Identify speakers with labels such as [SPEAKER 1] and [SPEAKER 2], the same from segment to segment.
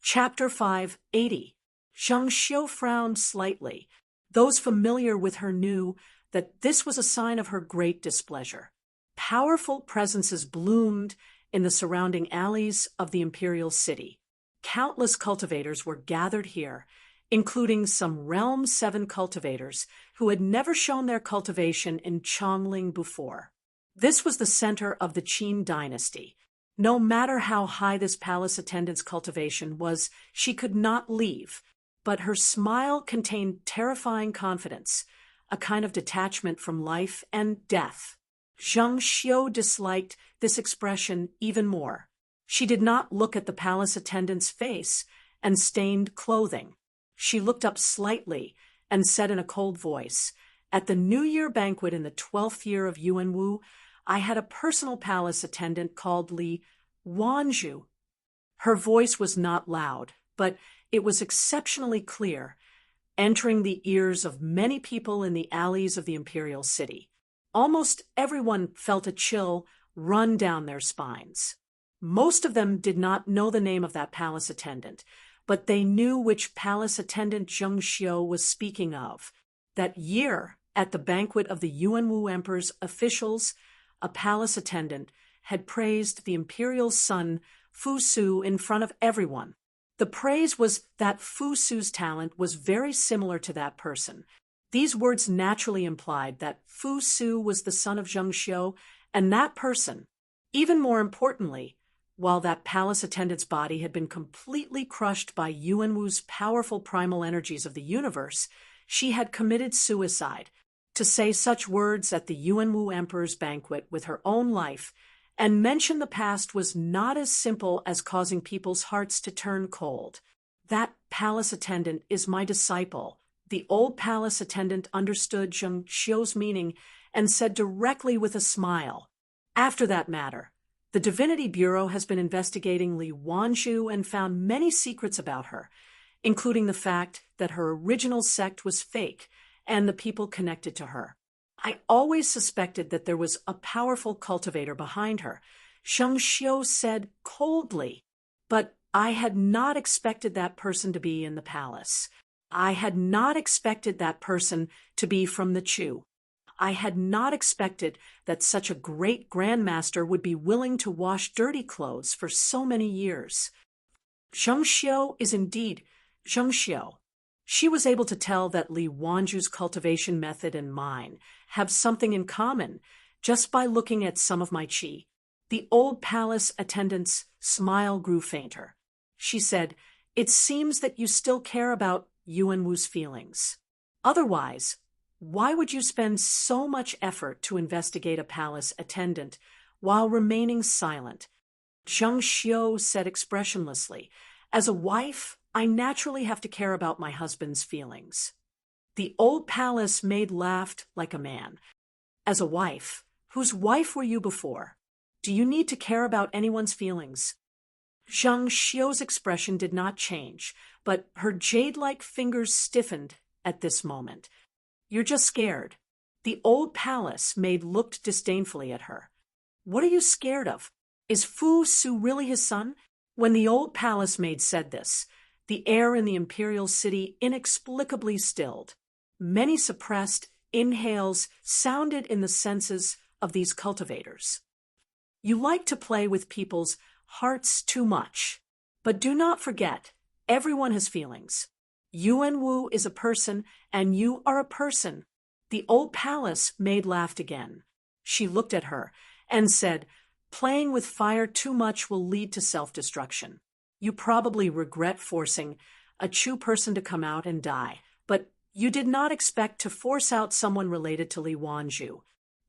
[SPEAKER 1] Chapter 580. Zheng Xiu frowned slightly. Those familiar with her knew that this was a sign of her great displeasure. Powerful presences bloomed in the surrounding alleys of the imperial city. Countless cultivators were gathered here, including some Realm 7 cultivators who had never shown their cultivation in Chongling before. This was the center of the Qin dynasty. No matter how high this palace attendant's cultivation was, she could not leave, but her smile contained terrifying confidence, a kind of detachment from life and death. Zheng Xiu disliked this expression even more. She did not look at the palace attendant's face and stained clothing. She looked up slightly and said in a cold voice, "At the New Year banquet in the 12th year of Yuanwu, I had a personal palace attendant called Li Wanzhu." Her voice was not loud, but it was exceptionally clear, entering the ears of many people in the alleys of the imperial city. Almost everyone felt a chill run down their spines. Most of them did not know the name of that palace attendant, but they knew which palace attendant Zheng Xiu was speaking of. That year, at the banquet of the Yuanwu Emperor's officials, a palace attendant had praised the imperial son Fu Su in front of everyone. The praise was that Fu Su's talent was very similar to that person. These words naturally implied that Fu Su was the son of Zheng Xiu and that person. Even more importantly, while that palace attendant's body had been completely crushed by Yuanwu's powerful primal energies of the universe, she had committed suicide. To say such words at the Yuanwu Emperor's banquet with her own life and mention the past was not as simple as causing people's hearts to turn cold. "That palace attendant is my disciple." The old palace attendant understood Zheng Xiu's meaning and said directly with a smile, "After that matter, the Divinity Bureau has been investigating Li Wanzhu and found many secrets about her, including the fact that her original sect was fake and the people connected to her. I always suspected that there was a powerful cultivator behind her," Zheng Xiu said coldly, "but I had not expected that person to be in the palace. I had not expected that person to be from the Chu. I had not expected that such a great grandmaster would be willing to wash dirty clothes for so many years." Zheng Xiu is indeed Zheng Xiu. She was able to tell that Li Wanzhu's cultivation method and mine have something in common just by looking at some of my qi. The old palace attendant's smile grew fainter. She said, "It seems that you still care about Yuanwu's feelings. Otherwise, why would you spend so much effort to investigate a palace attendant while remaining silent?" Zheng Xiu said expressionlessly, "As a wife, I naturally have to care about my husband's feelings." The old palace maid laughed like a man. "As a wife? Whose wife were you before? Do you need to care about anyone's feelings?" Zheng Xiu's expression did not change, but her jade-like fingers stiffened at this moment. "You're just scared." The old palace maid looked disdainfully at her. "What are you scared of? Is Fu Su really his son?" When the old palace maid said this, the air in the imperial city inexplicably stilled. Many suppressed inhales sounded in the senses of these cultivators. "You like to play with people's hearts too much. But do not forget, everyone has feelings. Yuanwu is a person, and you are a person." The old palace maid laughed again. She looked at her and said, "Playing with fire too much will lead to self-destruction. You probably regret forcing a Chu person to come out and die, but you did not expect to force out someone related to Li Wanzhu.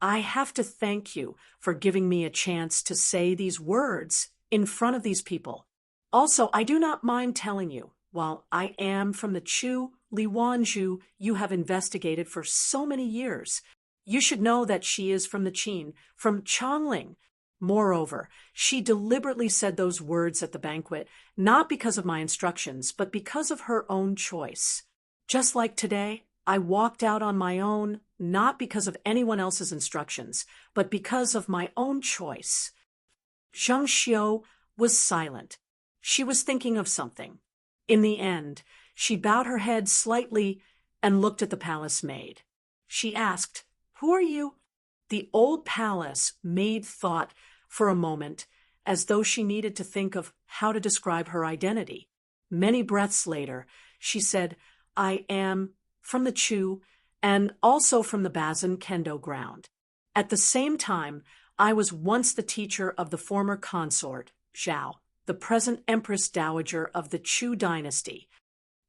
[SPEAKER 1] I have to thank you for giving me a chance to say these words in front of these people. Also, I do not mind telling you, while I am from the Chu, Li Wanzhu you have investigated for so many years, you should know that she is from the Qin, from Chongling. Moreover, she deliberately said those words at the banquet, not because of my instructions, but because of her own choice. Just like today, I walked out on my own, not because of anyone else's instructions, but because of my own choice." Zheng Xiu was silent. She was thinking of something. In the end, she bowed her head slightly and looked at the palace maid. She asked, "Who are you?" The old palace maid thought for a moment, as though she needed to think of how to describe her identity. Many breaths later, she said, "I am from the Chu and also from the Bazin Kendo ground. At the same time, I was once the teacher of the former consort, Zhao, the present Empress Dowager of the Chu dynasty."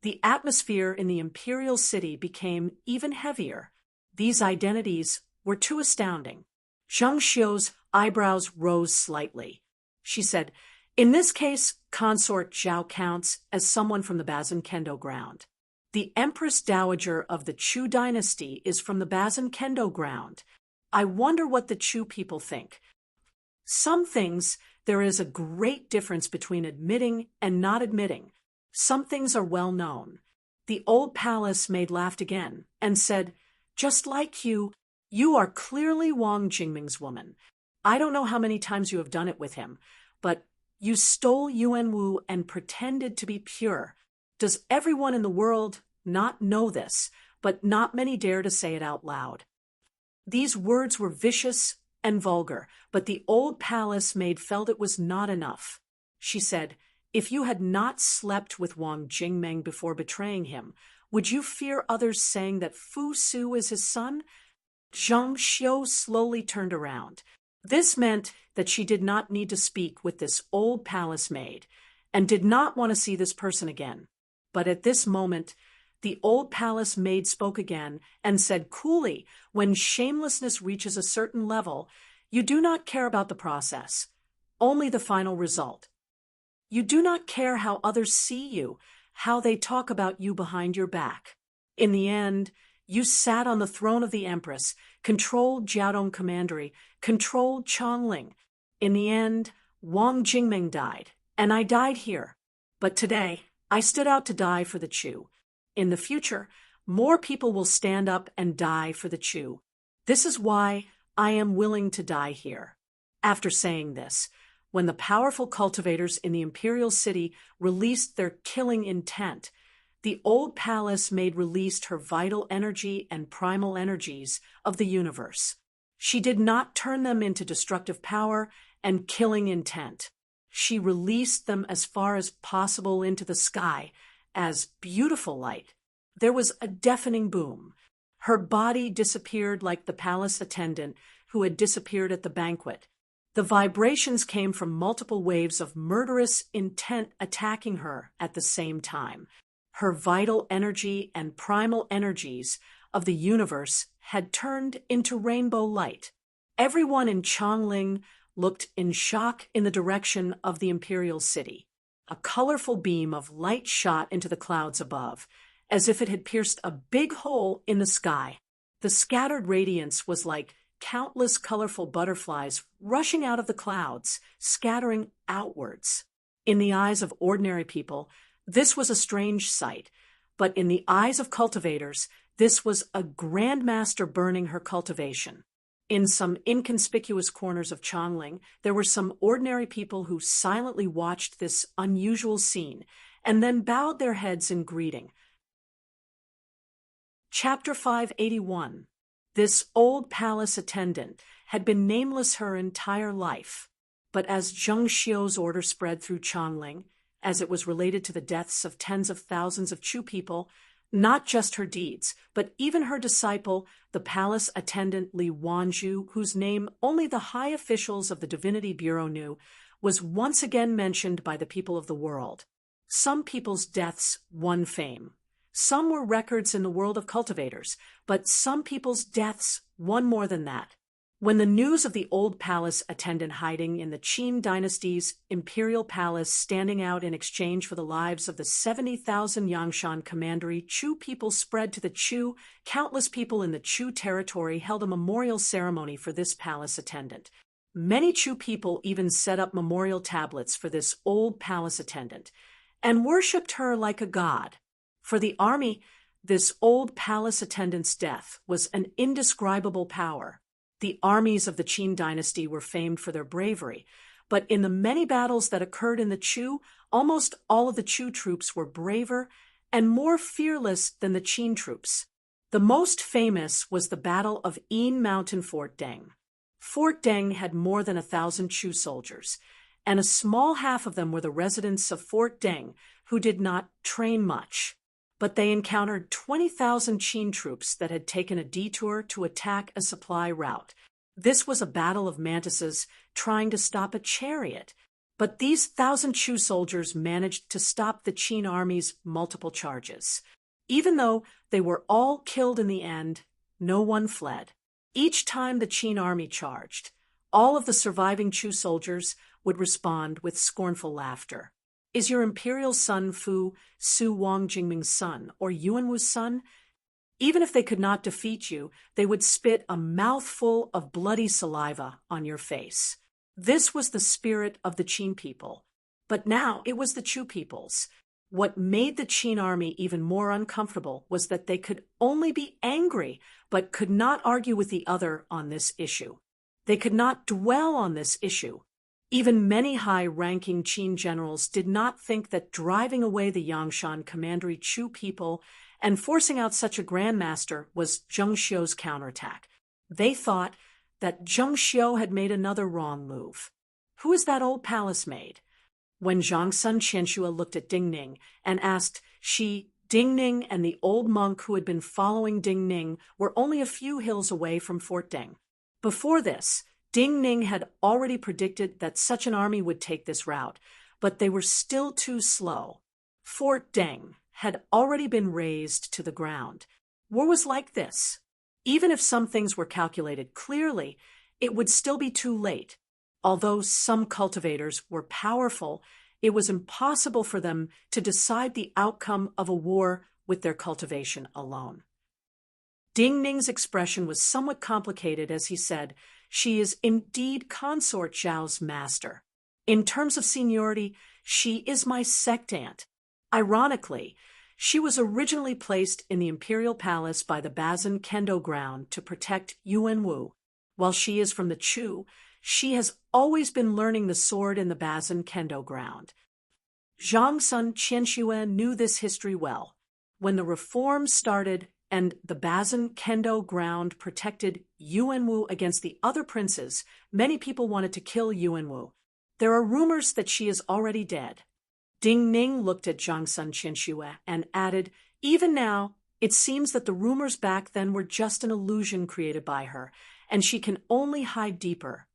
[SPEAKER 1] The atmosphere in the imperial city became even heavier. These identities were too astounding. Zhang Xiu's eyebrows rose slightly. She said, "In this case, consort Zhao counts as someone from the Bazin Kendo ground. The Empress Dowager of the Chu dynasty is from the Bazin Kendo ground. I wonder what the Chu people think. Some things there is a great difference between admitting and not admitting. Some things are well known." The old palace maid laughed again and said, "Just like you, you are clearly Wang Jingming's woman. I don't know how many times you have done it with him, but you stole Yuan Wu and pretended to be pure. Does everyone in the world not know this, but not many dare to say it out loud?" These words were vicious and vulgar, but the old palace maid felt it was not enough. She said, "If you had not slept with Wang Jingming before betraying him, would you fear others saying that Fu Su is his son?" Zhang Xiu slowly turned around. This meant that she did not need to speak with this old palace maid, and did not want to see this person again. But at this moment, the old palace maid spoke again and said coolly, "When shamelessness reaches a certain level, you do not care about the process, only the final result. You do not care how others see you, how they talk about you behind your back. In the end, you sat on the throne of the Empress, controlled Jiaodong Commandery, controlled Chongling. In the end, Wang Jingming died, and I died here. But today, I stood out to die for the Chu. In the future, more people will stand up and die for the Chu. This is why I am willing to die here." After saying this, when the powerful cultivators in the imperial city released their killing intent, the old palace maid released her vital energy and primal energies of the universe. She did not turn them into destructive power and killing intent. She released them as far as possible into the sky as beautiful light. There was a deafening boom. Her body disappeared like the palace attendant who had disappeared at the banquet. The vibrations came from multiple waves of murderous intent attacking her at the same time. Her vital energy and primal energies of the universe had turned into rainbow light. Everyone in Chongling looked in shock in the direction of the imperial city. A colorful beam of light shot into the clouds above, as if it had pierced a big hole in the sky. The scattered radiance was like countless colorful butterflies rushing out of the clouds, scattering outwards. In the eyes of ordinary people, this was a strange sight, but in the eyes of cultivators, this was a grandmaster burning her cultivation. In some inconspicuous corners of Chongling, there were some ordinary people who silently watched this unusual scene and then bowed their heads in greeting. Chapter 581. This old palace attendant had been nameless her entire life, but as Zheng Xiu's order spread through Chongling, as it was related to the deaths of tens of thousands of Chu people, not just her deeds, but even her disciple, the palace attendant Li Wanzhu, whose name only the high officials of the Divinity Bureau knew, was once again mentioned by the people of the world. Some people's deaths won fame. Some were records in the world of cultivators, but some people's deaths won more than that. When the news of the old palace attendant hiding in the Qin dynasty's imperial palace standing out in exchange for the lives of the 70,000 Yangshan commandery Chu people spread to the Chu, countless people in the Chu territory held a memorial ceremony for this palace attendant. Many Chu people even set up memorial tablets for this old palace attendant, and worshipped her like a god. For the army, this old palace attendant's death was an indescribable power. The armies of the Qin dynasty were famed for their bravery, but in the many battles that occurred in the Chu, Almost all of the Chu troops were braver and more fearless than the Qin troops. The most famous was the Battle of Yin Mountain Fort Deng. Fort Deng had more than 1,000 Chu soldiers, and a small half of them were the residents of Fort Deng who did not train much. But they encountered 20,000 Qin troops that had taken a detour to attack a supply route. This was a battle of mantises trying to stop a chariot. But these 1,000 Chu soldiers managed to stop the Qin army's multiple charges. Even though they were all killed in the end, no one fled. Each time the Qin army charged, all of the surviving Chu soldiers would respond with scornful laughter. Is your imperial son Fu Su Wang Jingming's son or Yuanwu's son? Even if they could not defeat you, they would spit a mouthful of bloody saliva on your face. This was the spirit of the Qin people. But now it was the Chu people's. What made the Qin army even more uncomfortable was that they could only be angry, but could not argue with the other on this issue. They could not dwell on this issue. Even many high-ranking Qin generals did not think that driving away the Yangshan commandery Chu people and forcing out such a grandmaster was Zheng Xiu's counterattack. They thought that Zheng Xiu had made another wrong move. Who is that old palace maid? When Zhang Sun Qianxue looked at Ding Ning and asked, Ding Ning and the old monk who had been following Ding Ning were only a few hills away from Fort Deng. Before this, Ding Ning had already predicted that such an army would take this route, but they were still too slow. Fort Deng had already been razed to the ground. War was like this. Even if some things were calculated clearly, it would still be too late. Although some cultivators were powerful, it was impossible for them to decide the outcome of a war with their cultivation alone. Ding Ning's expression was somewhat complicated as he said, "She is indeed Consort Zhao's master. In terms of seniority, she is my sectaunt." Ironically, she was originally placed in the imperial palace by the Bazin Kendo ground to protect Yuanwu. While she is from the Chu, she has always been learning the sword in the Bazin Kendo ground. Zhang Sun Qianxue knew this history well. When the reforms started and the Bazin Kendo ground protected Yuanwu against the other princes, many people wanted to kill Yuanwu. There are rumors that she is already dead. Ding Ning looked at Zhang Sun Qianxue and added, "Even now, it seems that the rumors back then were just an illusion created by her, and she can only hide deeper."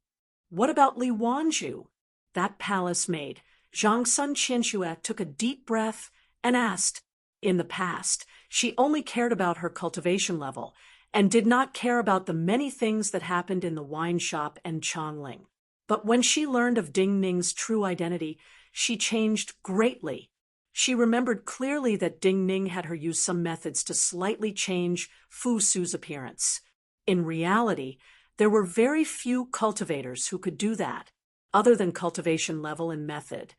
[SPEAKER 1] What about Li Wanzhu? That palace maid. Zhang Sun Qianxue took a deep breath and asked. In the past, she only cared about her cultivation level and did not care about the many things that happened in the wine shop and Chongling. But when she learned of Ding Ning's true identity, she changed greatly. She remembered clearly that Ding Ning had her use some methods to slightly change Fu Su's appearance. In reality, there were very few cultivators who could do that, other than cultivation level and method.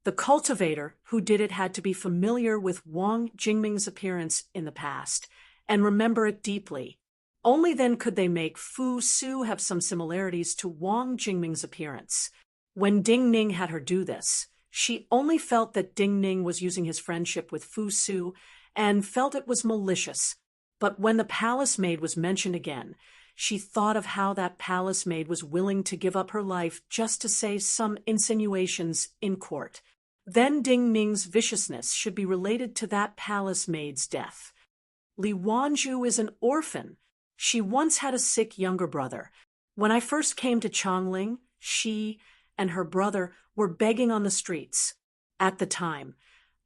[SPEAKER 1] The cultivator who did it had to be familiar with Wang Jingming's appearance in the past and remember it deeply. Only then could they make Fu Su have some similarities to Wang Jingming's appearance. When Ding Ning had her do this, she only felt that Ding Ning was using his friendship with Fu Su and felt it was malicious. But when the palace maid was mentioned again, she thought of how that palace maid was willing to give up her life just to say some insinuations in court. Then Ding Ning's viciousness should be related to that palace maid's death. Li Wanzhu is an orphan. She once had a sick younger brother. When I first came to Chongling, she and her brother were begging on the streets. At the time,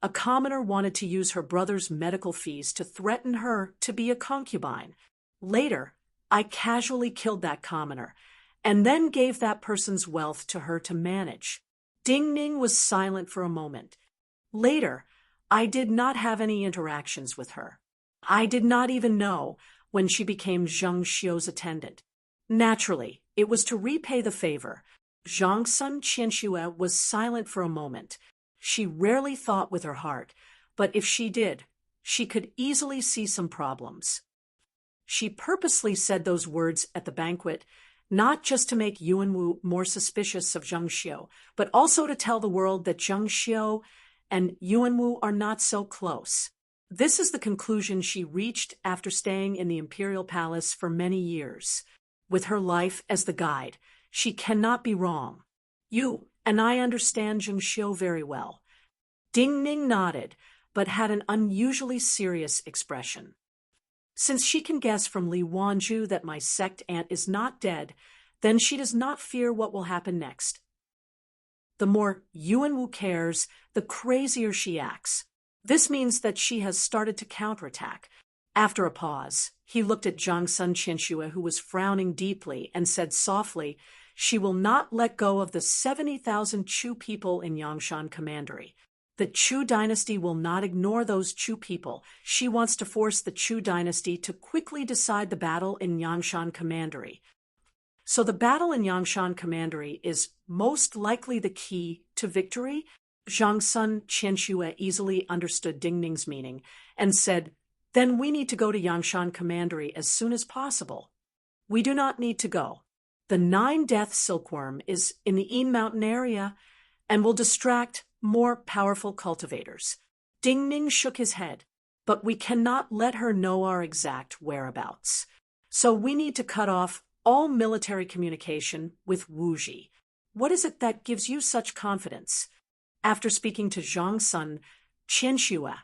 [SPEAKER 1] a commoner wanted to use her brother's medical fees to threaten her to be a concubine. Later, I casually killed that commoner and then gave that person's wealth to her to manage. Ding Ning was silent for a moment. Later, I did not have any interactions with her. I did not even know when she became Zheng Xiu's attendant. Naturally, it was to repay the favor. Zhang Sun Qianxue was silent for a moment. She rarely thought with her heart, but if she did, she could easily see some problems. She purposely said those words at the banquet not just to make Yuanwu more suspicious of Zheng Xiu, but also to tell the world that Zheng Xiu and Yuanwu are not so close. This is the conclusion she reached after staying in the imperial palace for many years. With her life as the guide, she cannot be wrong. You and I understand Zheng Xiu very well. Ding Ning nodded, but had an unusually serious expression. Since she can guess from Li Wanju that my sect aunt is not dead, then she does not fear what will happen next. The more Yuanwu cares, the crazier she acts. This means that she has started to counterattack. After a pause, he looked at Zhang Sun Qianxue, who was frowning deeply, and said softly, "She will not let go of the 70,000 Chu people in Yangshan Commandery. The Chu dynasty will not ignore those Chu people. She wants to force the Chu dynasty to quickly decide the battle in Yangshan Commandery." So the battle in Yangshan Commandery is most likely the key to victory? Zhang Sun Qianxue easily understood Ding Ning's meaning and said, "Then we need to go to Yangshan Commandery as soon as possible." "We do not need to go. The 9-death silkworm is in the Yin Mountain area and will distract more powerful cultivators." Ding Ning shook his head, "But we cannot let her know our exact whereabouts. So we need to cut off all military communication with Wuji. What is it that gives you such confidence?" After speaking to Zhang Sun Qianxue,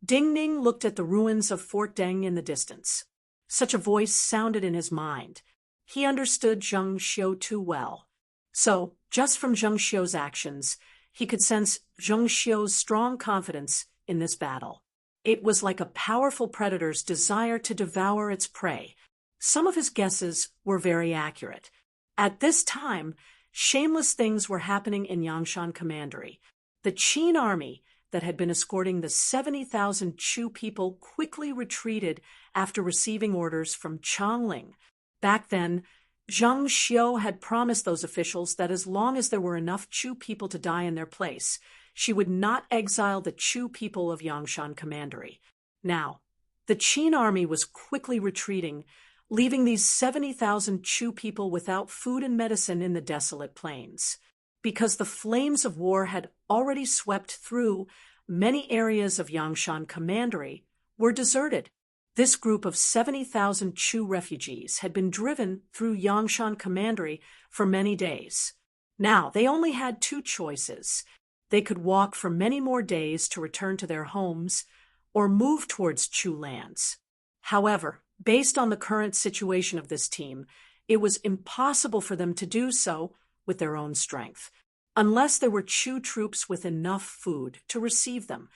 [SPEAKER 1] Ding Ning looked at the ruins of Fort Deng in the distance. Such a voice sounded in his mind. He understood Zheng Xiu too well. So, just from Zheng Xiu's actions, he could sense Zheng Xiu's strong confidence in this battle. It was like a powerful predator's desire to devour its prey. Some of his guesses were very accurate. At this time, shameless things were happening in Yangshan Commandery. The Qin army that had been escorting the 70,000 Chu people quickly retreated after receiving orders from Changling. Back then, Zheng Xiu had promised those officials that as long as there were enough Chu people to die in their place, she would not exile the Chu people of Yangshan Commandery. Now, the Qin army was quickly retreating, leaving these 70,000 Chu people without food and medicine in the desolate plains. Because the flames of war had already swept through, many areas of Yangshan Commandery were deserted. This group of 70,000 Chu refugees had been driven through Yangshan Commandery for many days. Now, they only had two choices. They could walk for many more days to return to their homes, or move towards Chu lands. However, based on the current situation of this team, it was impossible for them to do so with their own strength, unless there were Chu troops with enough food to receive them.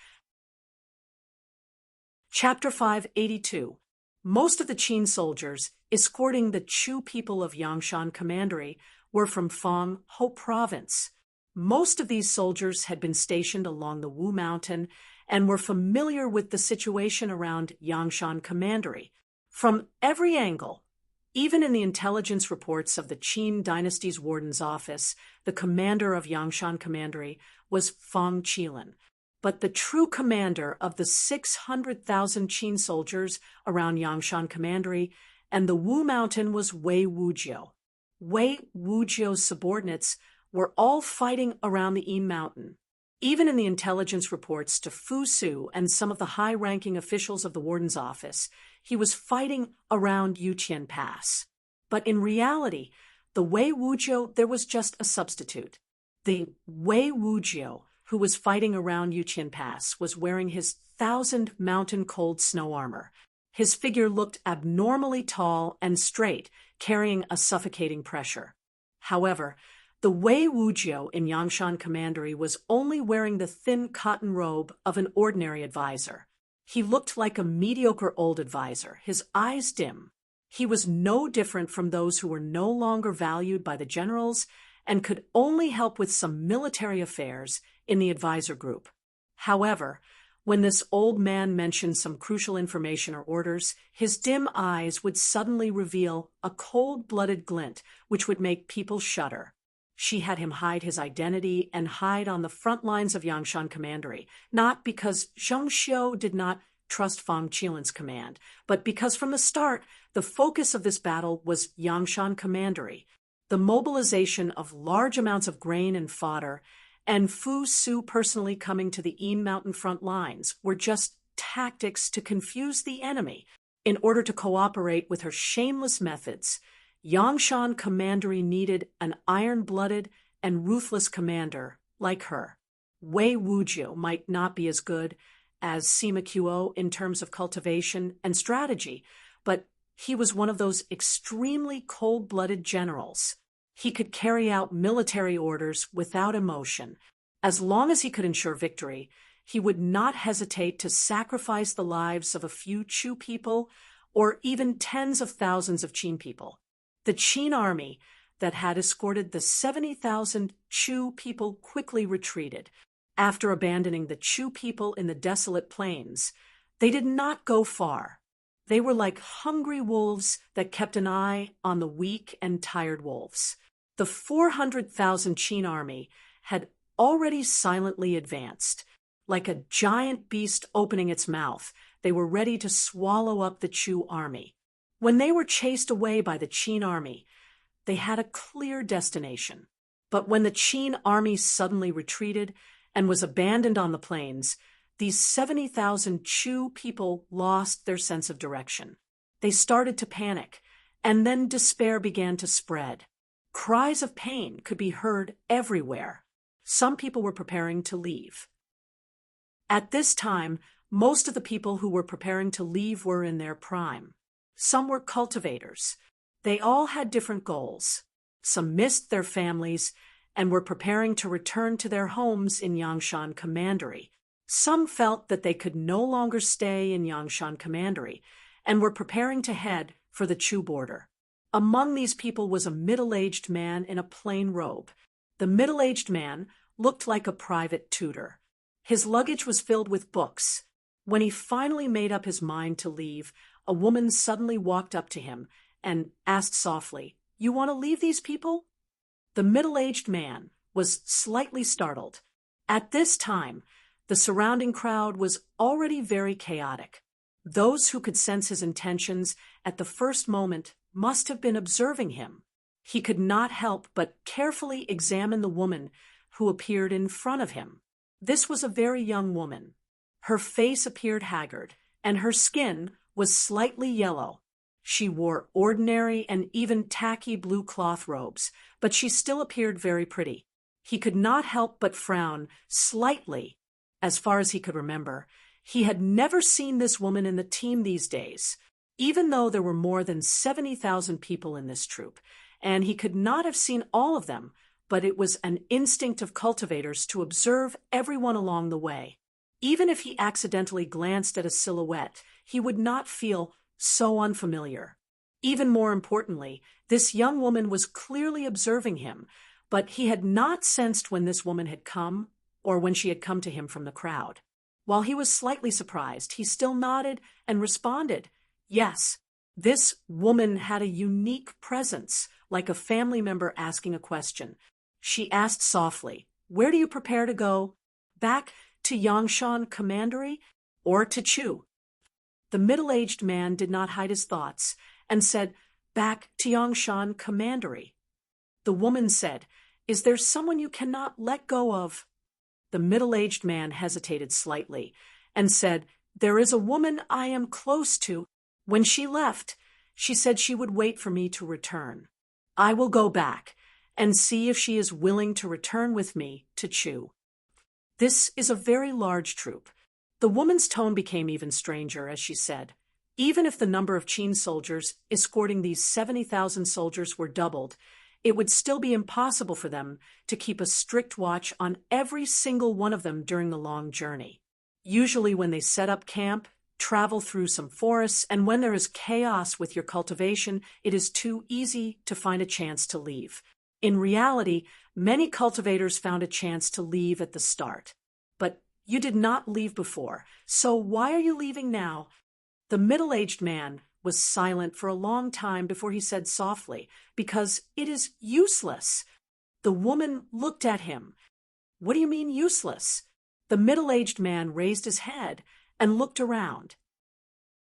[SPEAKER 1] Chapter 582. Most of the Qin soldiers escorting the Chu people of Yangshan Commandery were from Fang Ho province. Most of these soldiers had been stationed along the Wu Mountain and were familiar with the situation around Yangshan Commandery. From every angle, even in the intelligence reports of the Qin dynasty's warden's office, the commander of Yangshan Commandery was Fang Qilin. But the true commander of the 600,000 Qin soldiers around Yangshan Commandery and the Wu Mountain was Wei Wujiu. Wei Wujiu's subordinates were all fighting around the Yin Mountain. Even in the intelligence reports to Fu Su and some of the high-ranking officials of the warden's office, he was fighting around Yuqian Pass. But in reality, the Wei Wujiu, there was just a substitute. The Wei Wujiu, who was fighting around Yuqian Pass, was wearing his 1,000 mountain cold snow armor. His figure looked abnormally tall and straight, carrying a suffocating pressure. However, the Wei Wujiu in Yangshan Commandery was only wearing the thin cotton robe of an ordinary advisor. He looked like a mediocre old advisor, his eyes dim. He was no different from those who were no longer valued by the generals and could only help with some military affairs in the advisor group. However, when this old man mentioned some crucial information or orders, his dim eyes would suddenly reveal a cold-blooded glint which would make people shudder. She had him hide his identity and hide on the front lines of Yangshan Commandery, not because Zheng Xiu did not trust Fang Qilin's command, but because from the start, the focus of this battle was Yangshan Commandery, the mobilization of large amounts of grain and fodder, and Fu Su personally coming to the Yim Mountain front lines were just tactics to confuse the enemy in order to cooperate with her shameless methods. Yangshan Commandery needed an iron-blooded and ruthless commander like her. Wei Wujiu might not be as good as Sima Qiu in terms of cultivation and strategy, but he was one of those extremely cold-blooded generals. He could carry out military orders without emotion. As long as he could ensure victory, he would not hesitate to sacrifice the lives of a few Chu people or even tens of thousands of Qin people. The Qin army that had escorted the 70,000 Chu people quickly retreated. After abandoning the Chu people in the desolate plains, they did not go far. They were like hungry wolves that kept an eye on the weak and tired wolves. The 400,000 Qin army had already silently advanced. Like a giant beast opening its mouth, they were ready to swallow up the Chu army. When they were chased away by the Qin army, they had a clear destination. But when the Qin army suddenly retreated and was abandoned on the plains, these 70,000 Chu people lost their sense of direction. They started to panic, and then despair began to spread. Cries of pain could be heard everywhere. Some people were preparing to leave. At this time, most of the people who were preparing to leave were in their prime. Some were cultivators. They all had different goals. Some missed their families and were preparing to return to their homes in Yangshan Commandery. Some felt that they could no longer stay in Yangshan Commandery and were preparing to head for the Chu border. Among these people was a middle-aged man in a plain robe. The middle-aged man looked like a private tutor. His luggage was filled with books. When he finally made up his mind to leave, a woman suddenly walked up to him and asked softly, "You want to leave these people?" The middle-aged man was slightly startled. At this time, the surrounding crowd was already very chaotic. Those who could sense his intentions at the first moment must have been observing him. He could not help but carefully examine the woman who appeared in front of him. This was a very young woman. Her face appeared haggard, and her skin was slightly yellow. She wore ordinary and even tacky blue cloth robes, but she still appeared very pretty. He could not help but frown slightly. As far as he could remember, he had never seen this woman in the team these days, even though there were more than 70,000 people in this troop, and he could not have seen all of them, but it was an instinct of cultivators to observe everyone along the way. Even if he accidentally glanced at a silhouette, he would not feel so unfamiliar. Even more importantly, this young woman was clearly observing him, but he had not sensed when this woman had come or when she had come to him from the crowd. While he was slightly surprised, he still nodded and responded, "Yes, this woman had a unique presence, like a family member asking a question." She asked softly, "Where do you prepare to go? Back to Yangshan Commandery or to Chu?" The middle-aged man did not hide his thoughts and said, "Back to Yangshan Commandery." The woman said, "Is there someone you cannot let go of?" The middle-aged man hesitated slightly and said, "There is a woman I am close to. When she left, she said she would wait for me to return. I will go back and see if she is willing to return with me to Chu." This is a very large troop. The woman's tone became even stranger as she said, "Even if the number of Qin soldiers escorting these 70,000 soldiers were doubled, it would still be impossible for them to keep a strict watch on every single one of them during the long journey. Usually when they set up camp, travel through some forests, and when there is chaos with your cultivation, it is too easy to find a chance to leave. In reality, many cultivators found a chance to leave at the start. But you did not leave before, so why are you leaving now?" The middle-aged man was silent for a long time before he said softly, "Because it is useless." The woman looked at him. "What do you mean useless?" The middle-aged man raised his head and looked around.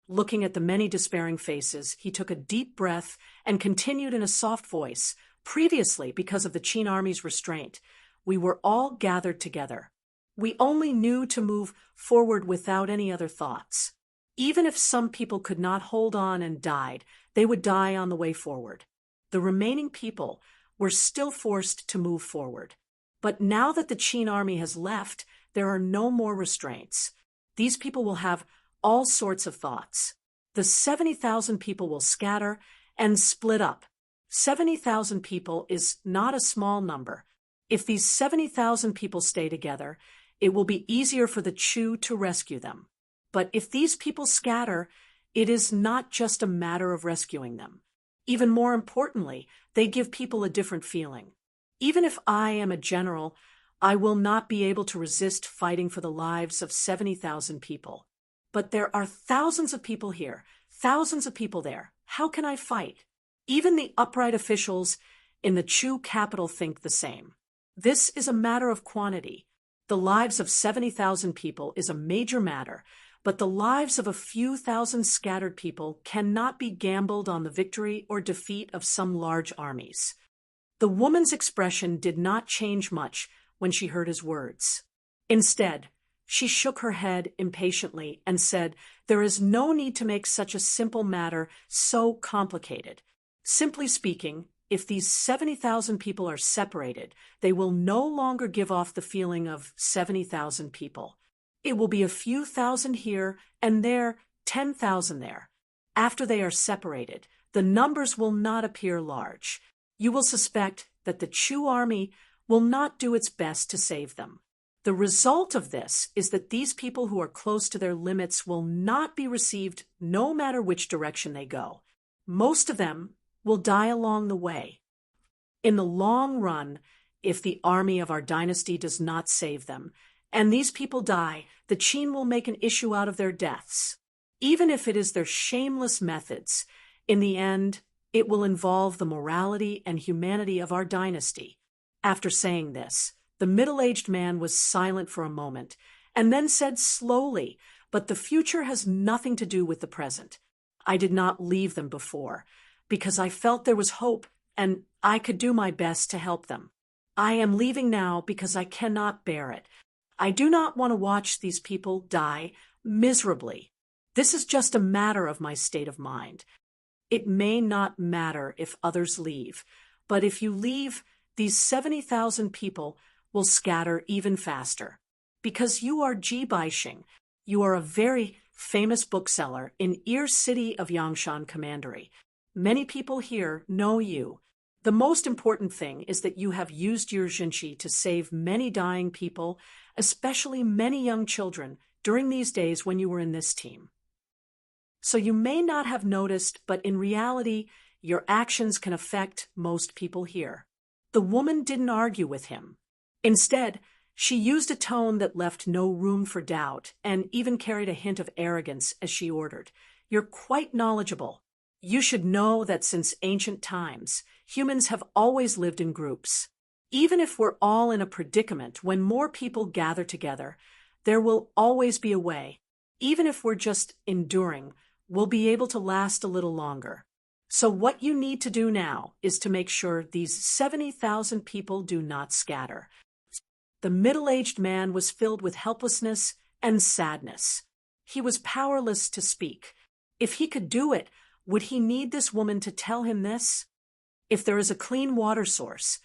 [SPEAKER 1] Looking at the many despairing faces, he took a deep breath and continued in a soft voice, "Previously, because of the Qin army's restraint, we were all gathered together. We only knew to move forward without any other thoughts. Even if some people could not hold on and died, they would die on the way forward. The remaining people were still forced to move forward. But now that the Qin army has left, there are no more restraints. These people will have all sorts of thoughts. The 70,000 people will scatter and split up. 70,000 people is not a small number. If these 70,000 people stay together, it will be easier for the Chu to rescue them. But if these people scatter, it is not just a matter of rescuing them. Even more importantly, they give people a different feeling. Even if I am a general, I will not be able to resist fighting for the lives of 70,000 people. But there are thousands of people here, thousands of people there. How can I fight?" Even the upright officials in the Chu capital think the same. This is a matter of quantity. The lives of 70,000 people is a major matter, but the lives of a few thousand scattered people cannot be gambled on the victory or defeat of some large armies. The woman's expression did not change much when she heard his words. Instead, she shook her head impatiently and said, "There is no need to make such a simple matter so complicated. Simply speaking, if these 70,000 people are separated, they will no longer give off the feeling of 70,000 people. It will be a few thousand here and there, 10,000 there. After they are separated, the numbers will not appear large. You will suspect that the Chu army will not do its best to save them. The result of this is that these people who are close to their limits will not be received no matter which direction they go. Most of them will die along the way. In the long run, if the army of our dynasty does not save them, and these people die, the Qin will make an issue out of their deaths. Even if it is their shameless methods, in the end, it will involve the morality and humanity of our dynasty." After saying this, the middle-aged man was silent for a moment, and then said slowly, "But the future has nothing to do with the present. I did not leave them before, because I felt there was hope, and I could do my best to help them. I am leaving now because I cannot bear it. I do not want to watch these people die miserably. This is just a matter of my state of mind. It may not matter if others leave, but if you leave, these 70,000 people will scatter even faster. Because you are Ji Baixing, you are a very famous bookseller in Ear City of Yangshan Commandery. Many people here know you. The most important thing is that you have used your Jinshi to save many dying people, especially many young children, during these days when you were in this team. So you may not have noticed, but in reality, your actions can affect most people here." The woman didn't argue with him. Instead, she used a tone that left no room for doubt and even carried a hint of arrogance as she ordered, "You're quite knowledgeable. You should know that since ancient times, humans have always lived in groups. Even if we're all in a predicament, when more people gather together, there will always be a way. Even if we're just enduring, we'll be able to last a little longer. So what you need to do now is to make sure these 70,000 people do not scatter." The middle-aged man was filled with helplessness and sadness. He was powerless to speak. If he could do it, would he need this woman to tell him this? If there is a clean water source,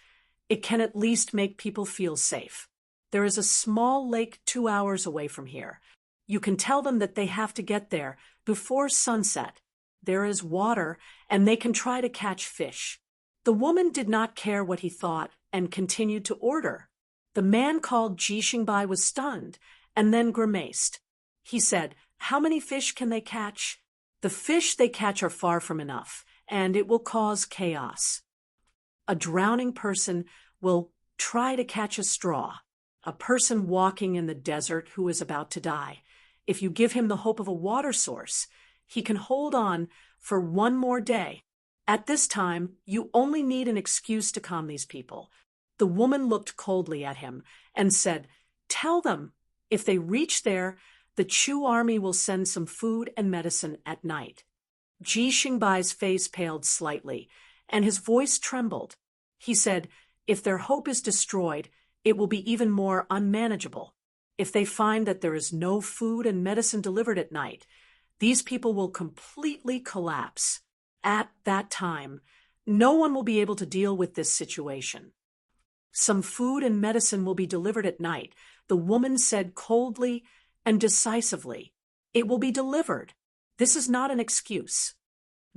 [SPEAKER 1] it can at least make people feel safe. There is a small lake 2 hours away from here. You can tell them that they have to get there before sunset. There is water, and they can try to catch fish. The woman did not care what he thought and continued to order. The man called Ji Xingbai was stunned and then grimaced. He said, "How many fish can they catch?" "The fish they catch are far from enough, and it will cause chaos. A drowning person will try to catch a straw. A person walking in the desert who is about to die. If you give him the hope of a water source, he can hold on for one more day. At this time, you only need an excuse to calm these people." The woman looked coldly at him and said, "Tell them, if they reach there, The Chu army will send some food and medicine at night. Ji Xingbai's face paled slightly, and his voice trembled. He said, "If their hope is destroyed, it will be even more unmanageable. If they find that there is no food and medicine delivered at night, these people will completely collapse. At that time, no one will be able to deal with this situation." "Some food and medicine will be delivered at night," the woman said coldly and decisively. "It will be delivered. This is not an excuse."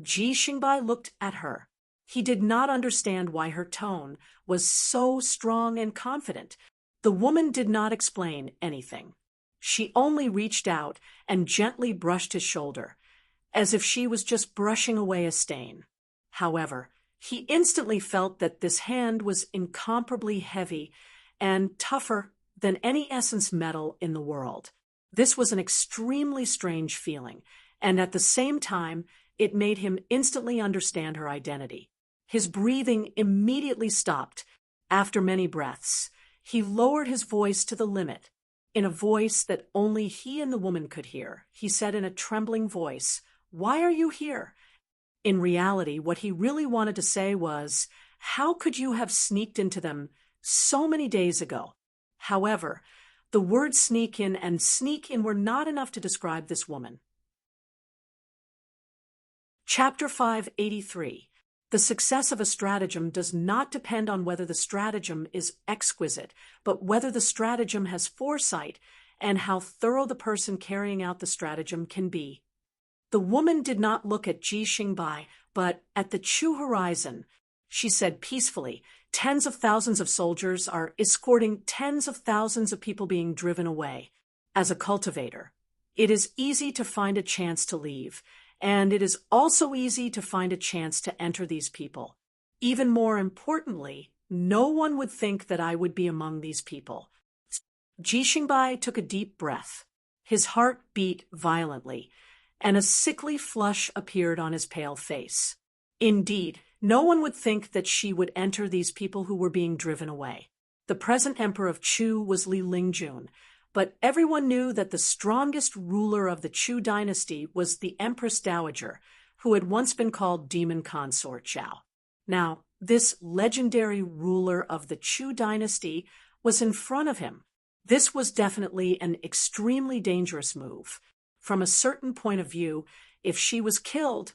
[SPEAKER 1] Ji Xingbai looked at her. He did not understand why her tone was so strong and confident. The woman did not explain anything. She only reached out and gently brushed his shoulder, as if she was just brushing away a stain. However, he instantly felt that this hand was incomparably heavy and tougher than any essence metal in the world. This was an extremely strange feeling, and at the same time, it made him instantly understand her identity. His breathing immediately stopped. After many breaths, he lowered his voice to the limit. In a voice that only he and the woman could hear, he said in a trembling voice, "Why are you here?" In reality, what he really wanted to say was, "How could you have sneaked into them so many days ago?" However, the words sneak in and sneak in were not enough to describe this woman. Chapter 583. The success of a stratagem does not depend on whether the stratagem is exquisite, but whether the stratagem has foresight and how thorough the person carrying out the stratagem can be. The woman did not look at Ji Xingbai, but at the Chu horizon. She said peacefully, "Tens of thousands of soldiers are escorting tens of thousands of people being driven away. As a cultivator, it is easy to find a chance to leave, and it is also easy to find a chance to enter these people. Even more importantly, no one would think that I would be among these people." Ji Xingbai took a deep breath. His heart beat violently, and a sickly flush appeared on his pale face. Indeed, no one would think that she would enter these people who were being driven away. The present emperor of Chu was Li Lingjun, but everyone knew that the strongest ruler of the Chu dynasty was the Empress Dowager, who had once been called Demon Consort Zhao. Now, this legendary ruler of the Chu dynasty was in front of him. This was definitely an extremely dangerous move. From a certain point of view, if she was killed,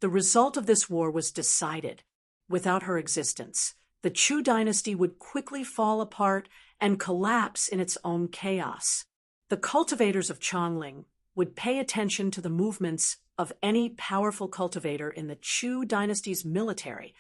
[SPEAKER 1] the result of this war was decided. Without her existence, the Chu dynasty would quickly fall apart and collapse in its own chaos. The cultivators of Chongling would pay attention to the movements of any powerful cultivator in the Chu dynasty's military,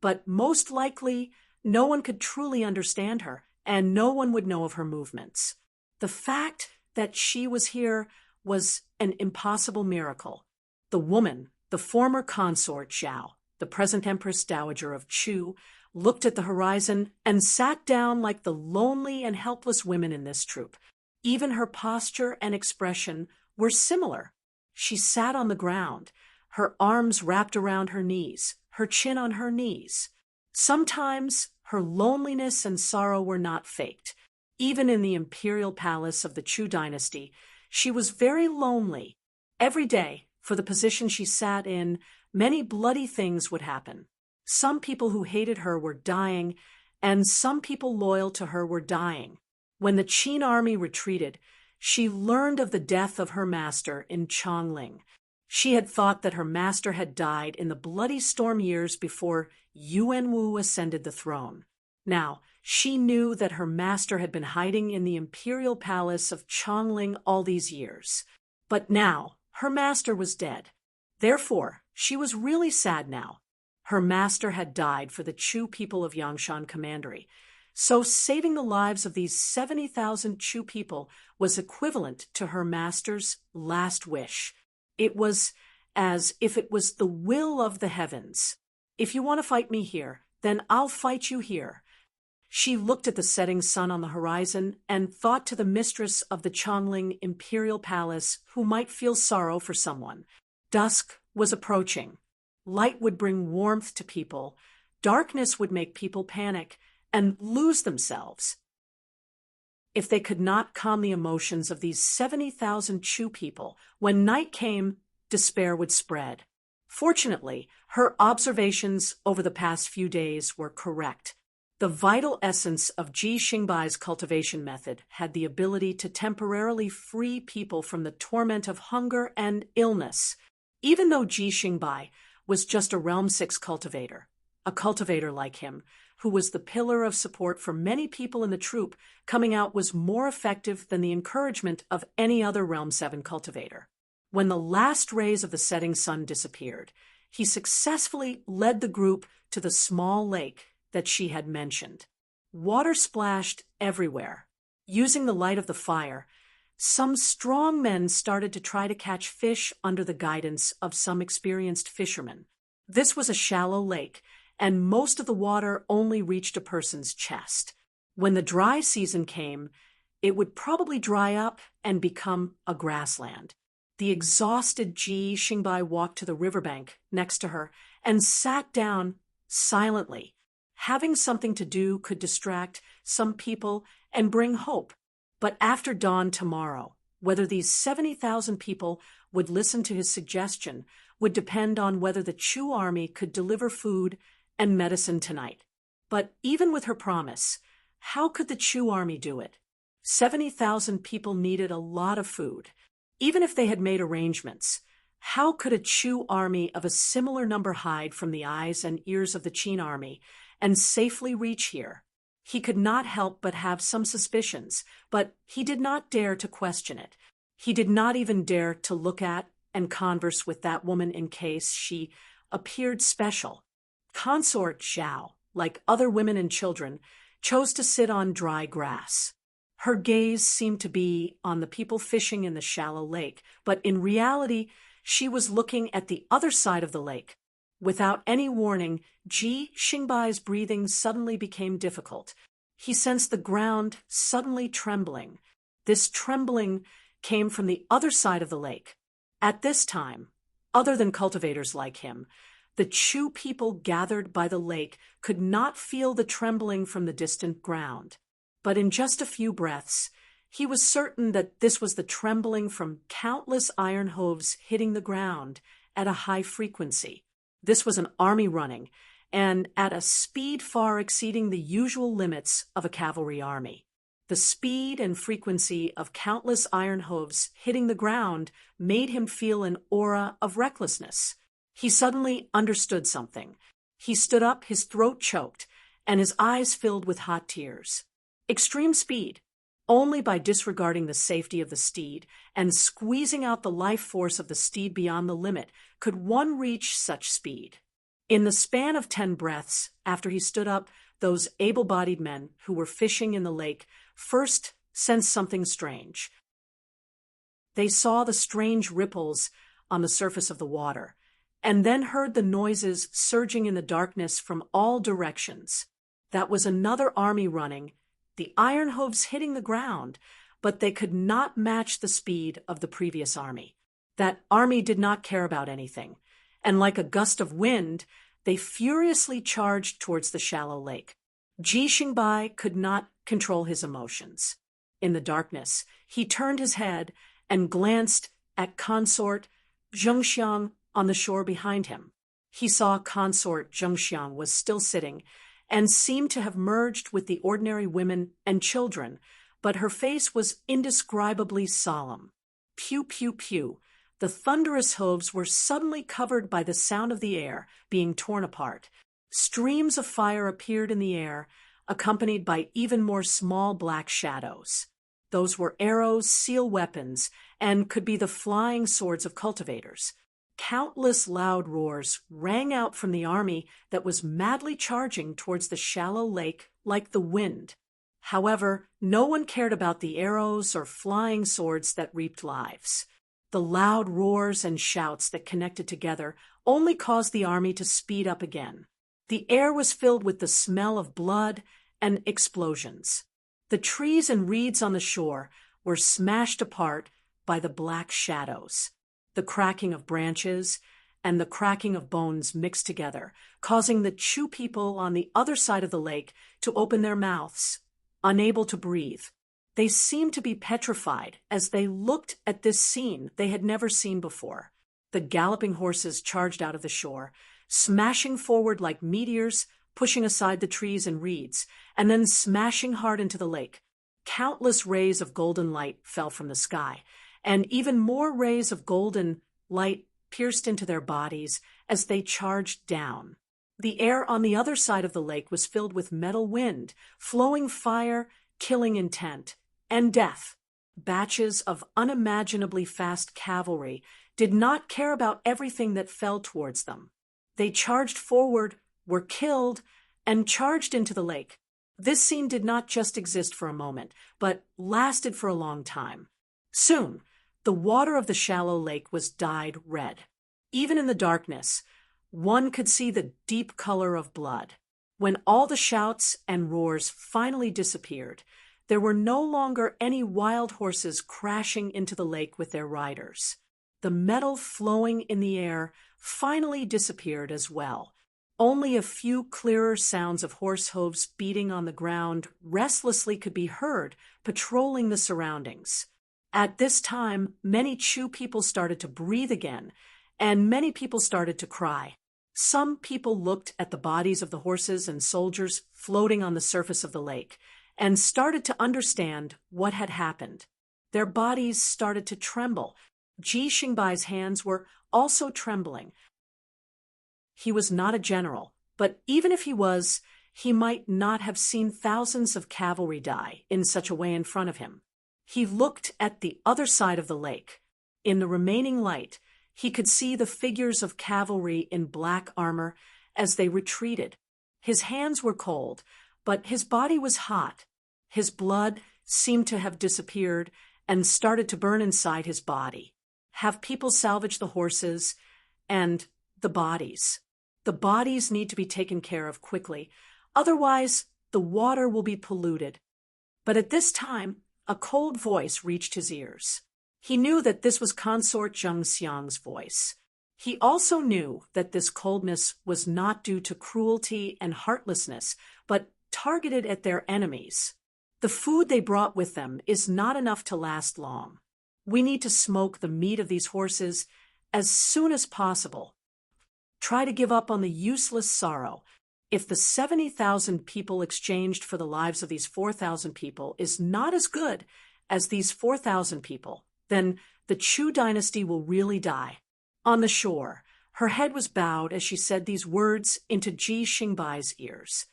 [SPEAKER 1] but most likely no one could truly understand her, and no one would know of her movements. The fact that she was here was an impossible miracle. The woman, the former consort Zhao, the present Empress Dowager of Chu, looked at the horizon and sat down like the lonely and helpless women in this troop. Even her posture and expression were similar. She sat on the ground, her arms wrapped around her knees, her chin on her knees. Sometimes her loneliness and sorrow were not faked. Even in the imperial palace of the Chu dynasty, she was very lonely. Every day, for the position she sat in, many bloody things would happen. Some people who hated her were dying, and some people loyal to her were dying. When the Qin army retreated, she learned of the death of her master in Chongling. She had thought that her master had died in the bloody storm years before Yuan Wu ascended the throne. Now, she knew that her master had been hiding in the imperial palace of Chongling all these years. But now, her master was dead. Therefore, she was really sad now. Her master had died for the Chu people of Yangshan Commandery. So saving the lives of these 70,000 Chu people was equivalent to her master's last wish. It was as if it was the will of the heavens. "If you want to fight me here, then I'll fight you here." She looked at the setting sun on the horizon and thought to the mistress of the Chongling imperial palace who might feel sorrow for someone. Dusk was approaching. Light would bring warmth to people. Darkness would make people panic and lose themselves. if they could not calm the emotions of these 70,000 Chu people. When night came, despair would spread. Fortunately, her observations over the past few days were correct. The vital essence of Ji Xingbai's cultivation method had the ability to temporarily free people from the torment of hunger and illness. Even though Ji Xingbai was just a Realm 6 cultivator, a cultivator like him, who was the pillar of support for many people in the troop, coming out was more effective than the encouragement of any other Realm 7 cultivator. When the last rays of the setting sun disappeared, he successfully led the group to the small lake that she had mentioned. Water splashed everywhere. Using the light of the fire, some strong men started to try to catch fish under the guidance of some experienced fishermen. This was a shallow lake, and most of the water only reached a person's chest. When the dry season came, it would probably dry up and become a grassland. The exhausted Ji Xingbai walked to the riverbank next to her and sat down silently. Having something to do could distract some people and bring hope. But after dawn tomorrow, whether these 70,000 people would listen to his suggestion would depend on whether the Chu army could deliver food and medicine tonight. But even with her promise, how could the Chu army do it? 70,000 people needed a lot of food. Even if they had made arrangements, how could a Chu army of a similar number hide from the eyes and ears of the Qin army and safely reach here? He could not help but have some suspicions, but he did not dare to question it. He did not even dare to look at and converse with that woman in case she appeared special. Consort Zhao, like other women and children, chose to sit on dry grass. Her gaze seemed to be on the people fishing in the shallow lake, but in reality, she was looking at the other side of the lake. Without any warning, Ji Xingbai's breathing suddenly became difficult. He sensed the ground suddenly trembling. This trembling came from the other side of the lake. At this time, other than cultivators like him, the Chu people gathered by the lake could not feel the trembling from the distant ground. But in just a few breaths, he was certain that this was the trembling from countless iron hooves hitting the ground at a high frequency. This was an army running, and at a speed far exceeding the usual limits of a cavalry army. The speed and frequency of countless iron hooves hitting the ground made him feel an aura of recklessness. He suddenly understood something. He stood up, his throat choked, and his eyes filled with hot tears. Extreme speed. Only by disregarding the safety of the steed and squeezing out the life force of the steed beyond the limit could one reach such speed. In the span of 10 breaths, after he stood up, those able-bodied men who were fishing in the lake first sensed something strange. They saw the strange ripples on the surface of the water, and then heard the noises surging in the darkness from all directions. That was another army running, the iron hooves hitting the ground, but they could not match the speed of the previous army. That army did not care about anything, and like a gust of wind, they furiously charged towards the shallow lake. Ji Xingbai could not control his emotions. In the darkness, he turned his head and glanced at Consort Zhengxiang on the shore behind him. He saw Consort Zhengxiang was still sitting and seemed to have merged with the ordinary women and children, but her face was indescribably solemn. Pew, pew, pew. The thunderous hooves were suddenly covered by the sound of the air being torn apart. Streams of fire appeared in the air, accompanied by even more small black shadows. Those were arrows, seal weapons, and could be the flying swords of cultivators. Countless loud roars rang out from the army that was madly charging towards the shallow lake like the wind. However, no one cared about the arrows or flying swords that reaped lives. The loud roars and shouts that connected together only caused the army to speed up again. The air was filled with the smell of blood and explosions. The trees and reeds on the shore were smashed apart by the black shadows. The cracking of branches and the cracking of bones mixed together, causing the Chu people on the other side of the lake to open their mouths, unable to breathe. They seemed to be petrified as they looked at this scene they had never seen before. The galloping horses charged out of the shore, smashing forward like meteors, pushing aside the trees and reeds, and then smashing hard into the lake. Countless rays of golden light fell from the sky, and even more rays of golden light pierced into their bodies as they charged down. The air on the other side of the lake was filled with metal wind, flowing fire, killing intent, and death. Batches of unimaginably fast cavalry did not care about everything that fell towards them. They charged forward, were killed, and charged into the lake. This scene did not just exist for a moment, but lasted for a long time. Soon, the water of the shallow lake was dyed red. Even in the darkness, one could see the deep color of blood. When all the shouts and roars finally disappeared, there were no longer any wild horses crashing into the lake with their riders. The metal flowing in the air finally disappeared as well. Only a few clearer sounds of horse hooves beating on the ground restlessly could be heard, patrolling the surroundings. At this time, many Chu people started to breathe again, and many people started to cry. Some people looked at the bodies of the horses and soldiers floating on the surface of the lake, and started to understand what had happened. Their bodies started to tremble. Ji Xingbai's hands were also trembling. He was not a general, but even if he was, he might not have seen thousands of cavalry die in such a way in front of him. He looked at the other side of the lake. In the remaining light, he could see the figures of cavalry in black armor as they retreated. His hands were cold, but his body was hot. His blood seemed to have disappeared and started to burn inside his body. Have people salvage the horses and the bodies. The bodies need to be taken care of quickly, otherwise the water will be polluted. But at this time, a cold voice reached his ears. He knew that this was Consort Zheng Xiang's voice. He also knew that this coldness was not due to cruelty and heartlessness, but targeted at their enemies. The food they brought with them is not enough to last long. We need to smoke the meat of these horses as soon as possible. Try to give up on the useless sorrow. If the 70,000 people exchanged for the lives of these 4,000 people is not as good as these 4,000 people, then the Chu dynasty will really die. On the shore, her head was bowed as she said these words into Ji Xingbai's ears.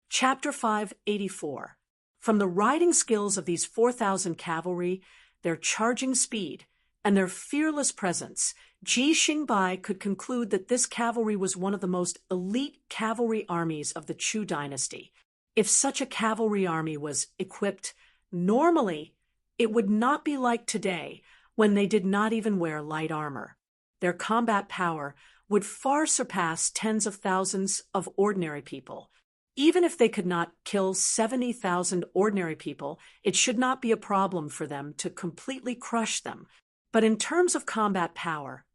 [SPEAKER 1] Chapter 584. From the riding skills of these 4,000 cavalry, their charging speed, and their fearless presence, Ji Xingbai could conclude that this cavalry was one of the most elite cavalry armies of the Chu dynasty. If such a cavalry army was equipped normally, it would not be like today, when they did not even wear light armor. Their combat power would far surpass tens of thousands of ordinary people. Even if they could not kill 70,000 ordinary people, it should not be a problem for them to completely crush them. But in terms of combat power,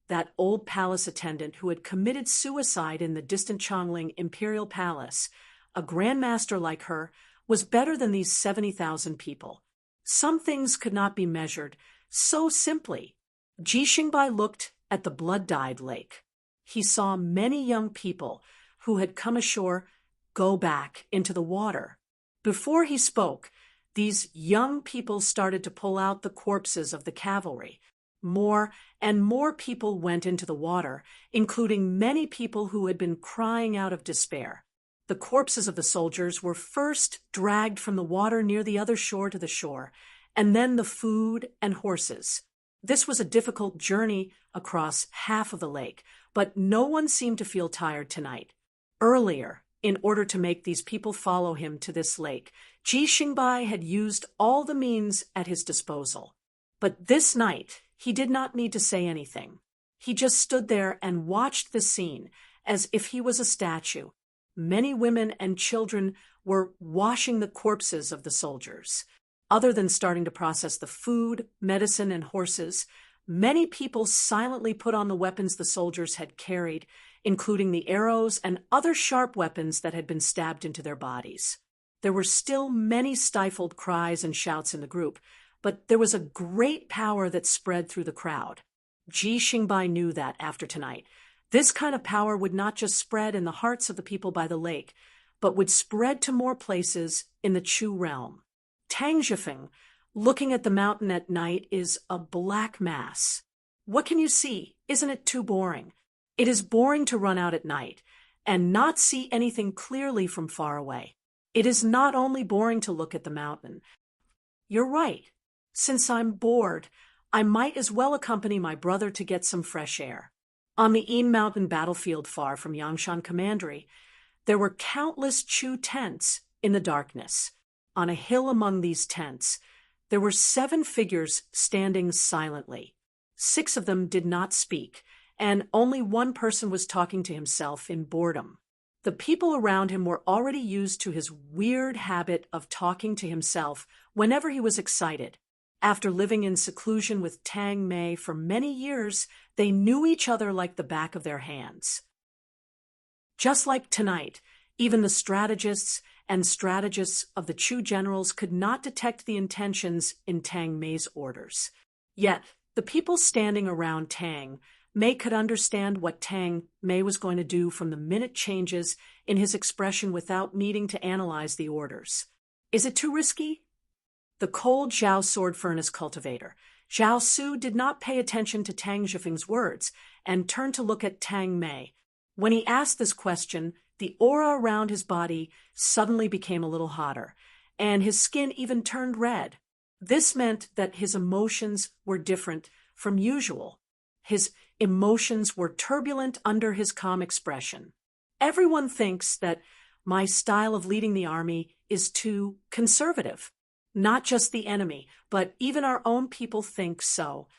[SPEAKER 1] that old palace attendant who had committed suicide in the distant Chongling imperial palace, a grandmaster like her, was better than these 70,000 people. Some things could not be measured so simply. Ji Xingbai looked at the blood-dyed lake. He saw many young people who had come ashore go back into the water. Before he spoke, these young people started to pull out the corpses of the cavalry. More and more people went into the water, including many people who had been crying out of despair. The corpses of the soldiers were first dragged from the water near the other shore to the shore, and then the food and horses. This was a difficult journey across half of the lake, but no one seemed to feel tired tonight. Earlier, in order to make these people follow him to this lake, Ji Xingbai had used all the means at his disposal. But this night, he did not need to say anything. He just stood there and watched the scene as if he was a statue. Many women and children were washing the corpses of the soldiers. Other than starting to process the food, medicine, and horses, many people silently put on the weapons the soldiers had carried, including the arrows and other sharp weapons that had been stabbed into their bodies. There were still many stifled cries and shouts in the group, but there was a great power that spread through the crowd. Ji Xingbai knew that after tonight. This kind of power would not just spread in the hearts of the people by the lake, but would spread to more places in the Chu realm. Tang Zhifeng, looking at the mountain at night, is a black mass. What can you see? Isn't it too boring? It is boring to run out at night and not see anything clearly from far away. It is not only boring to look at the mountain. You're right. Since I'm bored, I might as well accompany my brother to get some fresh air. On the Yin Mountain battlefield far from Yangshan Commandery, there were countless Chu tents in the darkness. On a hill among these tents, there were 7 figures standing silently. 6 of them did not speak, and only one person was talking to himself in boredom. The people around him were already used to his weird habit of talking to himself whenever he was excited. After living in seclusion with Tang Mei for many years, they knew each other like the back of their hands. Just like tonight, even the strategists of the Chu generals could not detect the intentions in Tang Mei's orders. Yet, the people standing around Tang Mei could understand what Tang Mei was going to do from the minute changes in his expression without needing to analyze the orders. Is it too risky? The cold Zhao sword furnace cultivator, Zhao Su, did not pay attention to Tang Zhifeng's words and turned to look at Tang Mei. When he asked this question, the aura around his body suddenly became a little hotter, and his skin even turned red. This meant that his emotions were different from usual. His emotions were turbulent under his calm expression. Everyone thinks that my style of leading the army is too conservative. Not just the enemy, but even our own people think so.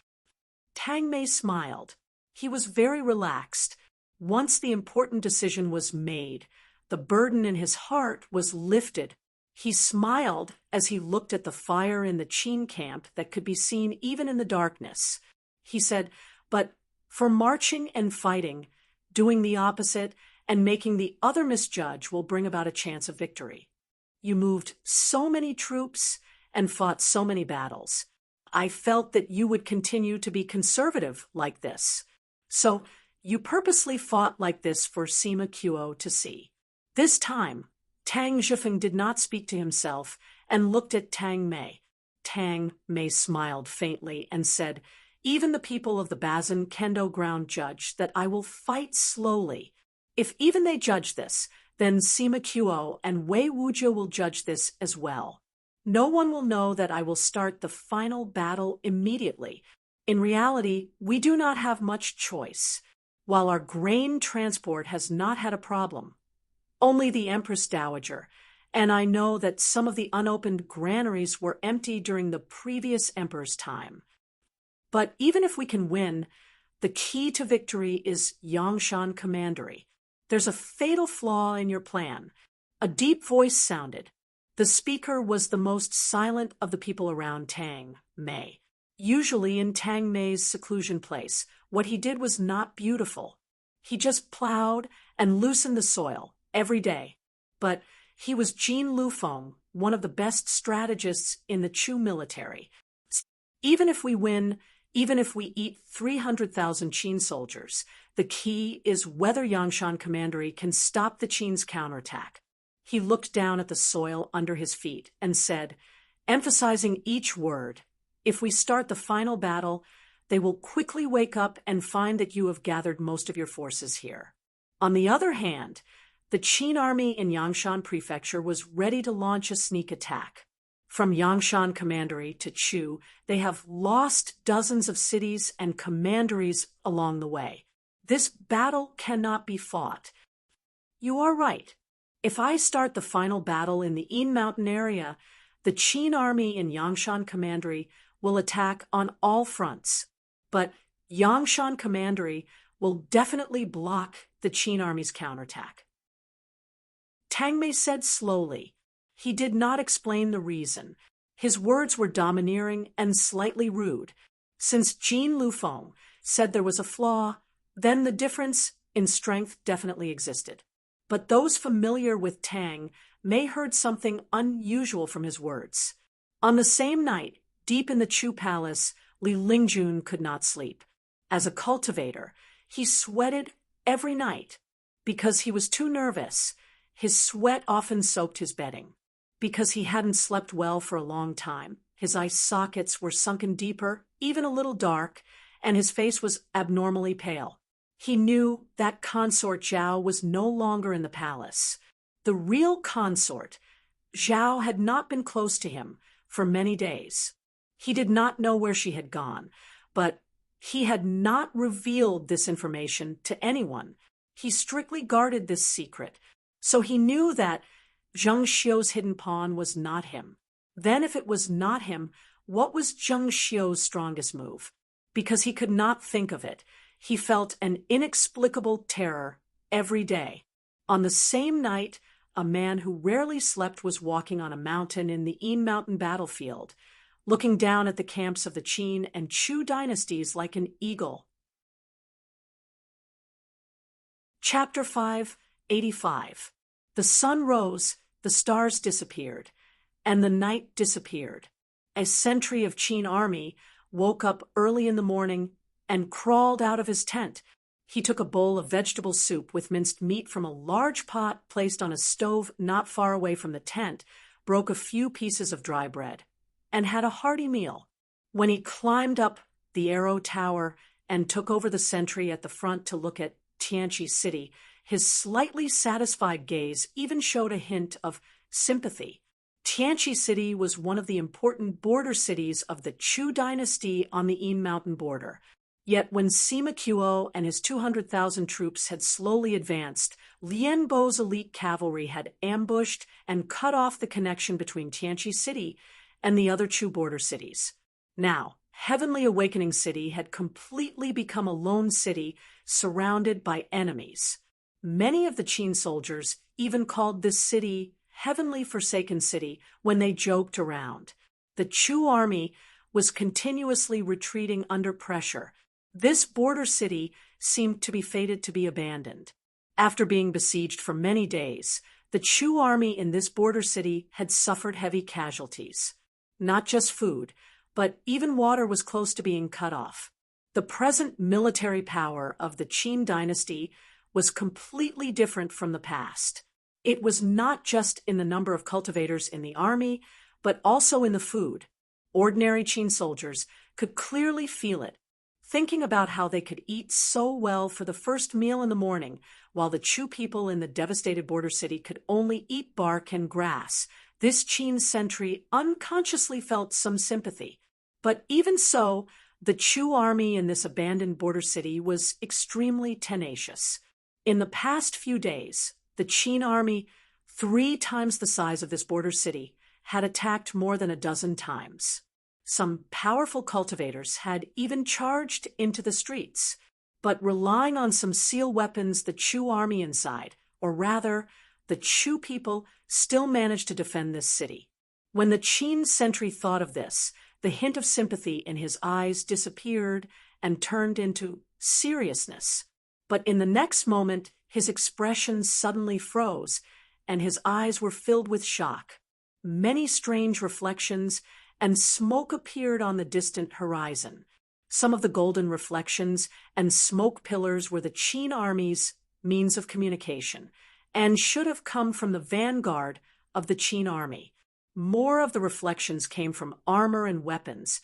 [SPEAKER 1] Tang Mei smiled. He was very relaxed. Once the important decision was made, the burden in his heart was lifted. He smiled as he looked at the fire in the Qin camp that could be seen even in the darkness. He said, "But for marching and fighting, doing the opposite and making the other misjudge will bring about a chance of victory. You moved so many troops and fought so many battles. I felt that you would continue to be conservative like this. So you purposely fought like this for Sima Qiu to see." This time, Tang Zhifeng did not speak to himself and looked at Tang Mei. Tang Mei smiled faintly and said, "Even the people of the Bazin Kendo ground judge that I will fight slowly. If even they judge this, then Sima Qiu and Wei Wuzhou will judge this as well. No one will know that I will start the final battle immediately. In reality, we do not have much choice. While our grain transport has not had a problem, only the Empress Dowager, and I know that some of the unopened granaries were empty during the previous emperor's time. But even if we can win, the key to victory is Yangshan Commandery. There's a fatal flaw in your plan." A deep voice sounded. The speaker was the most silent of the people around Tang Mei. Usually in Tang Mei's seclusion place, what he did was not beautiful. He just plowed and loosened the soil every day. But he was Jin Lufeng, one of the best strategists in the Chu military. Even if we win, even if we eat 300,000 Qin soldiers, the key is whether Yangshan Commandery can stop the Qin's counterattack. He looked down at the soil under his feet and said, emphasizing each word, "If we start the final battle, they will quickly wake up and find that you have gathered most of your forces here." On the other hand, the Qin army in Yangshan Prefecture was ready to launch a sneak attack. From Yangshan Commandery to Chu, they have lost dozens of cities and commanderies along the way. This battle cannot be fought. You are right. If I start the final battle in the Yin Mountain area, the Qin army in Yangshan Commandery will attack on all fronts. But Yangshan Commandery will definitely block the Qin army's counterattack. Tang Mei said slowly. He did not explain the reason. His words were domineering and slightly rude. Since Jin Lufeng said there was a flaw, then the difference in strength definitely existed. But those familiar with Tang May heard something unusual from his words. On the same night, deep in the Chu palace, Li Lingjun could not sleep. As a cultivator, he sweated every night. Because he was too nervous, his sweat often soaked his bedding. Because he hadn't slept well for a long time, his eye sockets were sunken deeper, even a little dark, and his face was abnormally pale. He knew that consort Zhao was no longer in the palace. The real consort, Zhao, had not been close to him for many days. He did not know where she had gone, but he had not revealed this information to anyone. He strictly guarded this secret, so he knew that Zheng Xiu's hidden pawn was not him. Then if it was not him, what was Zheng Xiu's strongest move? Because he could not think of it, he felt an inexplicable terror every day. On the same night, a man who rarely slept was walking on a mountain in the Yin Mountain battlefield, looking down at the camps of the Qin and Chu dynasties like an eagle. Chapter 585. The sun rose, the stars disappeared, and the night disappeared. A sentry of Qin army woke up early in the morning and crawled out of his tent. He took a bowl of vegetable soup with minced meat from a large pot placed on a stove not far away from the tent, broke a few pieces of dry bread, and had a hearty meal. When he climbed up the Arrow Tower and took over the sentry at the front to look at Tianqi City, his slightly satisfied gaze even showed a hint of sympathy. Tianqi City was one of the important border cities of the Chu dynasty on the Yin Mountain border. Yet when Sima Qiuo and his 200,000 troops had slowly advanced, Lian Bo's elite cavalry had ambushed and cut off the connection between Tianqi City and the other Chu border cities. Now, Heavenly Awakening City had completely become a lone city surrounded by enemies. Many of the Qin soldiers even called this city Heavenly Forsaken City when they joked around. The Chu army was continuously retreating under pressure. This border city seemed to be fated to be abandoned. After being besieged for many days, the Chu army in this border city had suffered heavy casualties. Not just food, but even water was close to being cut off. The present military power of the Qin dynasty was completely different from the past. It was not just in the number of cultivators in the army, but also in the food. Ordinary Qin soldiers could clearly feel it, thinking about how they could eat so well for the first meal in the morning, while the Chu people in the devastated border city could only eat bark and grass. This Qin sentry unconsciously felt some sympathy. But even so, the Chu army in this abandoned border city was extremely tenacious. In the past few days, the Qin army, 3 times the size of this border city, had attacked more than a dozen times. Some powerful cultivators had even charged into the streets, but relying on some seal weapons the Chu army inside, or rather, the Chu people, still managed to defend this city. When the Qin sentry thought of this, the hint of sympathy in his eyes disappeared and turned into seriousness. But in the next moment, his expression suddenly froze, and his eyes were filled with shock. Many strange reflections and smoke appeared on the distant horizon. Some of the golden reflections and smoke pillars were the Qin army's means of communication, and should have come from the vanguard of the Qin army. More of the reflections came from armor and weapons,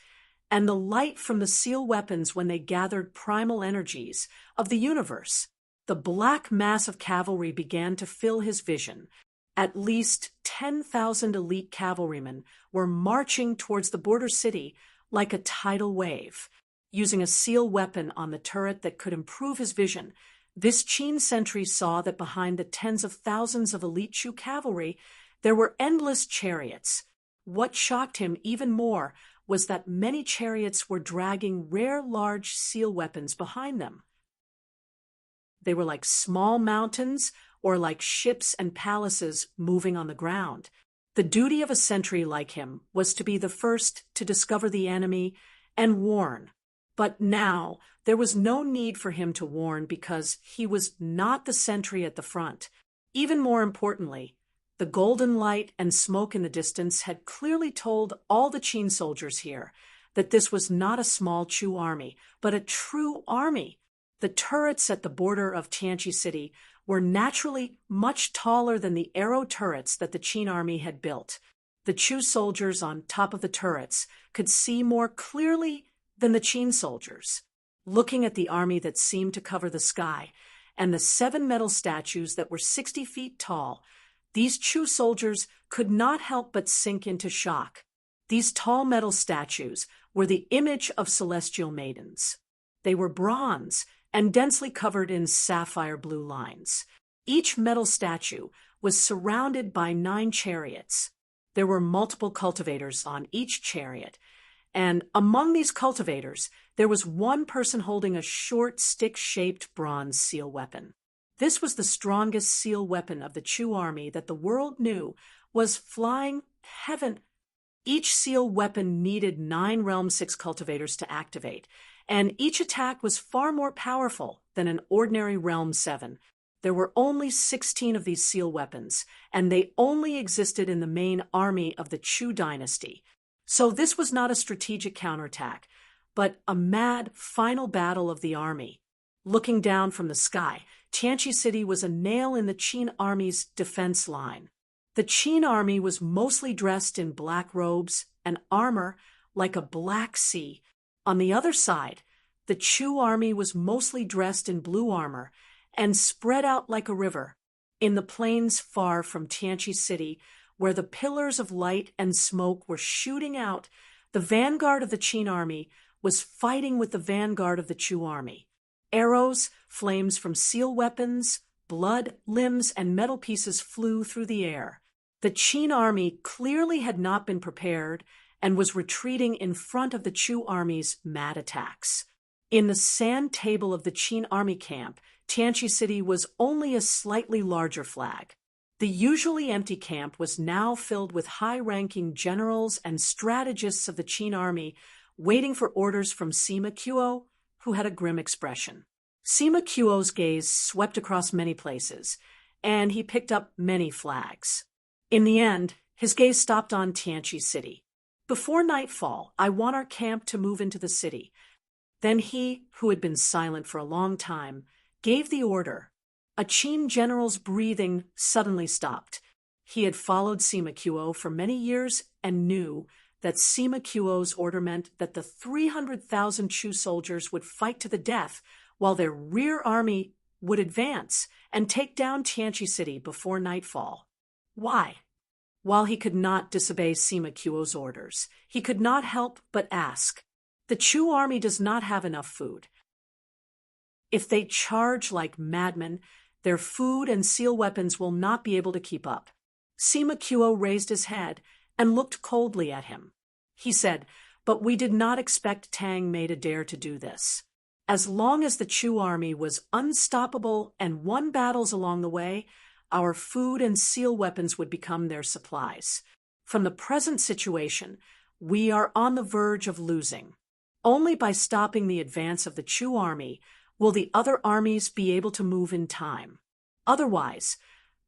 [SPEAKER 1] and the light from the seal weapons when they gathered primal energies of the universe. The black mass of cavalry began to fill his vision. At least 10,000 elite cavalrymen were marching towards the border city like a tidal wave. Using a seal weapon on the turret that could improve his vision, this Qin sentry saw that behind the tens of thousands of elite Chu cavalry, there were endless chariots. What shocked him even more was that many chariots were dragging rare large seal weapons behind them. They were like small mountains or like ships and palaces moving on the ground. The duty of a sentry like him was to be the first to discover the enemy and warn. But now there was no need for him to warn because he was not the sentry at the front. Even more importantly, The golden light and smoke in the distance had clearly told all the Qin soldiers here that this was not a small Chu army, but a true army. The turrets at the border of Tianqi City were naturally much taller than the arrow turrets that the Qin army had built. The Chu soldiers on top of the turrets could see more clearly than the Qin soldiers. Looking at the army that seemed to cover the sky, and the 7 metal statues that were 60 feet tall, these Chu soldiers could not help but sink into shock. These tall metal statues were the image of celestial maidens. They were bronze and densely covered in sapphire blue lines. Each metal statue was surrounded by 9 chariots. There were multiple cultivators on each chariot, and among these cultivators, there was one person holding a short, stick-shaped bronze seal weapon. This was the strongest seal weapon of the Chu army that the world knew was flying heaven. Each seal weapon needed 9 Realm 6 cultivators to activate, and each attack was far more powerful than an ordinary Realm 7. There were only 16 of these seal weapons, and they only existed in the main army of the Chu dynasty. So this was not a strategic counterattack, but a mad final battle of the army. Looking down from the sky, Tianqi City was a nail in the Qin army's defense line. The Qin army was mostly dressed in black robes and armor like a black sea. On the other side, the Chu army was mostly dressed in blue armor and spread out like a river. In the plains far from Tianqi City, where the pillars of light and smoke were shooting out, the vanguard of the Qin army was fighting with the vanguard of the Chu army. Arrows, flames from seal weapons, blood, limbs, and metal pieces flew through the air. The Qin army clearly had not been prepared and was retreating in front of the Chu army's mad attacks. In the sand table of the Qin army camp, Tianqi City was only a slightly larger flag. The usually empty camp was now filled with high-ranking generals and strategists of the Qin army waiting for orders from Sima Qiu, who had a grim expression. Sima Qiu's gaze swept across many places, and he picked up many flags. In the end, his gaze stopped on Tianqi City. Before nightfall, I want our camp to move into the city. Then he, who had been silent for a long time, gave the order. A Qin general's breathing suddenly stopped. He had followed Sima Qiu for many years and knew that Sima Qiu's order meant that the 300,000 Chu soldiers would fight to the death while their rear army would advance and take down Tianqi City before nightfall. Why? While he could not disobey Sima Qiu's orders, he could not help but ask. The Chu army does not have enough food. If they charge like madmen, their food and seal weapons will not be able to keep up. Sima Qiu raised his head and looked coldly at him. He said, "But we did not expect Tang Mei to dare to do this. As long as the Chu army was unstoppable and won battles along the way, our food and seal weapons would become their supplies. From the present situation, we are on the verge of losing. Only by stopping the advance of the Chu army will the other armies be able to move in time. Otherwise,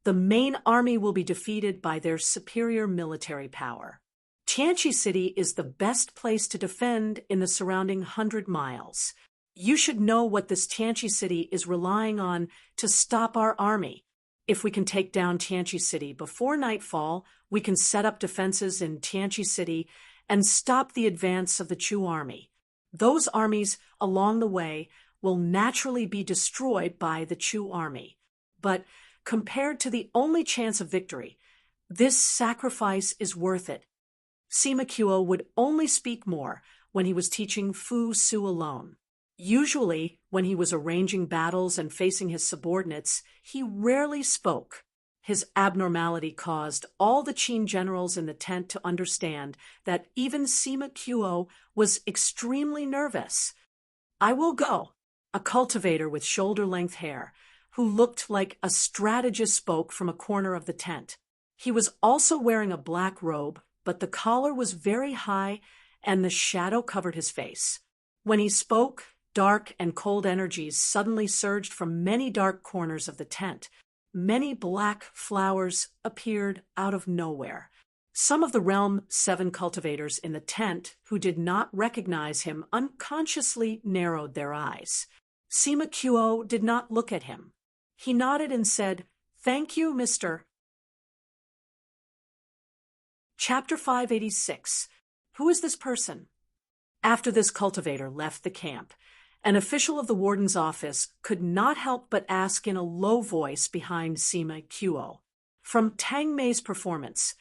[SPEAKER 1] the main army will be defeated by their superior military power. Tianqi City is the best place to defend in the surrounding 100 miles. You should know what this Tianqi City is relying on to stop our army. If we can take down Tianqi City before nightfall, we can set up defenses in Tianqi City and stop the advance of the Chu army. Those armies along the way will naturally be destroyed by the Chu army. But compared to the only chance of victory, this sacrifice is worth it." Sima Qiu would only speak more when he was teaching Fu Su alone. Usually, when he was arranging battles and facing his subordinates, he rarely spoke. His abnormality caused all the Qin generals in the tent to understand that even Sima Qiu was extremely nervous. "I will go." A cultivator with shoulder-length hair, who looked like a strategist, spoke from a corner of the tent. He was also wearing a black robe, but the collar was very high and the shadow covered his face. When he spoke, dark and cold energies suddenly surged from many dark corners of the tent. many black flowers appeared out of nowhere. Some of the Realm 7 cultivators in the tent who did not recognize him unconsciously narrowed their eyes. Sima Qiu did not look at him. He nodded and said, "Thank you, Mr." Chapter 586. Who is this person? After this cultivator left the camp, an official of the warden's office could not help but ask in a low voice behind Sima Qiu. From Tang Mei's performance,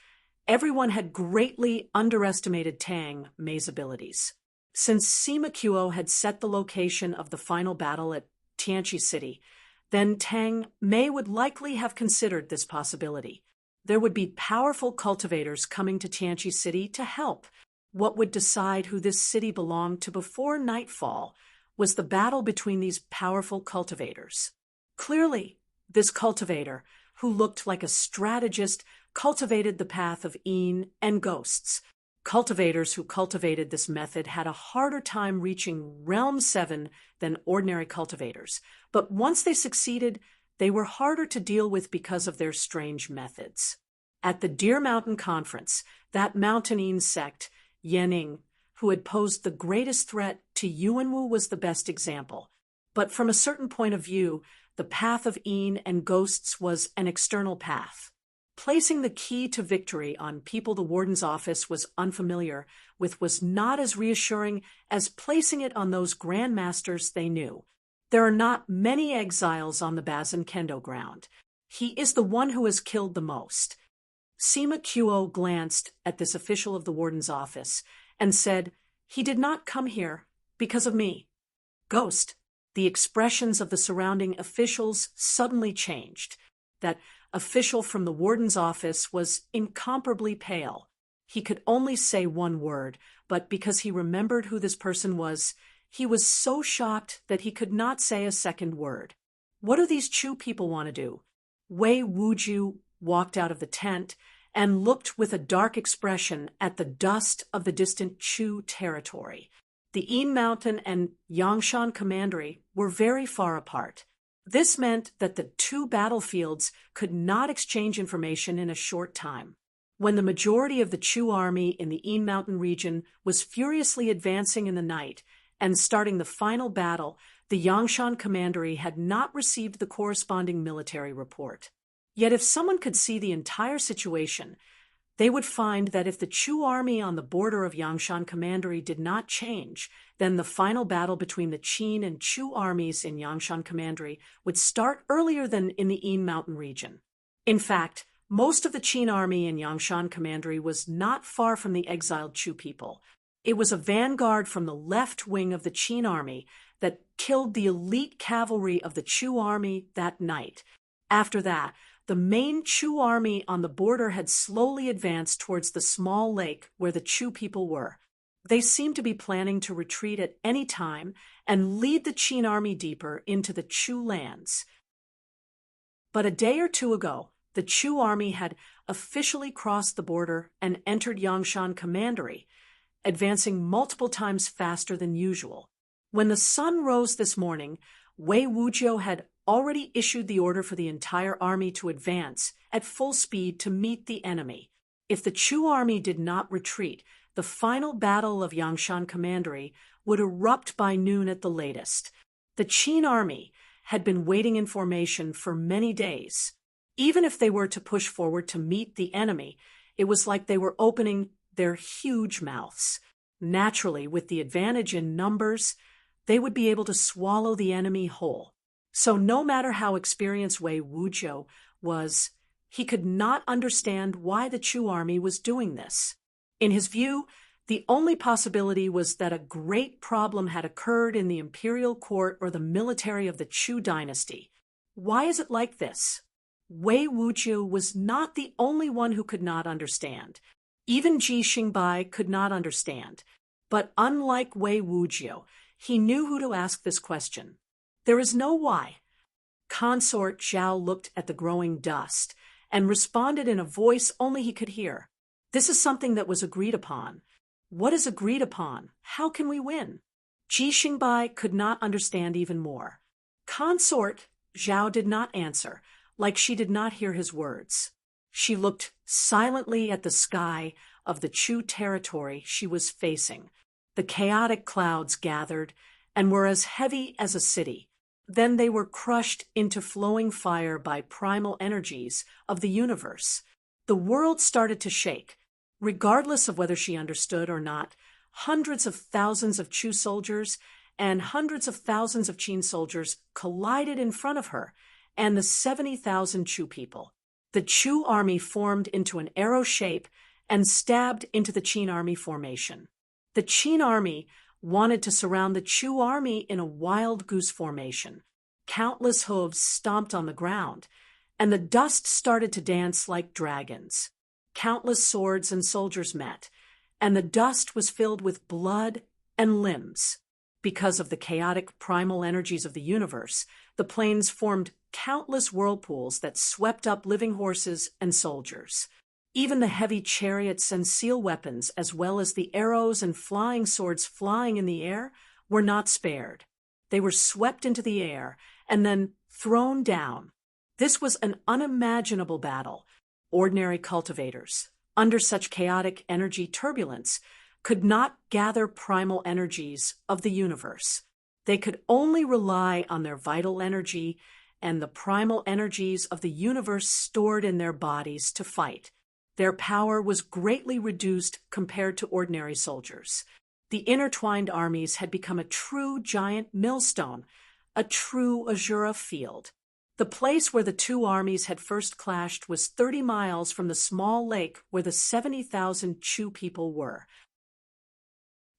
[SPEAKER 1] everyone had greatly underestimated Tang Mei's abilities. Since Sima Qiu had set the location of the final battle at Tianqi City, then Tang Mei would likely have considered this possibility. There would be powerful cultivators coming to Tianqi City to help. What would decide who this city belonged to before nightfall was the battle between these powerful cultivators. Clearly, this cultivator, who looked like a strategist, cultivated the path of Yin and ghosts. Cultivators who cultivated this method had a harder time reaching Realm 7 than ordinary cultivators, but once they succeeded, they were harder to deal with because of their strange methods. At the Deer Mountain Conference, that mountain sect, Yanning, who had posed the greatest threat to Yuanwu, was the best example. But from a certain point of view, the path of Yin and ghosts was an external path. Placing the key to victory on people the warden's office was unfamiliar with was not as reassuring as placing it on those grandmasters they knew. There are not many exiles on the Bazin Kendo ground. He is the one who has killed the most. Sima Qiu glanced at this official of the warden's office and said, "He did not come here because of me." Ghost. The expressions of the surrounding officials suddenly changed. That official from the warden's office was incomparably pale. He could only say one word, but because he remembered who this person was, he was so shocked that he could not say a second word. What do these Chu people want to do? Wei Wujiu walked out of the tent and looked with a dark expression at the dust of the distant Chu territory. The Yin Mountain and Yangshan Commandery were very far apart. This meant that the two battlefields could not exchange information in a short time. When the majority of the Chu army in the Yin Mountain region was furiously advancing in the night and starting the final battle, the Yangshan Commandery had not received the corresponding military report. Yet if someone could see the entire situation, they would find that if the Chu army on the border of Yangshan Commandery did not change, then the final battle between the Qin and Chu armies in Yangshan Commandery would start earlier than in the Yin Mountain region. In fact, most of the Qin army in Yangshan Commandery was not far from the exiled Chu people. It was a vanguard from the left wing of the Qin army that killed the elite cavalry of the Chu army that night. After that, the main Chu army on the border had slowly advanced towards the small lake where the Chu people were. They seemed to be planning to retreat at any time and lead the Qin army deeper into the Chu lands. But a day or two ago, the Chu army had officially crossed the border and entered Yangshan Commandery, advancing multiple times faster than usual. When the sun rose this morning, Wei Wujiu had already issued the order for the entire army to advance at full speed to meet the enemy. If the Chu army did not retreat, the final battle of Yangshan Commandery would erupt by noon at the latest. The Qin army had been waiting in formation for many days. Even if they were to push forward to meet the enemy, it was like they were opening their huge mouths. Naturally, with the advantage in numbers, they would be able to swallow the enemy whole. So no matter how experienced Wei Wujiu was, he could not understand why the Chu army was doing this. In his view, the only possibility was that a great problem had occurred in the imperial court or the military of the Chu dynasty. Why is it like this? Wei Wujiu was not the only one who could not understand. Even Ji Xingbai could not understand. But unlike Wei Wujiu, he knew who to ask this question. There is no why. Consort Zhao looked at the growing dust and responded in a voice only he could hear. This is something that was agreed upon. What is agreed upon? How can we win? Ji Xingbai could not understand even more. Consort Zhao did not answer, like she did not hear his words. She looked silently at the sky of the Chu territory she was facing. The chaotic clouds gathered and were as heavy as a city. Then they were crushed into flowing fire by primal energies of the universe. The world started to shake. Regardless of whether she understood or not, hundreds of thousands of Chu soldiers and hundreds of thousands of Qin soldiers collided in front of her and the 70,000 Chu people. The Chu army formed into an arrow shape and stabbed into the Qin army formation. The Qin army wanted to surround the Chu army in a wild goose formation. Countless hooves stomped on the ground, and the dust started to dance like dragons. Countless swords and soldiers met, and the dust was filled with blood and limbs. Because of the chaotic primal energies of the universe, the plains formed countless whirlpools that swept up living horses and soldiers. Even the heavy chariots and seal weapons, as well as the arrows and flying swords flying in the air, were not spared. They were swept into the air and then thrown down. This was an unimaginable battle. Ordinary cultivators, under such chaotic energy turbulence, could not gather primal energies of the universe. They could only rely on their vital energy and the primal energies of the universe stored in their bodies to fight. Their power was greatly reduced compared to ordinary soldiers. The intertwined armies had become a true giant millstone, a true Azura field. The place where the two armies had first clashed was 30 miles from the small lake where the 70,000 Chu people were.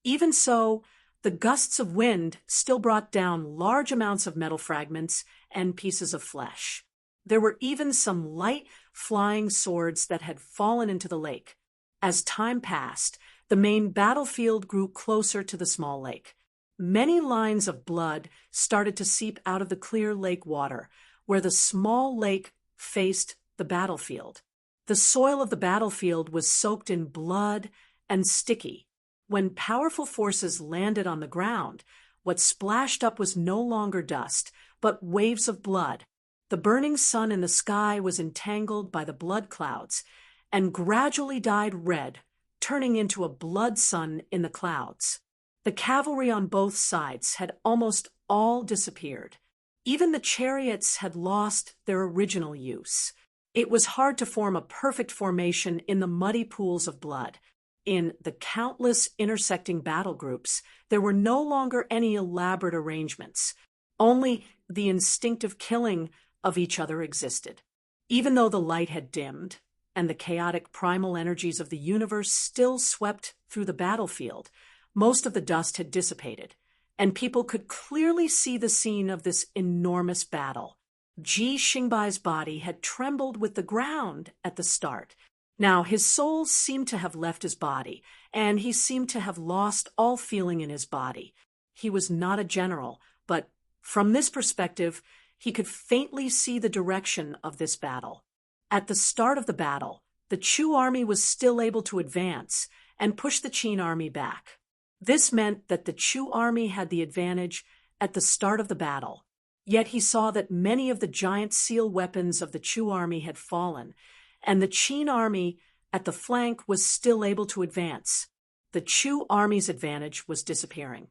[SPEAKER 1] Even so, the gusts of wind still brought down large amounts of metal fragments and pieces of flesh. There were even some light flying swords that had fallen into the lake. As time passed, the main battlefield grew closer to the small lake. Many lines of blood started to seep out of the clear lake water, where the small lake faced the battlefield. The soil of the battlefield was soaked in blood and sticky. When powerful forces landed on the ground, what splashed up was no longer dust, but waves of blood. The burning sun in the sky was entangled by the blood clouds and gradually dyed red, turning into a blood sun in the clouds. The cavalry on both sides had almost all disappeared. Even the chariots had lost their original use. It was hard to form a perfect formation in the muddy pools of blood. In the countless intersecting battle groups, there were no longer any elaborate arrangements. Only the instinctive killing of each other existed. Even though the light had dimmed, and the chaotic primal energies of the universe still swept through the battlefield, most of the dust had dissipated, and people could clearly see the scene of this enormous battle. Ji Xingbai's body had trembled with the ground at the start. Now his soul seemed to have left his body, and he seemed to have lost all feeling in his body. He was not a general, but from this perspective, he could faintly see the direction of this battle. At the start of the battle, the Chu army was still able to advance and push the Qin army back. This meant that the Chu army had the advantage at the start of the battle. Yet he saw that many of the giant seal weapons of the Chu army had fallen, and the Qin army at the flank was still able to advance. The Chu army's advantage was disappearing,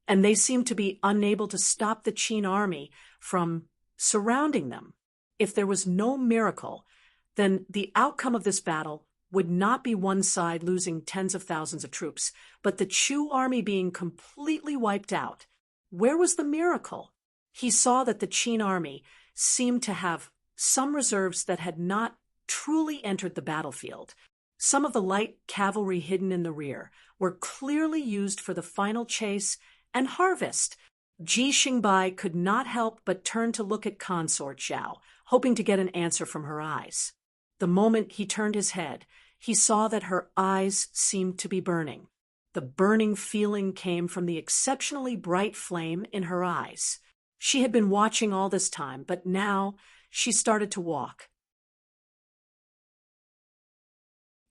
[SPEAKER 1] and they seemed to be unable to stop the Qin army from surrounding them. If there was no miracle, then the outcome of this battle would not be one side losing tens of thousands of troops, but the Chu army being completely wiped out. Where was the miracle? He saw that the Qin army seemed to have some reserves that had not truly entered the battlefield. Some of the light cavalry hidden in the rear were clearly used for the final chase and harvest. Ji Xingbai could not help but turn to look at Consort Zhao, hoping to get an answer from her eyes. The moment he turned his head, he saw that her eyes seemed to be burning. The burning feeling came from the exceptionally bright flame in her eyes. She had been watching all this time, but now she started to walk.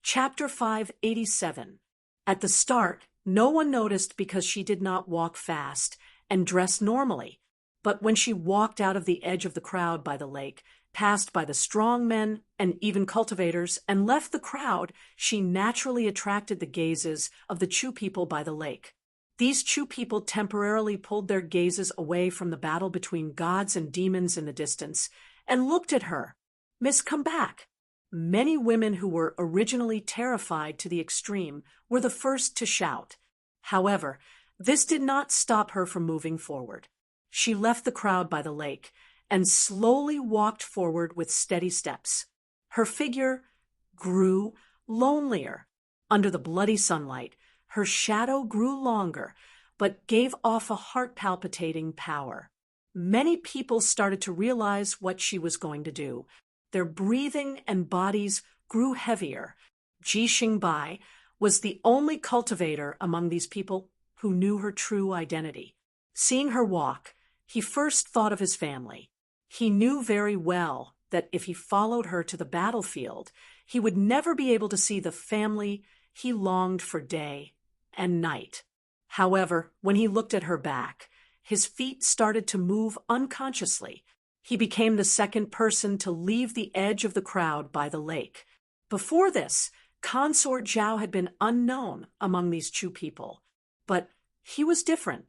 [SPEAKER 1] Chapter 587. At the start, no one noticed because she did not walk fast and dress normally, but when she walked out of the edge of the crowd by the lake, passed by the strong men and even cultivators, and left the crowd, she naturally attracted the gazes of the Chu people by the lake. These Chu people temporarily pulled their gazes away from the battle between gods and demons in the distance and looked at her. "Miss, come back." Many women who were originally terrified to the extreme were the first to shout. However, this did not stop her from moving forward. She left the crowd by the lake and slowly walked forward with steady steps. Her figure grew lonelier. Under the bloody sunlight, her shadow grew longer, but gave off a heart-palpitating power. Many people started to realize what she was going to do. Their breathing and bodies grew heavier. Ji Xingbai was the only cultivator among these people who knew her true identity. Seeing her walk, he first thought of his family. He knew very well that if he followed her to the battlefield, he would never be able to see the family he longed for day and night. However, when he looked at her back, his feet started to move unconsciously. He became the second person to leave the edge of the crowd by the lake. Before this, Consort Zhao had been unknown among these Chu people, but he was different.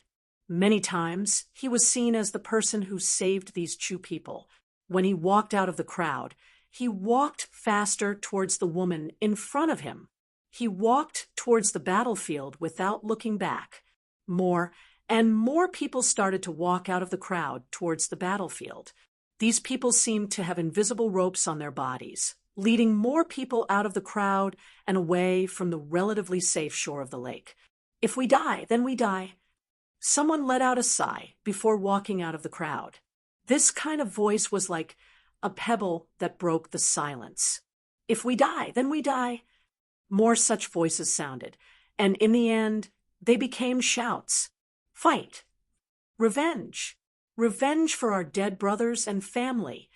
[SPEAKER 1] Many times, he was seen as the person who saved these Chu people. When he walked out of the crowd, he walked faster towards the woman in front of him. He walked towards the battlefield without looking back. More and more people started to walk out of the crowd towards the battlefield. These people seemed to have invisible ropes on their bodies, leading more people out of the crowd and away from the relatively safe shore of the lake. "If we die, then we die." Someone let out a sigh before walking out of the crowd. This kind of voice was like a pebble that broke the silence. "If we die, then we die." More such voices sounded, and in the end, they became shouts. "Fight! Revenge! Revenge for our dead brothers and family!"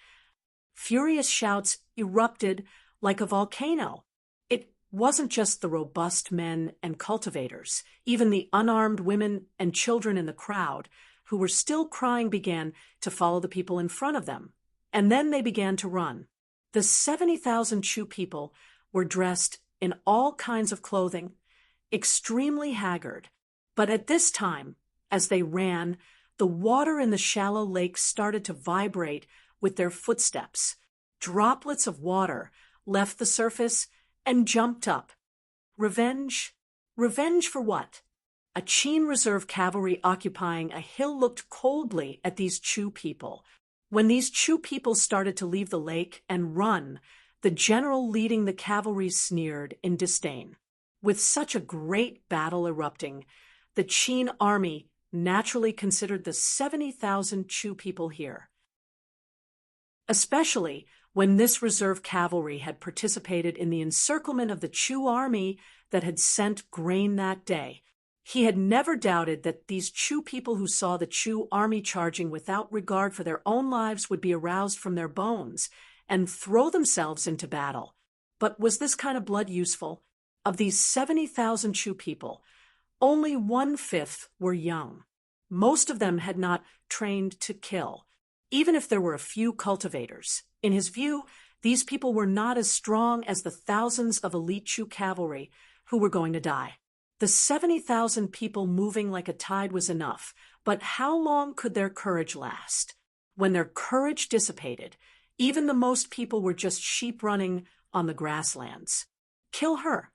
[SPEAKER 1] Furious shouts erupted like a volcano. It wasn't just the robust men and cultivators. Even the unarmed women and children in the crowd, who were still crying, began to follow the people in front of them. And then they began to run. The 70,000 Chu people were dressed in all kinds of clothing, extremely haggard. But at this time, as they ran, the water in the shallow lake started to vibrate with their footsteps. Droplets of water left the surface and jumped up. Revenge? Revenge for what? A Qin reserve cavalry occupying a hill looked coldly at these Chu people. When these Chu people started to leave the lake and run, the general leading the cavalry sneered in disdain. With such a great battle erupting, the Qin army naturally considered the 70,000 Chu people here. Especially when this reserve cavalry had participated in the encirclement of the Chu army that had sent grain that day. He had never doubted that these Chu people who saw the Chu army charging without regard for their own lives would be aroused from their bones and throw themselves into battle. But was this kind of blood useful? Of these 70,000 Chu people, only 1/5 were young. Most of them had not trained to kill, even if there were a few cultivators. In his view, these people were not as strong as the thousands of elite Chu cavalry who were going to die. The 70,000 people moving like a tide was enough, but how long could their courage last? When their courage dissipated, even the most people were just sheep running on the grasslands. Kill her.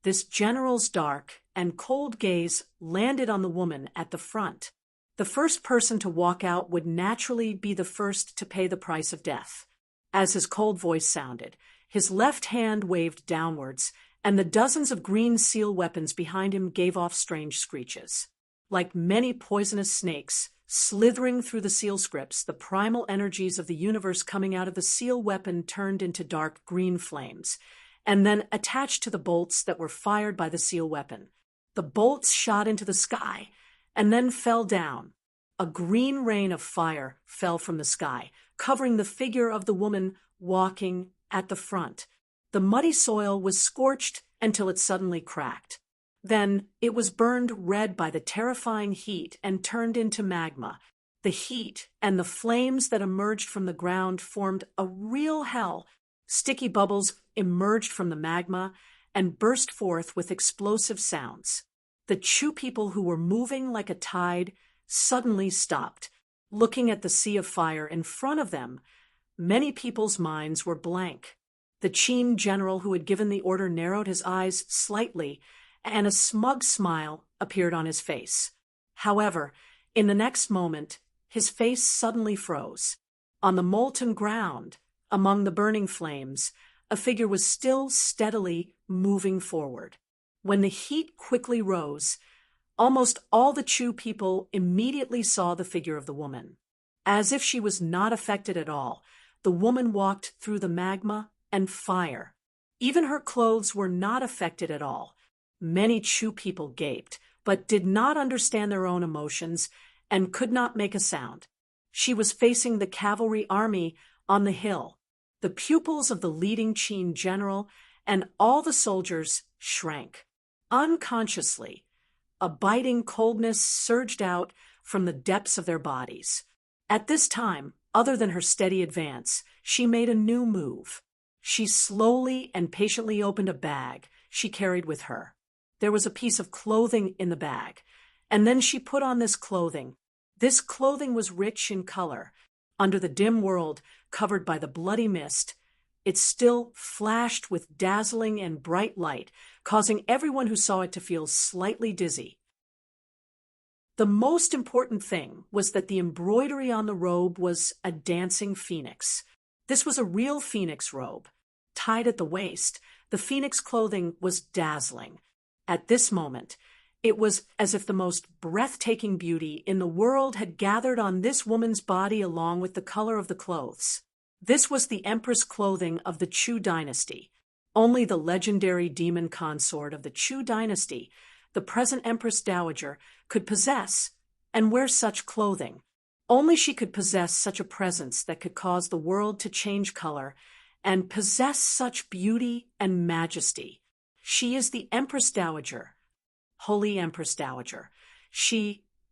[SPEAKER 1] This general's dark and cold gaze landed on the woman at the front. The first person to walk out would naturally be the first to pay the price of death. As his cold voice sounded, his left hand waved downwards, and the dozens of green seal weapons behind him gave off strange screeches. Like many poisonous snakes, slithering through the seal scripts, the primal energies of the universe coming out of the seal weapon turned into dark green flames, and then attached to the bolts that were fired by the seal weapon. The bolts shot into the sky, and then fell down. A green rain of fire fell from the sky, covering the figure of the woman walking at the front. The muddy soil was scorched until it suddenly cracked. Then it was burned red by the terrifying heat and turned into magma. The heat and the flames that emerged from the ground formed a real hell. Sticky bubbles emerged from the magma and burst forth with explosive sounds. The Chu people, who were moving like a tide, suddenly stopped, looking at the sea of fire in front of them. Many people's minds were blank. The Qin general who had given the order narrowed his eyes slightly, and a smug smile appeared on his face. However, in the next moment, his face suddenly froze. On the molten ground, among the burning flames, a figure was still steadily moving forward. When the heat quickly rose, almost all the Chu people immediately saw the figure of the woman. As if she was not affected at all, the woman walked through the magma and fire. Even her clothes were not affected at all. Many Chu people gaped, but did not understand their own emotions and could not make a sound. She was facing the cavalry army on the hill. The pupils of the leading Qin general and all the soldiers shrank. Unconsciously, a biting coldness surged out from the depths of their bodies. At this time, other than her steady advance, she made a new move. She slowly and patiently opened a bag she carried with her. There was a piece of clothing in the bag, and then she put on this clothing. This clothing was rich in color. Under the dim world, covered by the bloody mist, it still flashed with dazzling and bright light, causing everyone who saw it to feel slightly dizzy. The most important thing was that the embroidery on the robe was a dancing phoenix. This was a real phoenix robe. Tied at the waist, the phoenix clothing was dazzling. At this moment, it was as if the most breathtaking beauty in the world had gathered on this woman's body along with the color of the clothes. This was the empress clothing of the Chu dynasty. Only the legendary demon consort of the Chu dynasty, the present Empress Dowager, could possess and wear such clothing. Only she could possess such a presence that could cause the world to change color and possess such beauty and majesty. She is the Empress Dowager, Holy Empress Dowager.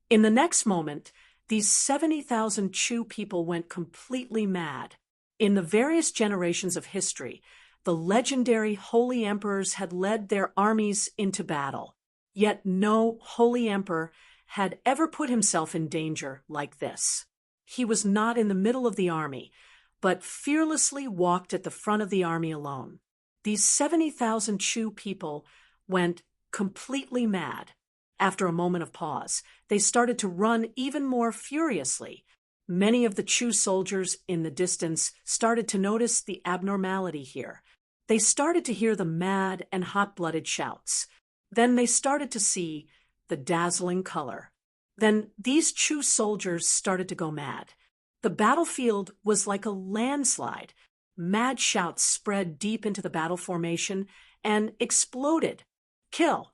[SPEAKER 1] In the next moment, these 70,000 Chu people went completely mad. In the various generations of history, the legendary holy emperors had led their armies into battle. Yet no holy emperor had ever put himself in danger like this. He was not in the middle of the army, but fearlessly walked at the front of the army alone. These 70,000 Chu people went completely mad. After a moment of pause, they started to run even more furiously. Many of the Chu soldiers in the distance started to notice the abnormality here. They started to hear the mad and hot-blooded shouts. Then they started to see the dazzling color. Then these Chu soldiers started to go mad. The battlefield was like a landslide. Mad shouts spread deep into the battle formation and exploded. Kill!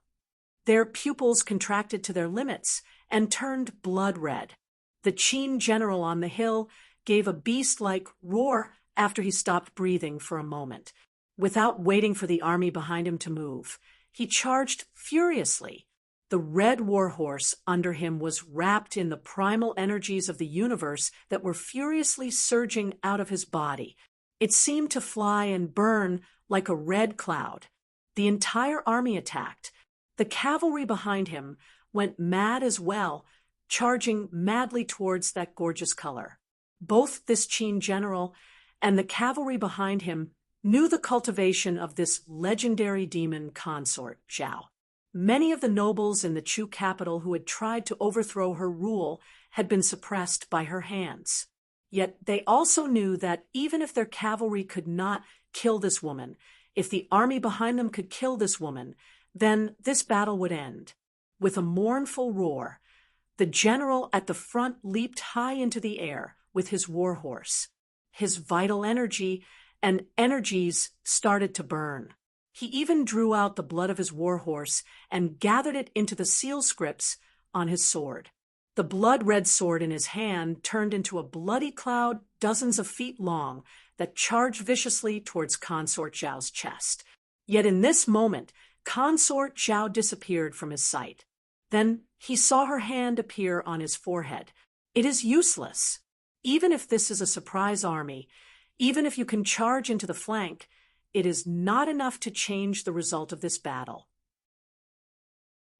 [SPEAKER 1] Their pupils contracted to their limits and turned blood red. The Qin general on the hill gave a beast-like roar after he stopped breathing for a moment. Without waiting for the army behind him to move, he charged furiously. The red warhorse under him was wrapped in the primal energies of the universe that were furiously surging out of his body. It seemed to fly and burn like a red cloud. The entire army attacked. The cavalry behind him went mad as well, charging madly towards that gorgeous color. Both this Qin general and the cavalry behind him knew the cultivation of this legendary demon consort, Zhao. Many of the nobles in the Chu capital who had tried to overthrow her rule had been suppressed by her hands. Yet they also knew that even if their cavalry could not kill this woman, if the army behind them could kill this woman, then this battle would end. With a mournful roar, the general at the front leaped high into the air with his warhorse. His vital energy and energies started to burn. He even drew out the blood of his warhorse and gathered it into the seal scripts on his sword. The blood-red sword in his hand turned into a bloody cloud dozens of feet long that charged viciously towards Consort Zhao's chest. Yet in this moment, Consort Zhao disappeared from his sight. Then he saw her hand appear on his forehead. It is useless. Even if this is a surprise army, even if you can charge into the flank, it is not enough to change the result of this battle.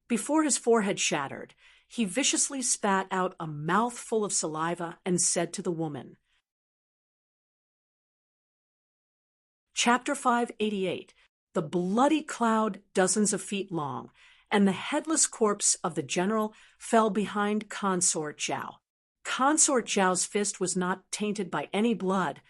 [SPEAKER 1] Before his forehead shattered, he viciously spat out a mouthful of saliva and said to the woman. Chapter 588. The bloody cloud, dozens of feet long, and the headless corpse of the general fell behind Consort Zhao. Consort Zhao's fist was not tainted by any blood,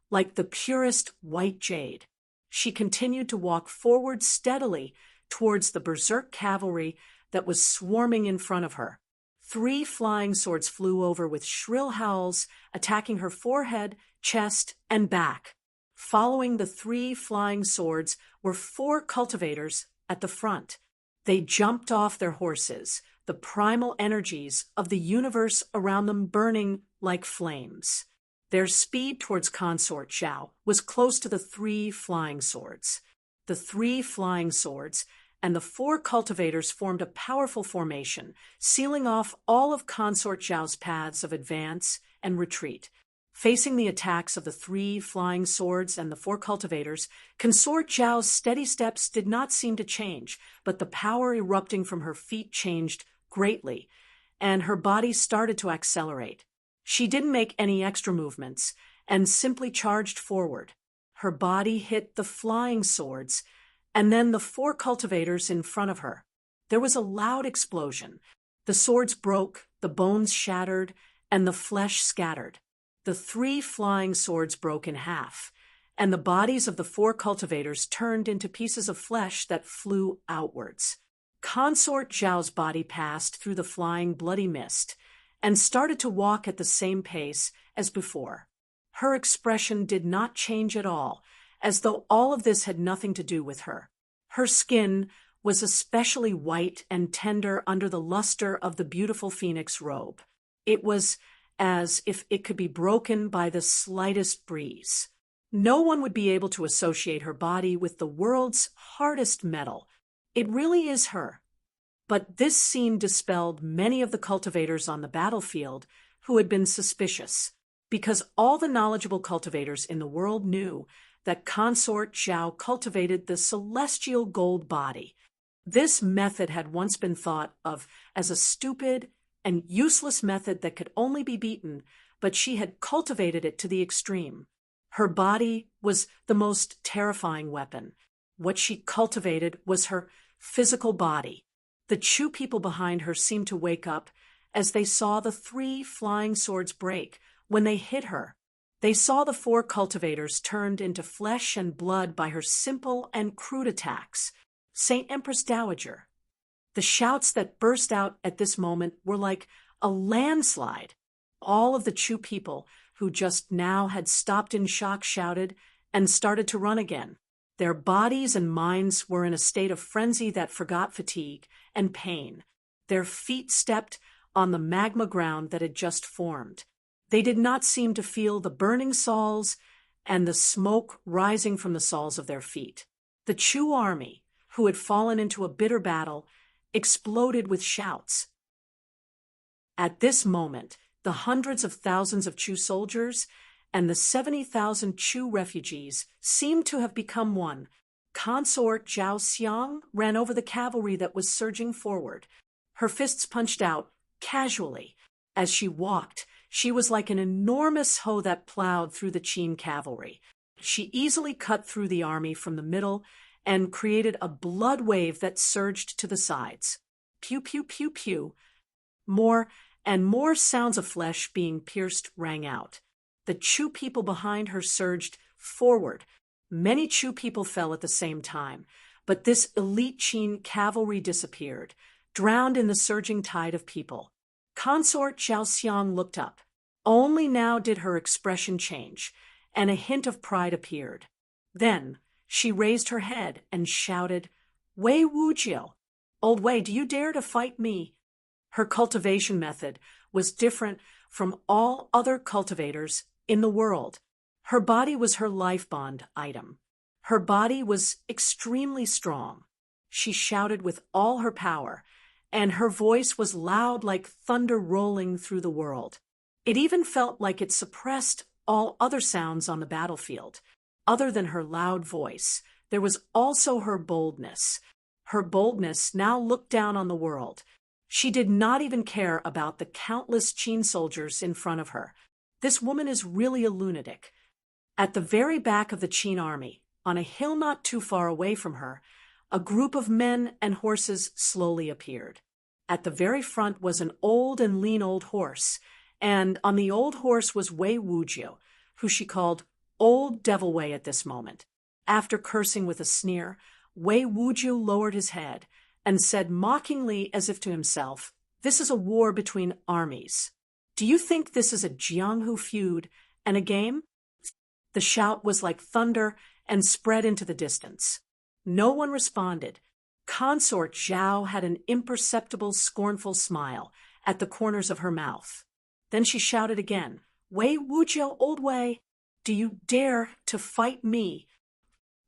[SPEAKER 1] like the purest white jade. She continued to walk forward steadily towards the berserk cavalry that was swarming in front of her. 3 flying swords flew over with shrill howls, attacking her forehead, chest, and back. Following the 3 flying swords were 4 cultivators at the front. They jumped off their horses, the primal energies of the universe around them burning like flames. Their speed towards Consort Zhao was close to the 3 flying swords. The 3 flying swords and the 4 cultivators formed a powerful formation, sealing off all of Consort Zhao's paths of advance and retreat. Facing the attacks of the 3 flying swords and the 4 cultivators, Consort Zhao's steady steps did not seem to change, but the power erupting from her feet changed greatly, and her body started to accelerate. She didn't make any extra movements and simply charged forward. Her body hit the flying swords and then the 4 cultivators in front of her. There was a loud explosion. The swords broke, the bones shattered, and the flesh scattered. The 3 flying swords broke in half, and the bodies of the 4 cultivators turned into pieces of flesh that flew outwards. Consort Zhao's body passed through the flying bloody mist and started to walk at the same pace as before. Her expression did not change at all, as though all of this had nothing to do with her. Her skin was especially white and tender under the luster of the beautiful phoenix robe. It was as if it could be broken by the slightest breeze. No one would be able to associate her body with the world's hardest metal. It really is her. But this scene dispelled many of the cultivators on the battlefield who had been suspicious, because all the knowledgeable cultivators in the world knew that Consort Zhao cultivated the celestial gold body. This method had once been thought of as a stupid and useless method that could only be beaten, but she had cultivated it to the extreme. Her body was the most terrifying weapon. What she cultivated was her physical body. The Chu people behind her seemed to wake up as they saw the 3 flying swords break when they hit her. They saw the 4 cultivators turned into flesh and blood by her simple and crude attacks. Saint Empress Dowager. The shouts that burst out at this moment were like a landslide. All of the Chu people who just now had stopped in shock shouted and started to run again. Their bodies and minds were in a state of frenzy that forgot fatigue and pain. Their feet stepped on the magma ground that had just formed. They did not seem to feel the burning soles and the smoke rising from the soles of their feet. The Chu army, who had fallen into a bitter battle, exploded with shouts. At this moment, the hundreds of thousands of Chu soldiers and the 70,000 Chu refugees seemed to have become one. Consort Zhao Xiang ran over the cavalry that was surging forward. Her fists punched out, casually. As she walked, she was like an enormous hoe that plowed through the Qin cavalry. She easily cut through the army from the middle and created a blood wave that surged to the sides. Pew, pew, pew, pew. More and more sounds of flesh being pierced rang out. The Chu people behind her surged forward. Many Chu people fell at the same time, but this elite Qin cavalry disappeared, drowned in the surging tide of people. Consort Zhao Xiang looked up. Only now did her expression change, and a hint of pride appeared. Then she raised her head and shouted, "Wei Wujiu! Old Wei, do you dare to fight me?" Her cultivation method was different from all other cultivators in the world. Her body was her life bond item. Her body was extremely strong. She shouted with all her power, and her voice was loud like thunder rolling through the world. It even felt like it suppressed all other sounds on the battlefield. Other than her loud voice, there was also her boldness. Her boldness now looked down on the world. She did not even care about the countless Qin soldiers in front of her. This woman is really a lunatic. At the very back of the Qin army, on a hill not too far away from her, a group of men and horses slowly appeared. At the very front was an old and lean old horse, and on the old horse was Wei Wujiu, who she called Old Devil Wei at this moment. After cursing with a sneer, Wei Wujiu lowered his head and said mockingly as if to himself, "This is a war between armies. Do you think this is a Jianghu feud and a game?" The shout was like thunder and spread into the distance. No one responded. Consort Zhao had an imperceptible, scornful smile at the corners of her mouth. Then she shouted again, "Wei Wujiu, old Wei, do you dare to fight me?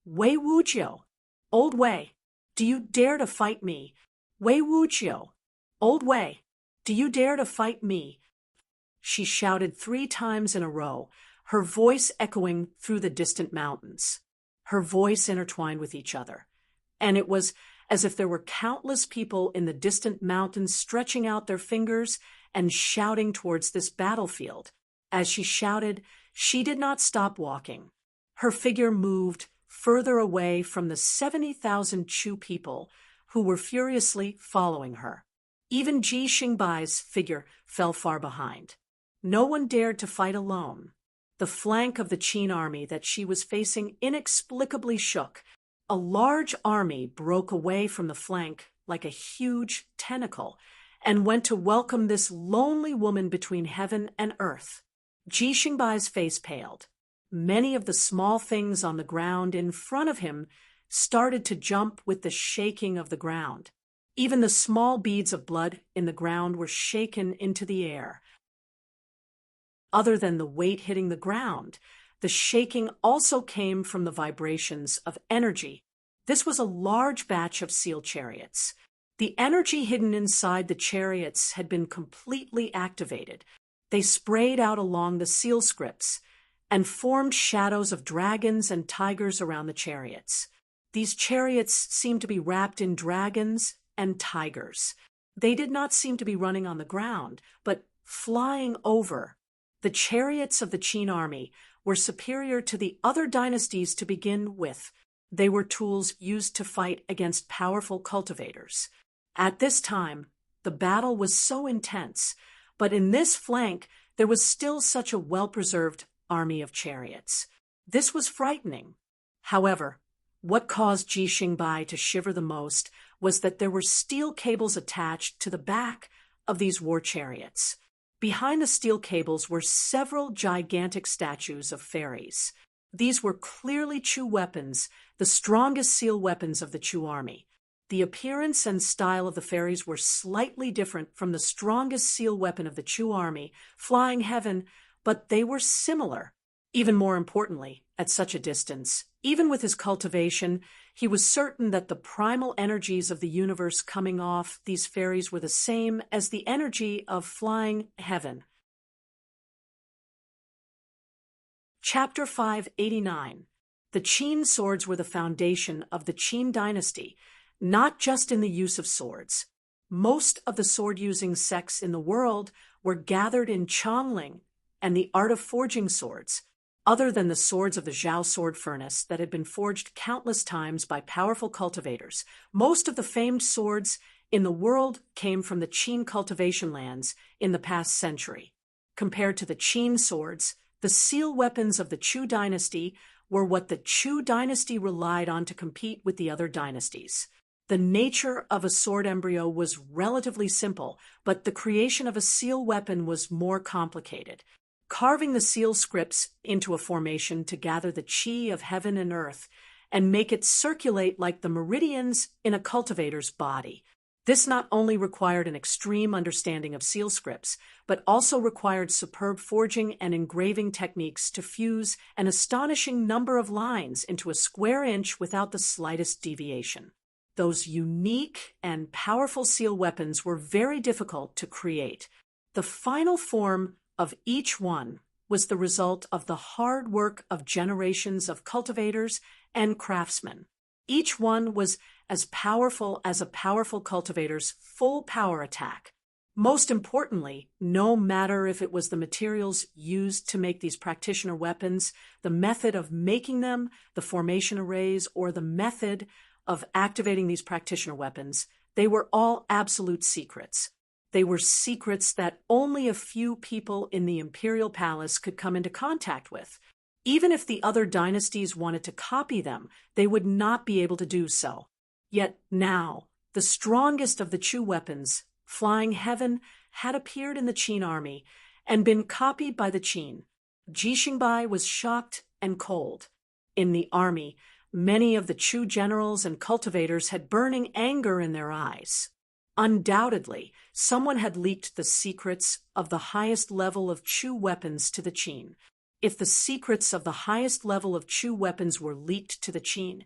[SPEAKER 1] Wei Wujiu, old Wei, do you dare to fight me? Wei Wujiu, old Wei, do you dare to fight me?" She shouted 3 times in a row, her voice echoing through the distant mountains. Her voice intertwined with each other, and it was as if there were countless people in the distant mountains stretching out their fingers and shouting towards this battlefield. As she shouted, she did not stop walking. Her figure moved further away from the 70,000 Chu people who were furiously following her. Even Ji Xingbai's figure fell far behind. No one dared to fight alone. The flank of the Qin army that she was facing inexplicably shook. A large army broke away from the flank like a huge tentacle and went to welcome this lonely woman between heaven and earth. Ji Xingbai's face paled. Many of the small things on the ground in front of him started to jump with the shaking of the ground. Even the small beads of blood in the ground were shaken into the air. Other than the weight hitting the ground, the shaking also came from the vibrations of energy. This was a large batch of seal chariots. The energy hidden inside the chariots had been completely activated. They sprayed out along the seal scripts and formed shadows of dragons and tigers around the chariots. These chariots seemed to be wrapped in dragons and tigers. They did not seem to be running on the ground, but flying over. The chariots of the Qin army were superior to the other dynasties to begin with. They were tools used to fight against powerful cultivators. At this time, the battle was so intense, but in this flank there was still such a well-preserved army of chariots. This was frightening. However, what caused Ji Xingbai to shiver the most was that there were steel cables attached to the back of these war chariots. Behind the steel cables were several gigantic statues of fairies. These were clearly Chu weapons, the strongest seal weapons of the Chu army. The appearance and style of the fairies were slightly different from the strongest seal weapon of the Chu army, Flying Heaven, but they were similar. Even more importantly, at such a distance, even with his cultivation, he was certain that the primal energies of the universe coming off these fairies were the same as the energy of Flying Heaven. Chapter 589. The Qin swords were the foundation of the Qin dynasty, not just in the use of swords. Most of the sword-using sects in the world were gathered in Chongling and the art of forging swords. Other than the swords of the Zhao sword furnace that had been forged countless times by powerful cultivators, most of the famed swords in the world came from the Qin cultivation lands in the past century. Compared to the Qin swords, the seal weapons of the Chu dynasty were what the Chu dynasty relied on to compete with the other dynasties. The nature of a sword embryo was relatively simple, but the creation of a seal weapon was more complicated. Carving the seal scripts into a formation to gather the qi of heaven and earth and make it circulate like the meridians in a cultivator's body. This not only required an extreme understanding of seal scripts, but also required superb forging and engraving techniques to fuse an astonishing number of lines into a square inch without the slightest deviation. Those unique and powerful seal weapons were very difficult to create. The final form of each one was the result of the hard work of generations of cultivators and craftsmen. Each one was as powerful as a powerful cultivator's full power attack. Most importantly, no matter if it was the materials used to make these practitioner weapons, the method of making them, the formation arrays, or the method of activating these practitioner weapons, they were all absolute secrets. They were secrets that only a few people in the imperial palace could come into contact with. Even if the other dynasties wanted to copy them, they would not be able to do so. Yet now, the strongest of the Chu weapons, Flying Heaven, had appeared in the Qin army and been copied by the Qin. Jixingbai was shocked and cold. In the army, many of the Chu generals and cultivators had burning anger in their eyes. Undoubtedly, someone had leaked the secrets of the highest level of Chu weapons to the Qin. If the secrets of the highest level of Chu weapons were leaked to the Qin,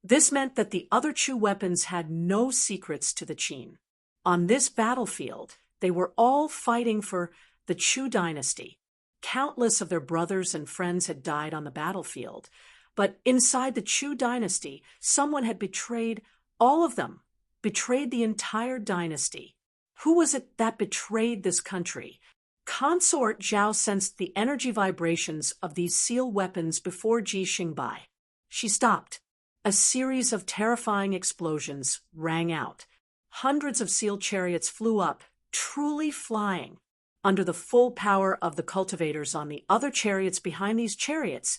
[SPEAKER 1] this meant that the other Chu weapons had no secrets to the Qin. On this battlefield, they were all fighting for the Chu dynasty. Countless of their brothers and friends had died on the battlefield, but inside the Chu dynasty, someone had betrayed all of them, betrayed the entire dynasty. Who was it that betrayed this country? Consort Zhao sensed the energy vibrations of these seal weapons before Jixingbai. She stopped. A series of terrifying explosions rang out. Hundreds of seal chariots flew up, truly flying. Under the full power of the cultivators on the other chariots behind these chariots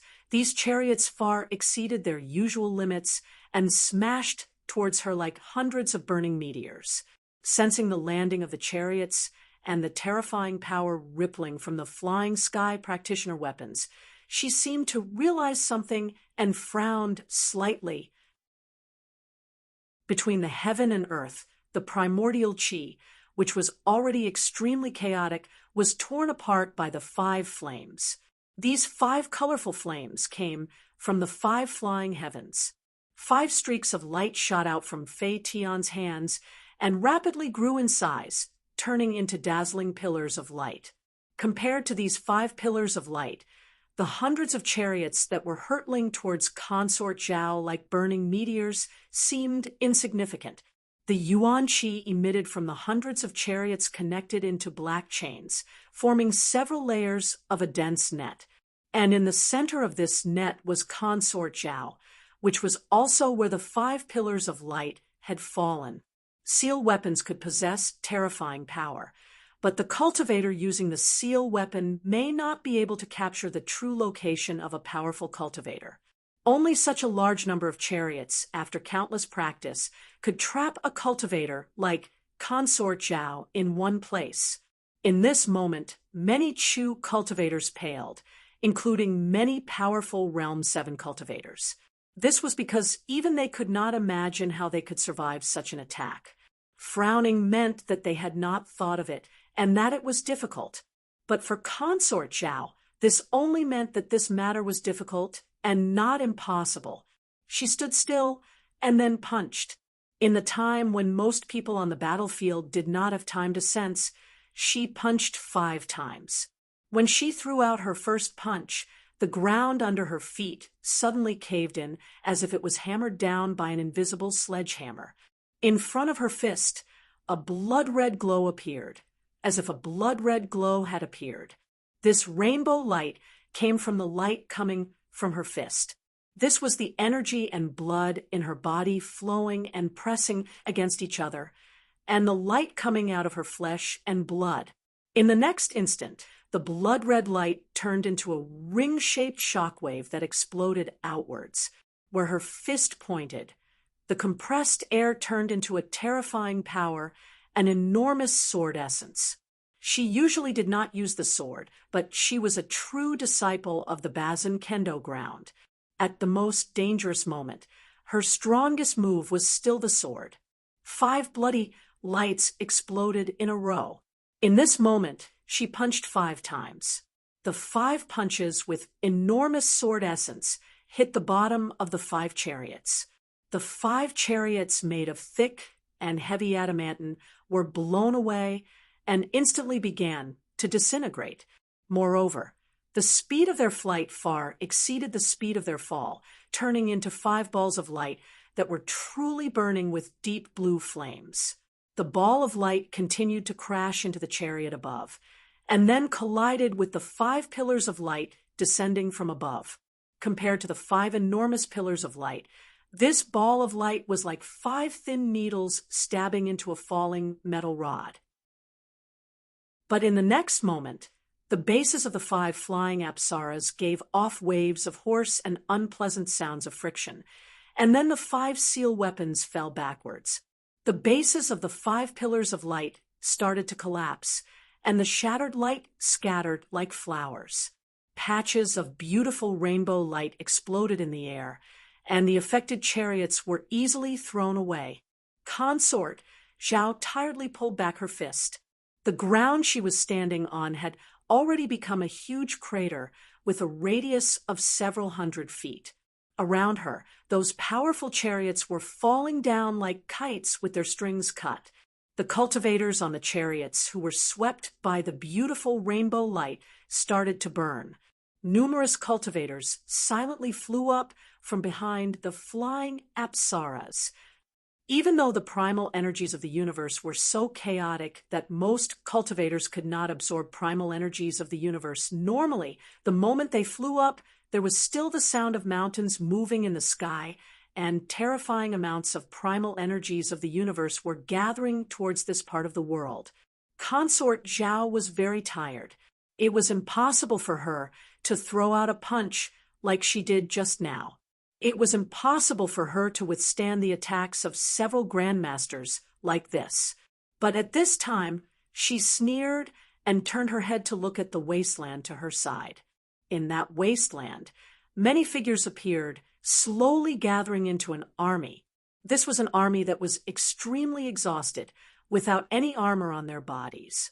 [SPEAKER 1] far exceeded their usual limits and smashed towards her like hundreds of burning meteors. Sensing the landing of the chariots and the terrifying power rippling from the flying sky practitioner weapons, she seemed to realize something and frowned slightly. Between the heaven and earth, the primordial qi, which was already extremely chaotic, was torn apart by the 5 flames. These 5 colorful flames came from the 5 flying heavens. 5 streaks of light shot out from Fei Tian's hands and rapidly grew in size, turning into dazzling pillars of light. Compared to these 5 pillars of light, the hundreds of chariots that were hurtling towards Consort Zhao like burning meteors seemed insignificant. The yuan qi emitted from the hundreds of chariots connected into black chains, forming several layers of a dense net. And in the center of this net was Consort Zhao, which was also where the 5 pillars of light had fallen. Seal weapons could possess terrifying power, but the cultivator using the seal weapon may not be able to capture the true location of a powerful cultivator. Only such a large number of chariots, after countless practice, could trap a cultivator like Consort Zhao in one place. In this moment, many Chu cultivators paled, including many powerful Realm 7 cultivators. This was because even they could not imagine how they could survive such an attack. Frowning meant that they had not thought of it, and that it was difficult. But for Consort Zhao, this only meant that this matter was difficult and not impossible. She stood still and then punched. In the time when most people on the battlefield did not have time to sense, she punched 5 times. When she threw out her first punch, the ground under her feet suddenly caved in as if it was hammered down by an invisible sledgehammer. In front of her fist, a blood-red glow appeared, as if a blood-red glow had appeared. This rainbow light came from the light coming from her fist. This was the energy and blood in her body flowing and pressing against each other, and the light coming out of her flesh and blood. In the next instant, the blood-red light turned into a ring-shaped shockwave that exploded outwards. Where her fist pointed, the compressed air turned into a terrifying power, an enormous sword essence. She usually did not use the sword, but she was a true disciple of the Bazin Kendo ground. At the most dangerous moment, her strongest move was still the sword. 5 bloody lights exploded in a row. In this moment, she punched 5 times. The 5 punches with enormous sword essence hit the bottom of the 5 chariots. The 5 chariots made of thick and heavy adamantine were blown away and instantly began to disintegrate. Moreover, the speed of their flight far exceeded the speed of their fall, turning into 5 balls of light that were truly burning with deep blue flames. The ball of light continued to crash into the chariot above, and then collided with the 5 pillars of light descending from above. Compared to the 5 enormous pillars of light, this ball of light was like 5 thin needles stabbing into a falling metal rod. But in the next moment, the bases of the 5 flying apsaras gave off waves of hoarse and unpleasant sounds of friction, and then the 5 seal weapons fell backwards. The bases of the 5 pillars of light started to collapse, and the shattered light scattered like flowers. Patches of beautiful rainbow light exploded in the air, and the affected chariots were easily thrown away. Consort Zhao tiredly pulled back her fist. The ground she was standing on had already become a huge crater with a radius of several hundred feet. Around her, those powerful chariots were falling down like kites with their strings cut. The cultivators on the chariots, who were swept by the beautiful rainbow light, started to burn. Numerous cultivators silently flew up from behind the flying apsaras. Even though the primal energies of the universe were so chaotic that most cultivators could not absorb primal energies of the universe normally, the moment they flew up, there was still the sound of mountains moving in the sky, and terrifying amounts of primal energies of the universe were gathering towards this part of the world. Consort Zhao was very tired. It was impossible for her to throw out a punch like she did just now. It was impossible for her to withstand the attacks of several grandmasters like this. But at this time, she sneered and turned her head to look at the wasteland to her side. In that wasteland, many figures appeared, slowly gathering into an army. This was an army that was extremely exhausted, without any armor on their bodies.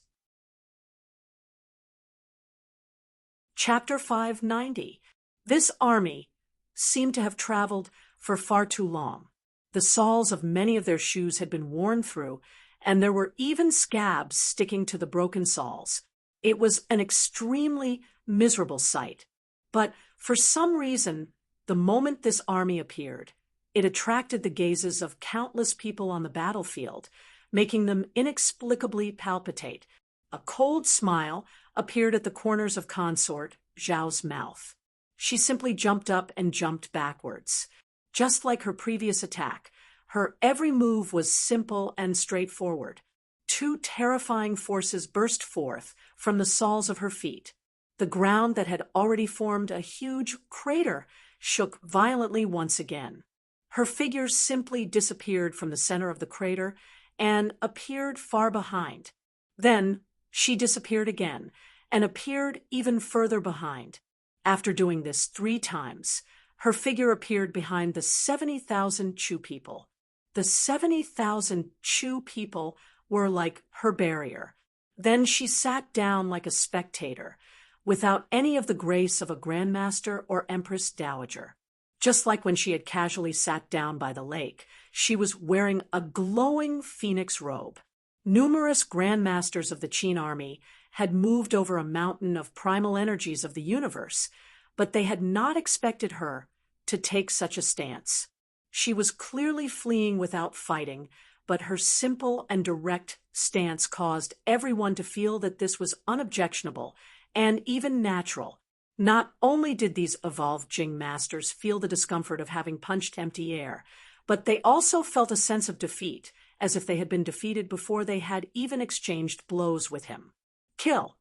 [SPEAKER 1] Chapter 590. This army seemed to have traveled for far too long. The soles of many of their shoes had been worn through, and there were even scabs sticking to the broken soles. It was an extremely miserable sight. But for some reason, the moment this army appeared, it attracted the gazes of countless people on the battlefield, making them inexplicably palpitate. A cold smile appeared at the corners of Consort Zhao's mouth. She simply jumped up and jumped backwards. Just like her previous attack, her every move was simple and straightforward. 2 terrifying forces burst forth from the soles of her feet. The ground that had already formed a huge crater shook violently once again. Her figure simply disappeared from the center of the crater and appeared far behind. Then she disappeared again and appeared even further behind. After doing this 3 times, her figure appeared behind the 70,000 Chu people. The 70,000 Chu people were like her barrier. Then she sat down like a spectator, without any of the grace of a grandmaster or empress dowager. Just like when she had casually sat down by the lake, she was wearing a glowing phoenix robe. Numerous grandmasters of the Qin army had moved over a mountain of primal energies of the universe, but they had not expected her to take such a stance. She was clearly fleeing without fighting, but her simple and direct stance caused everyone to feel that this was unobjectionable and even natural. Not only did these evolved Jing masters feel the discomfort of having punched empty air, but they also felt a sense of defeat, as if they had been defeated before they had even exchanged blows with him. Kill!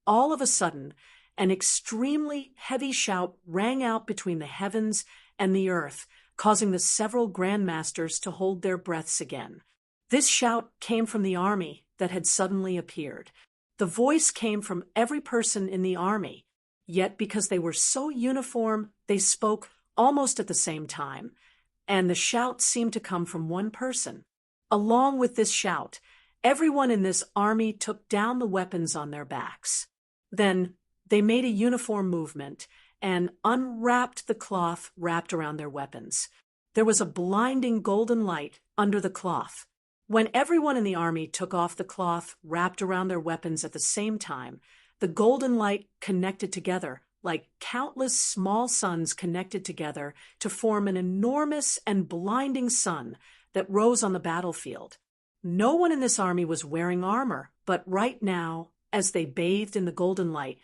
[SPEAKER 1] All of a sudden, an extremely heavy shout rang out between the heavens and the earth, causing the several grandmasters to hold their breaths again. This shout came from the army that had suddenly appeared. The voice came from every person in the army, yet because they were so uniform, they spoke almost at the same time, and the shout seemed to come from one person. Along with this shout, everyone in this army took down the weapons on their backs. Then they made a uniform movement and unwrapped the cloth wrapped around their weapons. There was a blinding golden light under the cloth. When everyone in the army took off the cloth wrapped around their weapons at the same time, The golden light connected together, like countless small suns connected together to form an enormous and blinding sun that rose on the battlefield. No one in this army was wearing armor, but right now, as they bathed in the golden light,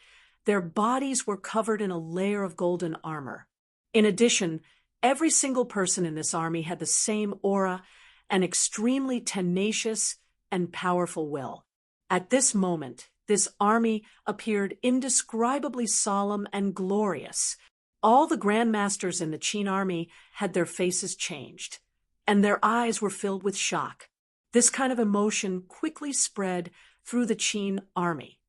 [SPEAKER 1] their bodies were covered in a layer of golden armor. In addition, every single person in this army had the same aura, an extremely tenacious and powerful will. At this moment, this army appeared indescribably solemn and glorious. All the grandmasters in the Qin army had their faces changed, and their eyes were filled with shock. This kind of emotion quickly spread through the Qin army.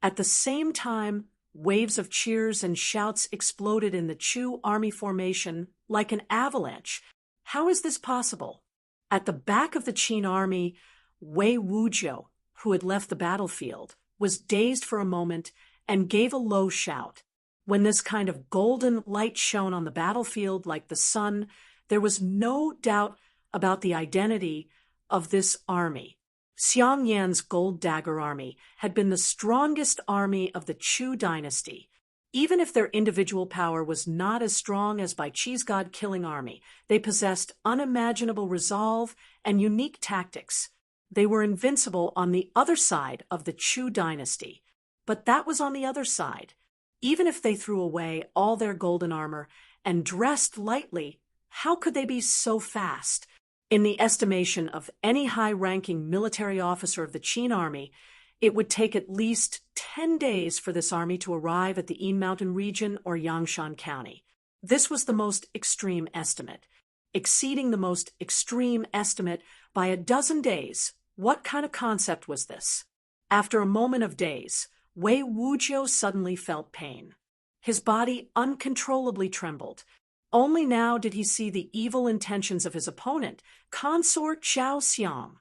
[SPEAKER 1] At the same time, waves of cheers and shouts exploded in the Chu army formation like an avalanche. How is this possible? At the back of the Qin army, Wei Wujiu, who had left the battlefield, was dazed for a moment and gave a low shout. When this kind of golden light shone on the battlefield like the sun, there was no doubt about the identity of this army. Xiang Yan's Gold Dagger Army had been the strongest army of the Chu dynasty. Even if their individual power was not as strong as Bai Qi's god-killing army, they possessed unimaginable resolve and unique tactics. They were invincible on the other side of the Chu dynasty. But that was on the other side. Even if they threw away all their golden armor and dressed lightly, how could they be so fast? In the estimation of any high-ranking military officer of the Qin army, it would take at least 10 days for this army to arrive at the Yin Mountain region or Yangshan County. This was the most extreme estimate. Exceeding the most extreme estimate by a dozen days. What kind of concept was this? After a moment of days, Wei Wujiu suddenly felt pain. His body uncontrollably trembled. Only now did he see the evil intentions of his opponent, Consort Zhao Xiang.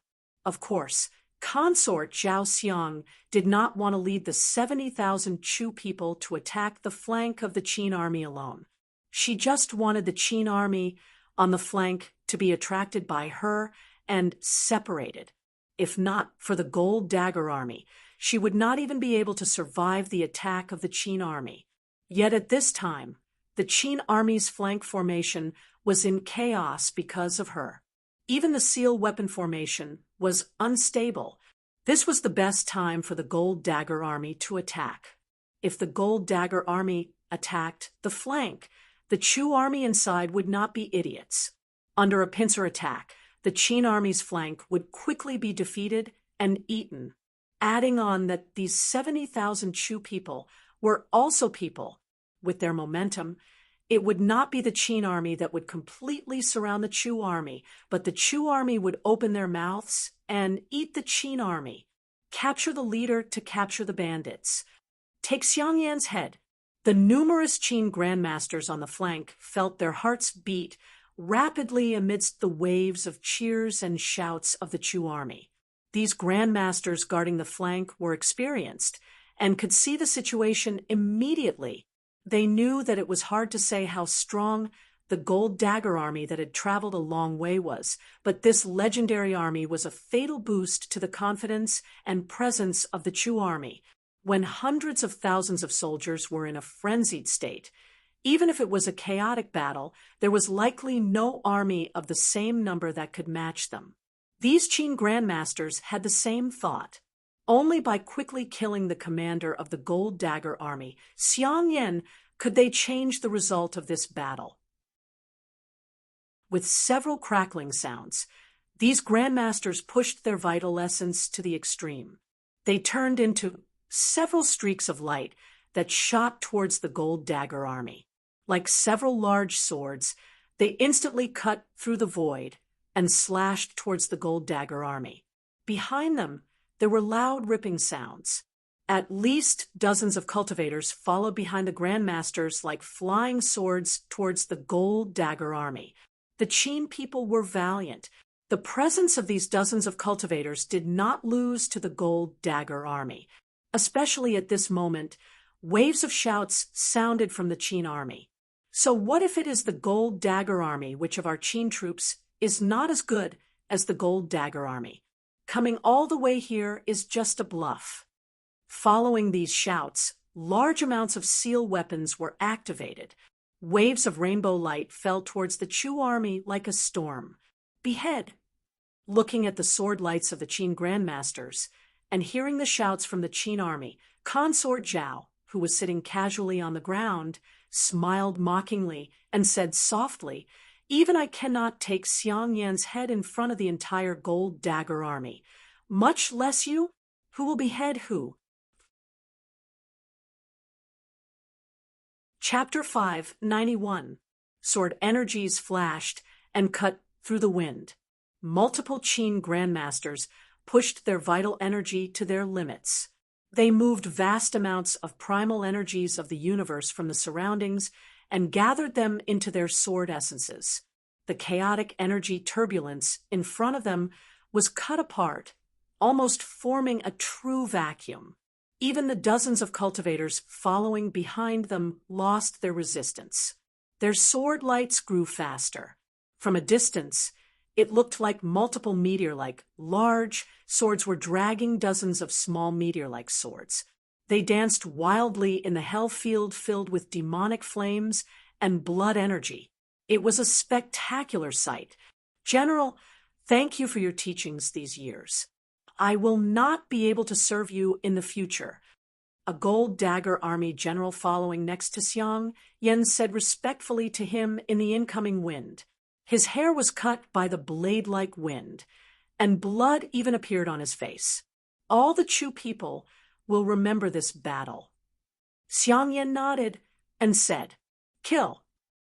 [SPEAKER 1] Of course, Consort Zhao Xiang did not want to lead the 70,000 Chu people to attack the flank of the Qin army alone. She just wanted the Qin army on the flank to be attracted by her and separated. If not for the Gold Dagger Army, she would not even be able to survive the attack of the Qin army. Yet at this time, the Qin army's flank formation was in chaos because of her. Even the seal weapon formation was unstable. This was the best time for the Gold Dagger Army to attack. If the Gold Dagger Army attacked the flank, the Chu army inside would not be idiots. Under a pincer attack, the Qin army's flank would quickly be defeated and eaten. Adding on that these 70,000 Chu people were also people with their momentum, it would not be the Qin army that would completely surround the Chu army, but the Chu army would open their mouths and eat the Qin army. Capture the leader to capture the bandits. Take Xiang Yan's head. The numerous Qin grandmasters on the flank felt their hearts beat rapidly amidst the waves of cheers and shouts of the Chu army. These grandmasters guarding the flank were experienced and could see the situation immediately. They knew that it was hard to say how strong the Gold Dagger Army that had traveled a long way was, but this legendary army was a fatal boost to the confidence and presence of the Chu army. When hundreds of thousands of soldiers were in a frenzied state, even if it was a chaotic battle, there was likely no army of the same number that could match them. These Qin grandmasters had the same thought. Only by quickly killing the commander of the Gold Dagger Army, Xiang Yan, could they change the result of this battle. With several crackling sounds, these grandmasters pushed their vital essence to the extreme. They turned into several streaks of light that shot towards the Gold Dagger Army. Like several large swords, they instantly cut through the void and slashed towards the Gold Dagger Army. Behind them, there were loud ripping sounds. At least dozens of cultivators followed behind the grandmasters like flying swords towards the Gold Dagger Army. The Qin people were valiant. The presence of these dozens of cultivators did not lose to the Gold Dagger Army. Especially at this moment, waves of shouts sounded from the Qin army. So what if it is the Gold Dagger Army which of our Qin troops is not as good as the Gold Dagger Army? Coming all the way here is just a bluff. Following these shouts, large amounts of seal weapons were activated. Waves of rainbow light fell towards the Chu army like a storm. Behead! Looking at the sword lights of the Qin grandmasters, and hearing the shouts from the Qin army, Consort Zhao, who was sitting casually on the ground, smiled mockingly and said softly, "Even I cannot take Xiang Yan's head in front of the entire Gold Dagger army. Much less you? Who will behead who?" Chapter 591. Sword energies flashed and cut through the wind. Multiple Qin grandmasters pushed their vital energy to their limits. They moved vast amounts of primal energies of the universe from the surroundings and gathered them into their sword essences. The chaotic energy turbulence in front of them was cut apart, almost forming a true vacuum. Even the dozens of cultivators following behind them lost their resistance. Their sword lights grew faster. From a distance, it looked like multiple meteor-like, large swords were dragging dozens of small meteor-like swords. They danced wildly in the hell field filled with demonic flames and blood energy. It was a spectacular sight. "General, thank you for your teachings these years. I will not be able to serve you in the future." A Gold Dagger army general following next to Xiang Yan said respectfully to him in the incoming wind. His hair was cut by the blade-like wind, and blood even appeared on his face. "All the Chu people will remember this battle." Xiang Yan nodded and said, "Kill."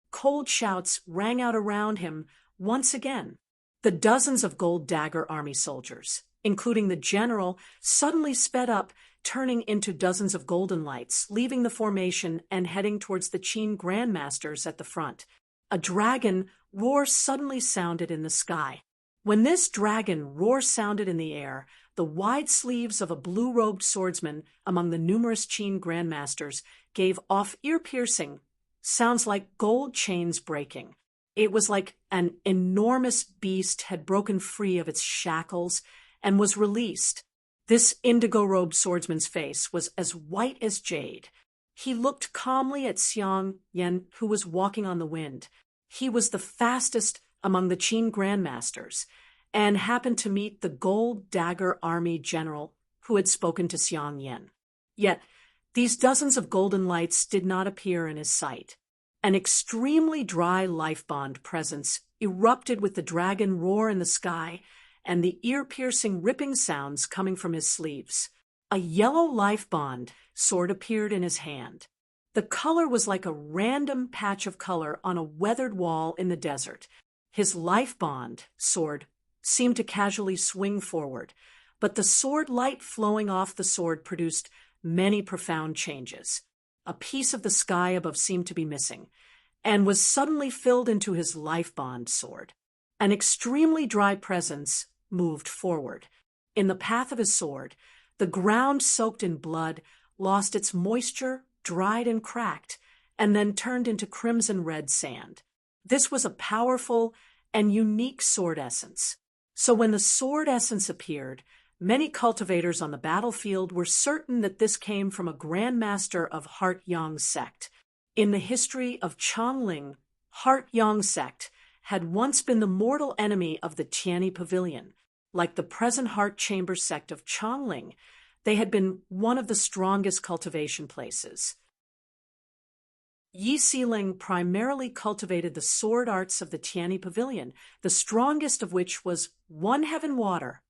[SPEAKER 1] Cold shouts rang out around him once again. The dozens of Gold Dagger army soldiers, including the general, suddenly sped up, turning into dozens of golden lights, leaving the formation and heading towards the Qin grandmasters at the front. A dragon roar suddenly sounded in the sky. When this dragon roar sounded in the air, the wide sleeves of a blue-robed swordsman among the numerous Qin grandmasters gave off ear-piercing sounds like gold chains breaking. It was like an enormous beast had broken free of its shackles and was released. This indigo-robed swordsman's face was as white as jade. He looked calmly at Xiang Yan, who was walking on the wind. He was the fastest among the Qin grandmasters, and happened to meet the Gold Dagger army general who had spoken to Xiang Yan. Yet these dozens of golden lights did not appear in his sight. An extremely dry life bond presence erupted with the dragon roar in the sky and the ear-piercing ripping sounds coming from his sleeves. A yellow life bond sword appeared in his hand. The color was like a random patch of color on a weathered wall in the desert. His life bond sword seemed to casually swing forward, but the sword light flowing off the sword produced many profound changes. A piece of the sky above seemed to be missing, and was suddenly filled into his life bond sword. An extremely dry presence moved forward. In the path of his sword, the ground soaked in blood lost its moisture, dried and cracked, and then turned into crimson red sand. This was a powerful and unique sword essence. So when the sword essence appeared, many cultivators on the battlefield were certain that this came from a grandmaster of Heart Yang sect. In the history of Chongling, Heart Yang sect had once been the mortal enemy of the Tianyi Pavilion. Like the present Heart Chamber sect of Chongling, they had been one of the strongest cultivation places. Yi Siling primarily cultivated the sword arts of the Tianyi Pavilion, the strongest of which was One Heaven Water.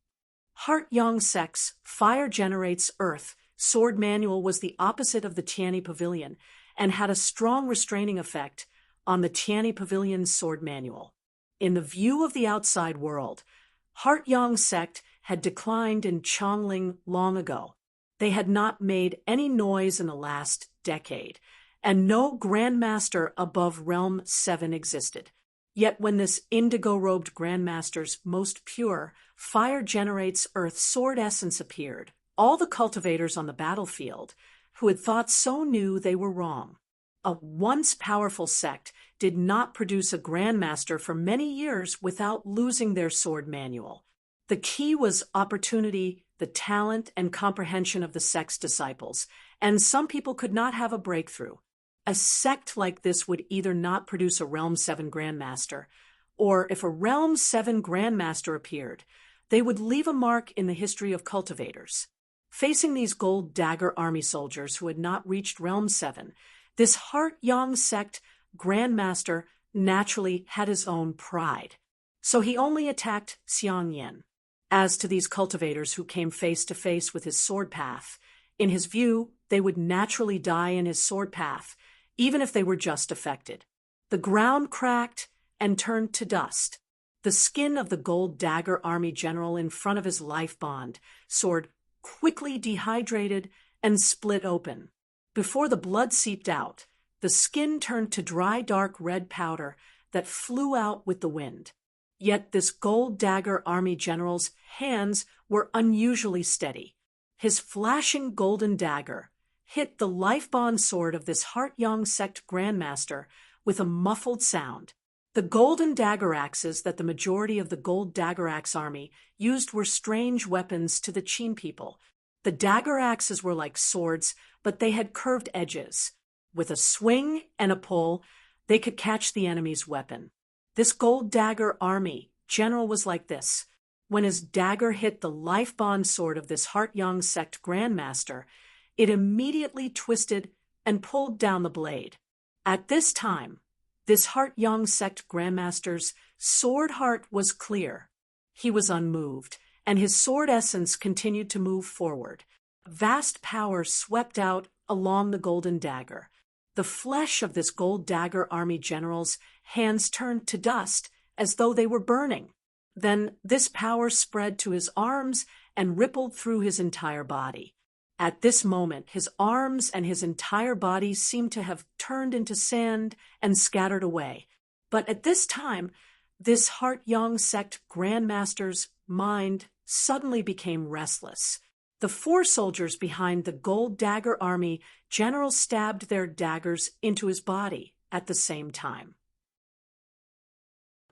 [SPEAKER 1] Heart Yang sect's Fire Generates Earth sword manual was the opposite of the Tianyi Pavilion and had a strong restraining effect on the Tianyi Pavilion's sword manual. In the view of the outside world, Heart Yang sect had declined in Chongling long ago. They had not made any noise in the last decade, and no grandmaster above Realm 7 existed. Yet when this indigo-robed grandmaster's most pure, Fire Generates Earth sword essence appeared, all the cultivators on the battlefield, who had thought so, knew they were wrong. A once powerful sect did not produce a grandmaster for many years without losing their sword manual. The key was opportunity the talent and comprehension of the sect's disciples, and some people could not have a breakthrough. A sect like this would either not produce a Realm 7 Grandmaster, or if a Realm 7 Grandmaster appeared, they would leave a mark in the history of cultivators. Facing these gold dagger army soldiers who had not reached Realm 7, this Heart-Yang sect Grandmaster naturally had his own pride. So he only attacked Xiang Yan. As to these cultivators who came face to face with his sword path, in his view, they would naturally die in his sword path, even if they were just affected. The ground cracked and turned to dust. The skin of the gold dagger army general in front of his life bond sword quickly dehydrated and split open. Before the blood seeped out, the skin turned to dry dark red powder that flew out with the wind. Yet this gold dagger army general's hands were unusually steady. His flashing golden dagger hit the life-bond sword of this Heart-Yang sect Grandmaster with a muffled sound. The golden dagger axes that the majority of the gold dagger axe army used were strange weapons to the Qin people. The dagger axes were like swords, but they had curved edges. With a swing and a pull, they could catch the enemy's weapon. This gold dagger army general was like this. When his dagger hit the life-bond sword of this Heart-Yang sect Grandmaster, it immediately twisted and pulled down the blade. At this time, this Heart-Yang sect Grandmaster's sword heart was clear. He was unmoved, and his sword essence continued to move forward. Vast power swept out along the golden dagger. The flesh of this gold dagger army general's hands turned to dust as though they were burning. Then this power spread to his arms and rippled through his entire body. At this moment, his arms and his entire body seemed to have turned into sand and scattered away. But at this time, this Heart-Yang sect Grandmaster's mind suddenly became restless. The 4 soldiers behind the gold dagger army general stabbed their daggers into his body at the same time.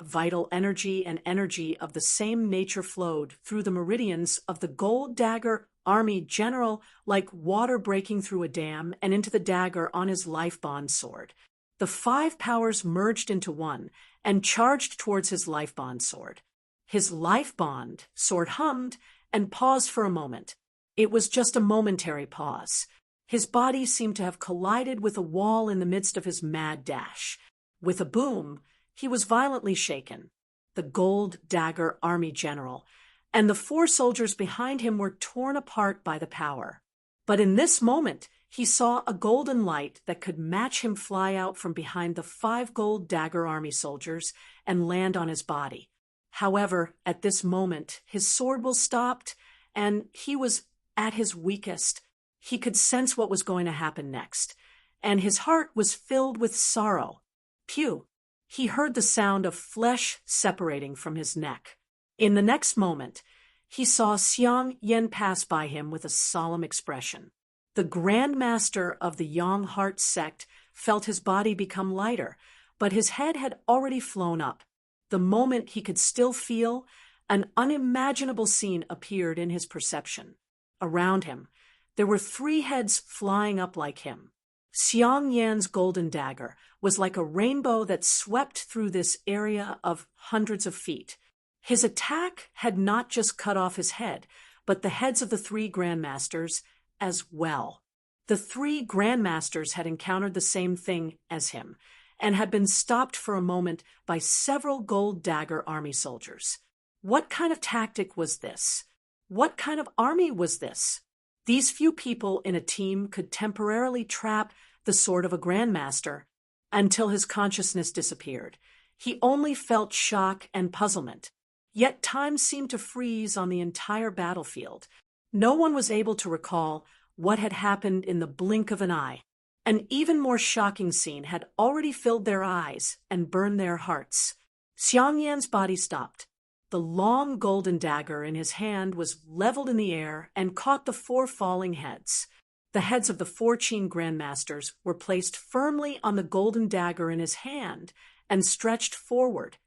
[SPEAKER 1] Vital energy and energy of the same nature flowed through the meridians of the gold dagger army general like water breaking through a dam and into the dagger on his life-bond sword. The 5 powers merged into one and charged towards his life-bond sword. His life-bond sword hummed and paused for a moment. It was just a momentary pause. His body seemed to have collided with a wall in the midst of his mad dash. With a boom, he was violently shaken. The gold dagger army general and the 4 soldiers behind him were torn apart by the power. But in this moment, he saw a golden light that could match him fly out from behind the 5 gold dagger army soldiers and land on his body. However, at this moment, his sword was stopped, and he was at his weakest. He could sense what was going to happen next, and his heart was filled with sorrow. Pew! He heard the sound of flesh separating from his neck. In the next moment, he saw Xiang Yan pass by him with a solemn expression. The Grandmaster of the Yang Heart sect felt his body become lighter, but his head had already flown up. The moment he could still feel, an unimaginable scene appeared in his perception. Around him, there were 3 heads flying up like him. Xiang Yan's golden dagger was like a rainbow that swept through this area of hundreds of feet. His attack had not just cut off his head, but the heads of the 3 Grandmasters as well. The 3 Grandmasters had encountered the same thing as him, and had been stopped for a moment by several gold dagger army soldiers. What kind of tactic was this? What kind of army was this? These few people in a team could temporarily trap the sword of a Grandmaster until his consciousness disappeared. He only felt shock and puzzlement. Yet time seemed to freeze on the entire battlefield. No one was able to recall what had happened in the blink of an eye. An even more shocking scene had already filled their eyes and burned their hearts. Xiang Yan's body stopped. The long golden dagger in his hand was leveled in the air and caught the 4 falling heads. The heads of the 4 Qin Grandmasters were placed firmly on the golden dagger in his hand and stretched forward.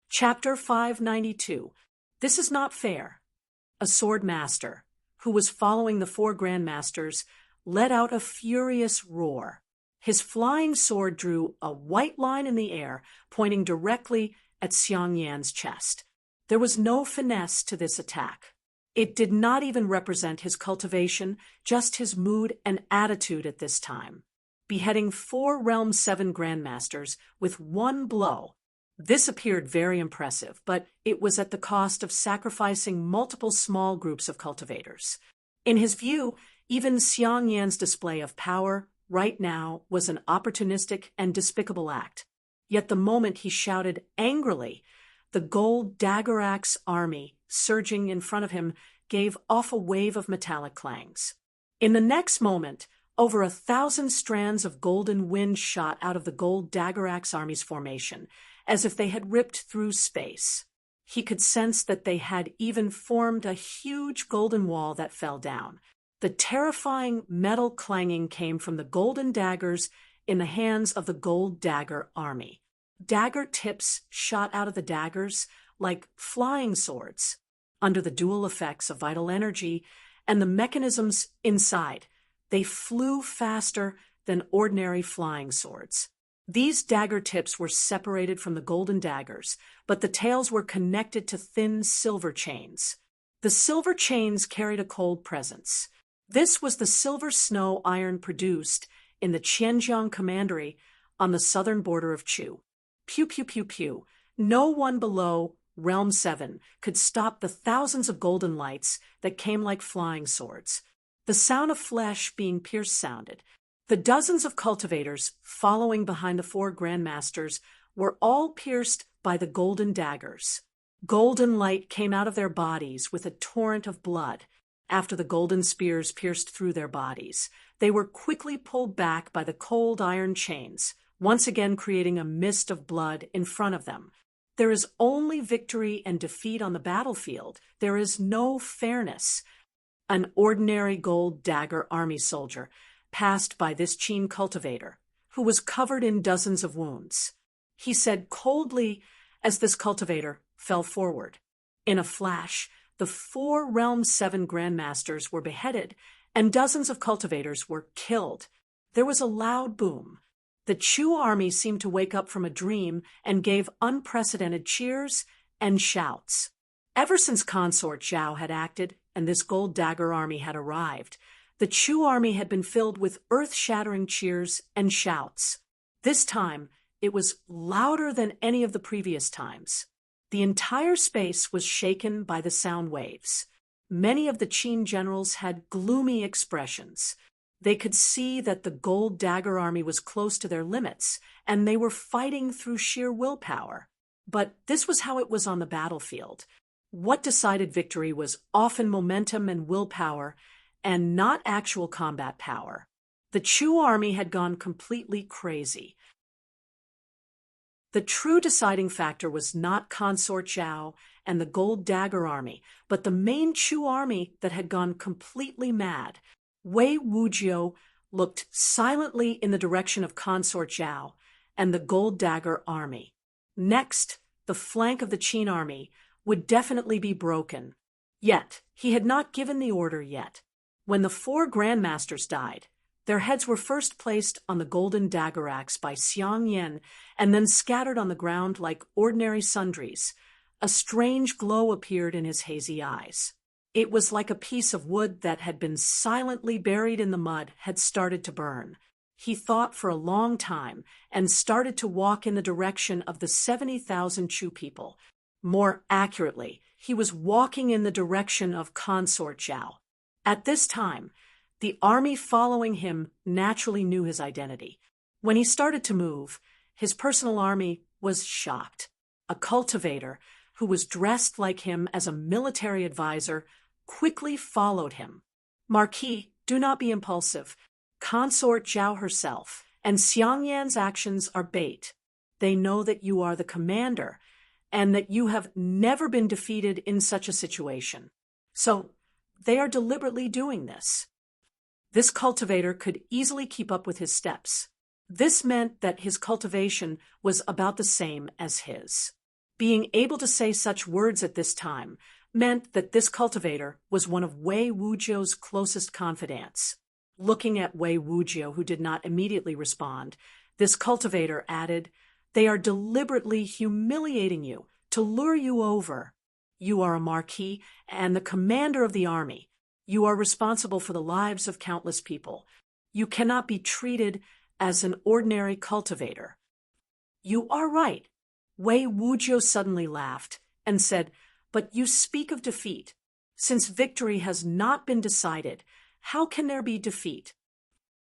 [SPEAKER 1] Chapter 592. This is not fair. A sword master, who was following the four grandmasters, let out a furious roar. His flying sword drew a white line in the air, pointing directly at Xiang Yan's chest. There was no finesse to this attack. It did not even represent his cultivation, just his mood and attitude at this time. Beheading 4 Realm 7 grandmasters with one blow. This appeared very impressive, but it was at the cost of sacrificing multiple small groups of cultivators. In his view, even Xiang Yan's display of power right now was an opportunistic and despicable act. Yet the moment he shouted angrily, the gold dagger axe army, surging in front of him, gave off a wave of metallic clangs. In the next moment, over 1,000 strands of golden wind shot out of the gold dagger axe army's formation, as if they had ripped through space. He could sense that they had even formed a huge golden wall that fell down. The terrifying metal clanging came from the golden daggers in the hands of the gold dagger army. Dagger tips shot out of the daggers like flying swords. Under the dual effects of vital energy and the mechanisms inside, they flew faster than ordinary flying swords. These dagger tips were separated from the golden daggers, but the tails were connected to thin silver chains. The silver chains carried a cold presence. This was the silver snow iron produced in the Qianjiang Commandery on the southern border of Chu. Pew, pew, pew, pew. No one below Realm 7 could stop the thousands of golden lights that came like flying swords. The sound of flesh being pierced sounded. The dozens of cultivators following behind the 4 grandmasters were all pierced by the golden daggers. Golden light came out of their bodies with a torrent of blood. After the golden spears pierced through their bodies, they were quickly pulled back by the cold iron chains, once again creating a mist of blood in front of them. There is only victory and defeat on the battlefield. There is no fairness. An ordinary gold dagger army soldier passed by this Qin cultivator, who was covered in dozens of wounds. He said coldly as this cultivator fell forward. In a flash, the 4 Realm 7 grandmasters were beheaded, and dozens of cultivators were killed. There was a loud boom. The Chu army seemed to wake up from a dream and gave unprecedented cheers and shouts. Ever since Consort Zhao had acted and this gold dagger army had arrived, the Chu army had been filled with earth-shattering cheers and shouts. This time, it was louder than any of the previous times. The entire space was shaken by the sound waves. Many of the Qin generals had gloomy expressions. They could see that the gold dagger army was close to their limits, and they were fighting through sheer willpower. But this was how it was on the battlefield. What decided victory was often momentum and willpower, and not actual combat power. The Chu army had gone completely crazy. The true deciding factor was not Consort Zhao and the Gold Dagger army, but the main Chu army that had gone completely mad. Wei Wujiu looked silently in the direction of Consort Zhao and the Gold Dagger army. Next, the flank of the Qin army would definitely be broken. Yet, he had not given the order yet. When the 4 grandmasters died, their heads were first placed on the golden dagger axe by Xiang Yan and then scattered on the ground like ordinary sundries. A strange glow appeared in his hazy eyes. It was like a piece of wood that had been silently buried in the mud had started to burn. He thought for a long time and started to walk in the direction of the 70,000 Chu people. More accurately, he was walking in the direction of Consort Zhao. At this time, the army following him naturally knew his identity. When he started to move, his personal army was shocked. A cultivator, who was dressed like him as a military advisor, quickly followed him. Marquis, do not be impulsive. Consort Zhao herself and Xiang Yan's actions are bait. They know that you are the commander and that you have never been defeated in such a situation. So, they are deliberately doing this. This cultivator could easily keep up with his steps. This meant that his cultivation was about the same as his. Being able to say such words at this time meant that this cultivator was one of Wei Wujiu's closest confidants. Looking at Wei Wujiu, who did not immediately respond, this cultivator added, "They are deliberately humiliating you to lure you over. You are a marquis and the commander of the army. You are responsible for the lives of countless people. You cannot be treated as an ordinary cultivator." "You are right." Wei Wujiu suddenly laughed and said, "But you speak of defeat. Since victory has not been decided, how can there be defeat?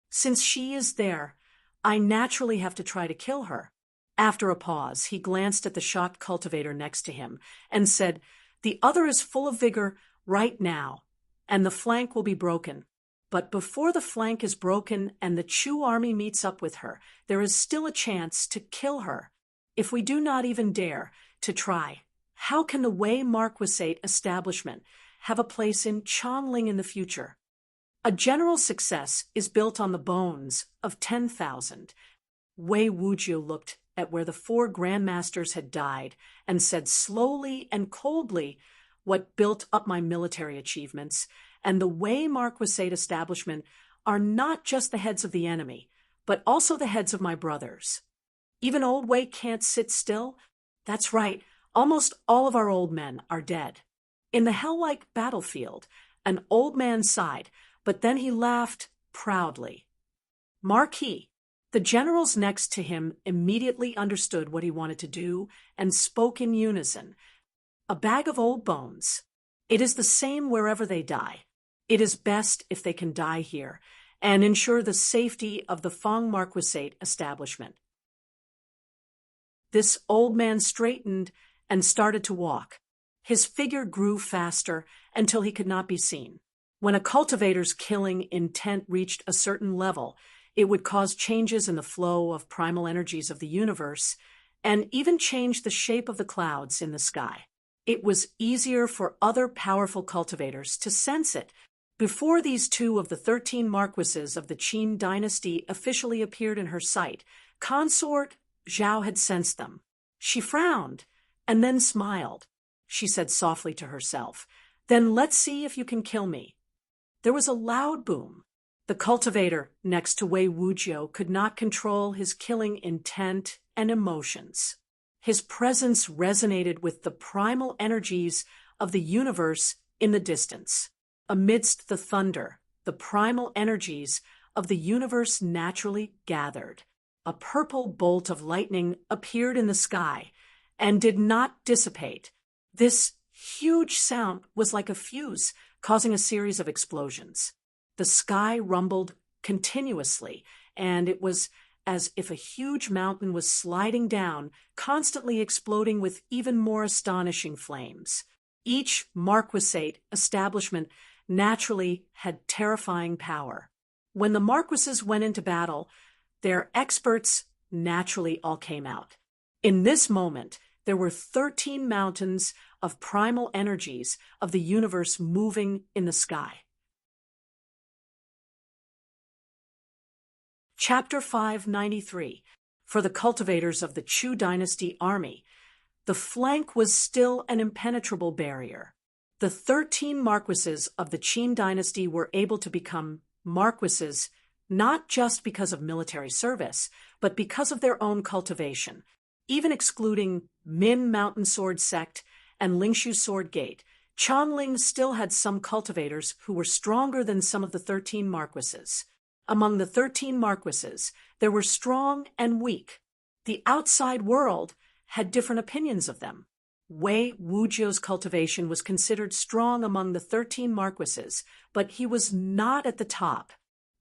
[SPEAKER 1] Since she is there, I naturally have to try to kill her." After a pause, he glanced at the shocked cultivator next to him and said, "The other is full of vigor right now, and the flank will be broken. But before the flank is broken and the Chu army meets up with her, there is still a chance to kill her. If we do not even dare to try, how can the Wei Marquisate establishment have a place in Chongling in the future? A general success is built on the bones of 10,000. Wei Wujiu looked at where the 4 grandmasters had died and said slowly and coldly, "What built up my military achievements and the Wei Marquisate establishment are not just the heads of the enemy, but also the heads of my brothers. Even old Wei can't sit still. That's right, almost all of our old men are dead." In the hell-like battlefield, an old man sighed, but then he laughed proudly. "Marquis." The generals next to him immediately understood what he wanted to do and spoke in unison. "A bag of old bones. It is the same wherever they die. It is best if they can die here and ensure the safety of the Fang Marquisate establishment." This old man straightened and started to walk. His figure grew faster until he could not be seen. When a cultivator's killing intent reached a certain level, it would cause changes in the flow of primal energies of the universe and even change the shape of the clouds in the sky. It was easier for other powerful cultivators to sense it. Before these 2 of the 13 marquises of the Qin dynasty officially appeared in her sight, Consort Zhao had sensed them. She frowned and then smiled. She said softly to herself, "Then let's see if you can kill me." There was a loud boom. The cultivator next to Wei Wujiu could not control his killing intent and emotions. His presence resonated with the primal energies of the universe in the distance. Amidst the thunder, the primal energies of the universe naturally gathered. A purple bolt of lightning appeared in the sky and did not dissipate. This huge sound was like a fuse, causing a series of explosions. The sky rumbled continuously, and it was as if a huge mountain was sliding down, constantly exploding with even more astonishing flames. Each marquisate establishment naturally had terrifying power. When the marquises went into battle, their experts naturally all came out. In this moment, there were 13 mountains of primal energies of the universe moving in the sky. Chapter 593. For the cultivators of the Chu dynasty army, the flank was still an impenetrable barrier. The 13 marquises of the Qin dynasty were able to become marquises not just because of military service, but because of their own cultivation. Even excluding Min Mountain Sword Sect and Lingshu Sword Gate, Chongling still had some cultivators who were stronger than some of the 13 marquises. Among the 13 marquises, there were strong and weak. The outside world had different opinions of them. Wei Wujiu's cultivation was considered strong among the 13 marquises, but he was not at the top.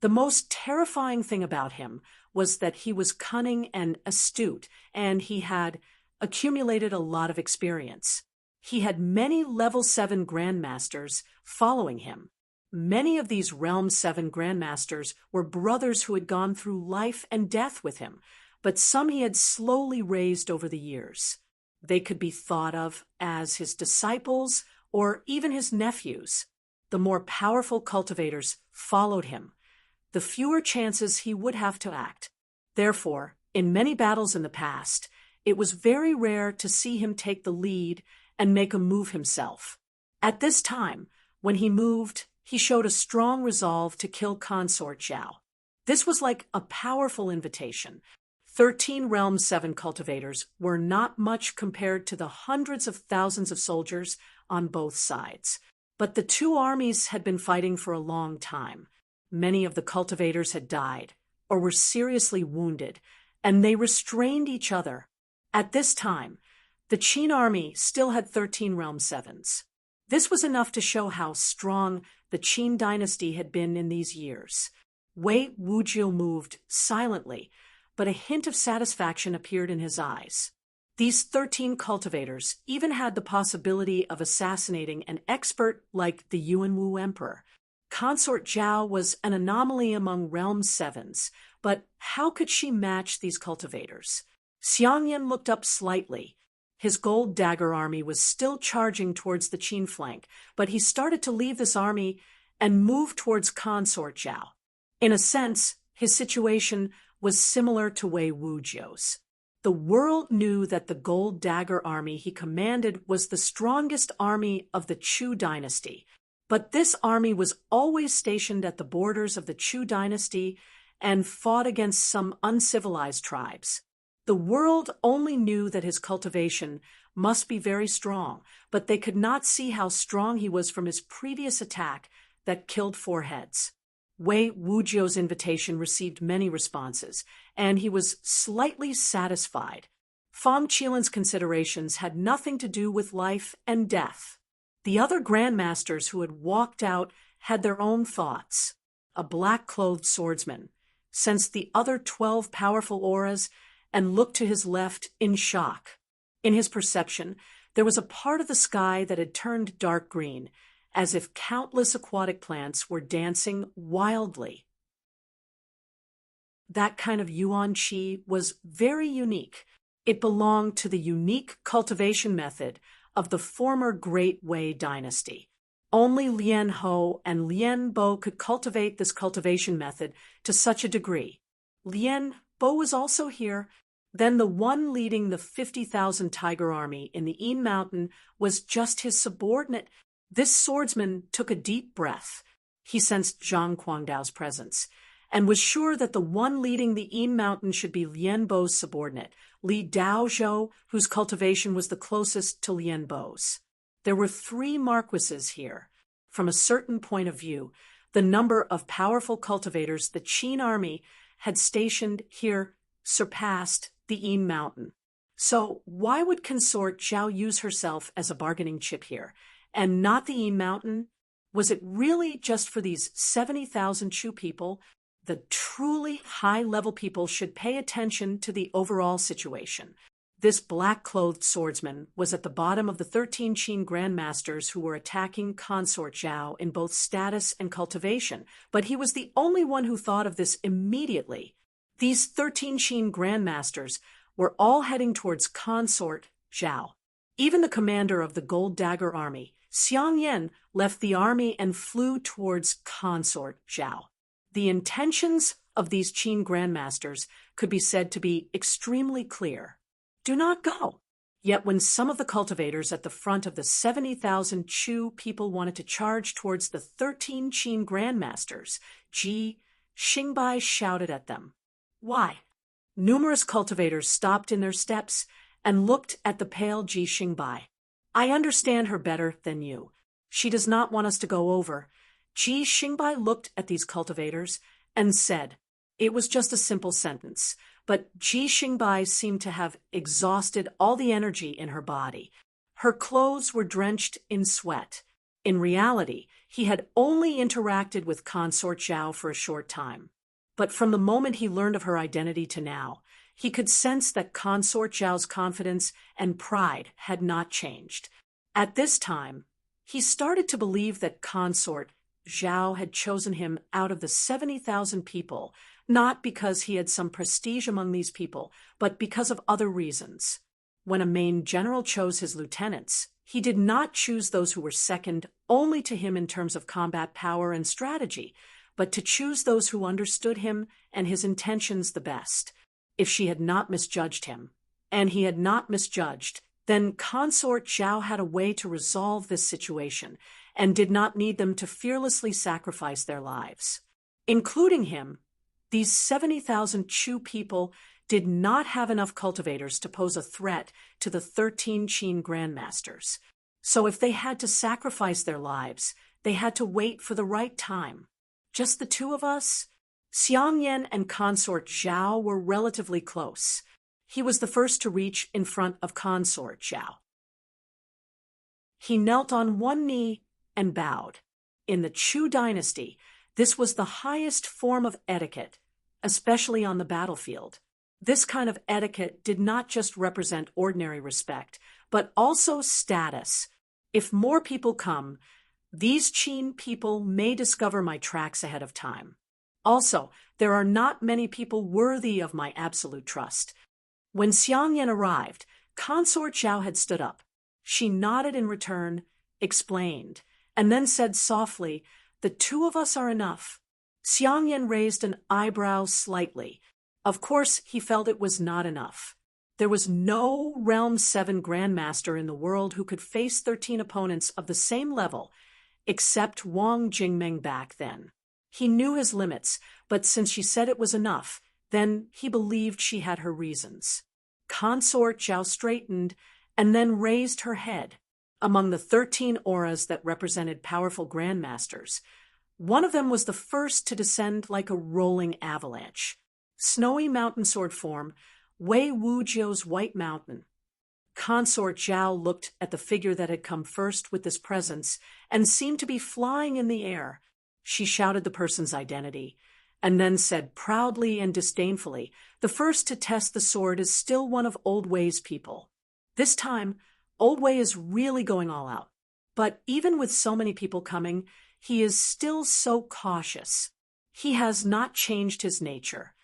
[SPEAKER 1] The most terrifying thing about him was that he was cunning and astute, and he had accumulated a lot of experience. He had many level 7 grandmasters following him. Many of these Realm 7 grandmasters were brothers who had gone through life and death with him, but some he had slowly raised over the years. They could be thought of as his disciples or even his nephews. The more powerful cultivators followed him, the fewer chances he would have to act. Therefore, in many battles in the past, it was very rare to see him take the lead and make a move himself. At this time, when he moved, he showed a strong resolve to kill Consort Zhao. This was like a powerful invitation. 13 Realm 7 cultivators were not much compared to the hundreds of thousands of soldiers on both sides. But the two armies had been fighting for a long time. Many of the cultivators had died, or were seriously wounded, and they restrained each other. At this time, the Qin army still had 13 Realm 7s. This was enough to show how strong the Qin dynasty had been in these years. Wei Wujiu moved silently, but a hint of satisfaction appeared in his eyes. These 13 cultivators even had the possibility of assassinating an expert like the Yuanwu Emperor. Consort Zhao was an anomaly among Realm 7s, but how could she match these cultivators? Xiangyan looked up slightly. His gold dagger army was still charging towards the Qin flank, but he started to leave this army and move towards Consort Zhao. In a sense, his situation was similar to Wei Wujiu's. The world knew that the gold dagger army he commanded was the strongest army of the Chu dynasty, but this army was always stationed at the borders of the Chu dynasty and fought against some uncivilized tribes. The world only knew that his cultivation must be very strong, but they could not see how strong he was from his previous attack that killed 4 heads. Wei Wujiu's invitation received many responses, and he was slightly satisfied. Fang Qilin's considerations had nothing to do with life and death. The other grandmasters who had walked out had their own thoughts. A black-clothed swordsman sensed the other 12 powerful auras and looked to his left in shock. In his perception, there was a part of the sky that had turned dark green, as if countless aquatic plants were dancing wildly. That kind of yuan qi was very unique. It belonged to the unique cultivation method of the former Great Wei dynasty. Only Lian Ho and Lian Bo could cultivate this cultivation method to such a degree. Lian Bo was also here. Then the one leading the 50,000 tiger army in the Yin Mountain was just his subordinate. This swordsman took a deep breath. He sensed Zhang Guangdao's presence, and was sure that the one leading the Yin Mountain should be Lian Bo's subordinate, Li Daozhou, whose cultivation was the closest to Lian Bo's. There were 3 marquises here. From a certain point of view, the number of powerful cultivators the Qin army had stationed here surpassed the Yin Mountain. So why would Consort Zhao use herself as a bargaining chip here, and not the Yin Mountain? Was it really just for these 70,000 Chu people? The truly high-level people should pay attention to the overall situation. This black-clothed swordsman was at the bottom of the 13 Qin grandmasters who were attacking Consort Zhao in both status and cultivation, but he was the only one who thought of this immediately. These 13 Qin grandmasters were all heading towards Consort Zhao. Even the commander of the Gold Dagger army, Xiangyan, left the army and flew towards Consort Zhao. The intentions of these Qin grandmasters could be said to be extremely clear. Do not go. Yet when some of the cultivators at the front of the 70,000 Chu people wanted to charge towards the 13 Qin grandmasters, Ji Xingbai shouted at them. Why? Numerous cultivators stopped in their steps and looked at the pale Ji Xingbai. I understand her better than you. She does not want us to go over. Ji Xingbai looked at these cultivators and said, it was just a simple sentence, but Ji Xingbai seemed to have exhausted all the energy in her body. Her clothes were drenched in sweat. In reality, he had only interacted with Consort Zhao for a short time. But from the moment he learned of her identity to now, he could sense that Consort Zhao's confidence and pride had not changed. At this time, he started to believe that Consort Zhao had chosen him out of the 70,000 people, not because he had some prestige among these people, but because of other reasons. When a main general chose his lieutenants, he did not choose those who were second only to him in terms of combat power and strategy, but to choose those who understood him and his intentions the best. If she had not misjudged him, and he had not misjudged, then Consort Zhao had a way to resolve this situation and did not need them to fearlessly sacrifice their lives. Including him, these 70,000 Chu people did not have enough cultivators to pose a threat to the 13 Qin grandmasters. So if they had to sacrifice their lives, they had to wait for the right time. Just the two of us? Xiang Yan and Consort Zhao were relatively close. He was the first to reach in front of Consort Zhao. He knelt on one knee and bowed. In the Chu dynasty, this was the highest form of etiquette, especially on the battlefield. This kind of etiquette did not just represent ordinary respect, but also status. If more people come, these Qin people may discover my tracks ahead of time. Also, there are not many people worthy of my absolute trust. When Xiang Yan arrived, Consort Zhao had stood up. She nodded in return, explained, and then said softly, "The two of us are enough." Xiang Yan raised an eyebrow slightly. Of course, he felt it was not enough. There was no Realm 7 Grandmaster in the world who could face 13 opponents of the same level, except Wang Jingmeng back then. He knew his limits, but since she said it was enough, then he believed she had her reasons. Consort Zhao straightened and then raised her head. Among the 13 auras that represented powerful grandmasters, one of them was the first to descend like a rolling avalanche. Snowy mountain sword form, Wei Wujiu's White Mountain. Consort Zhao looked at the figure that had come first with this presence and seemed to be flying in the air. She shouted the person's identity, and then said proudly and disdainfully, "The first to test the sword is still one of Old Wei's people. This time, Old Wei is really going all out. But even with so many people coming, he is still so cautious. He has not changed his nature."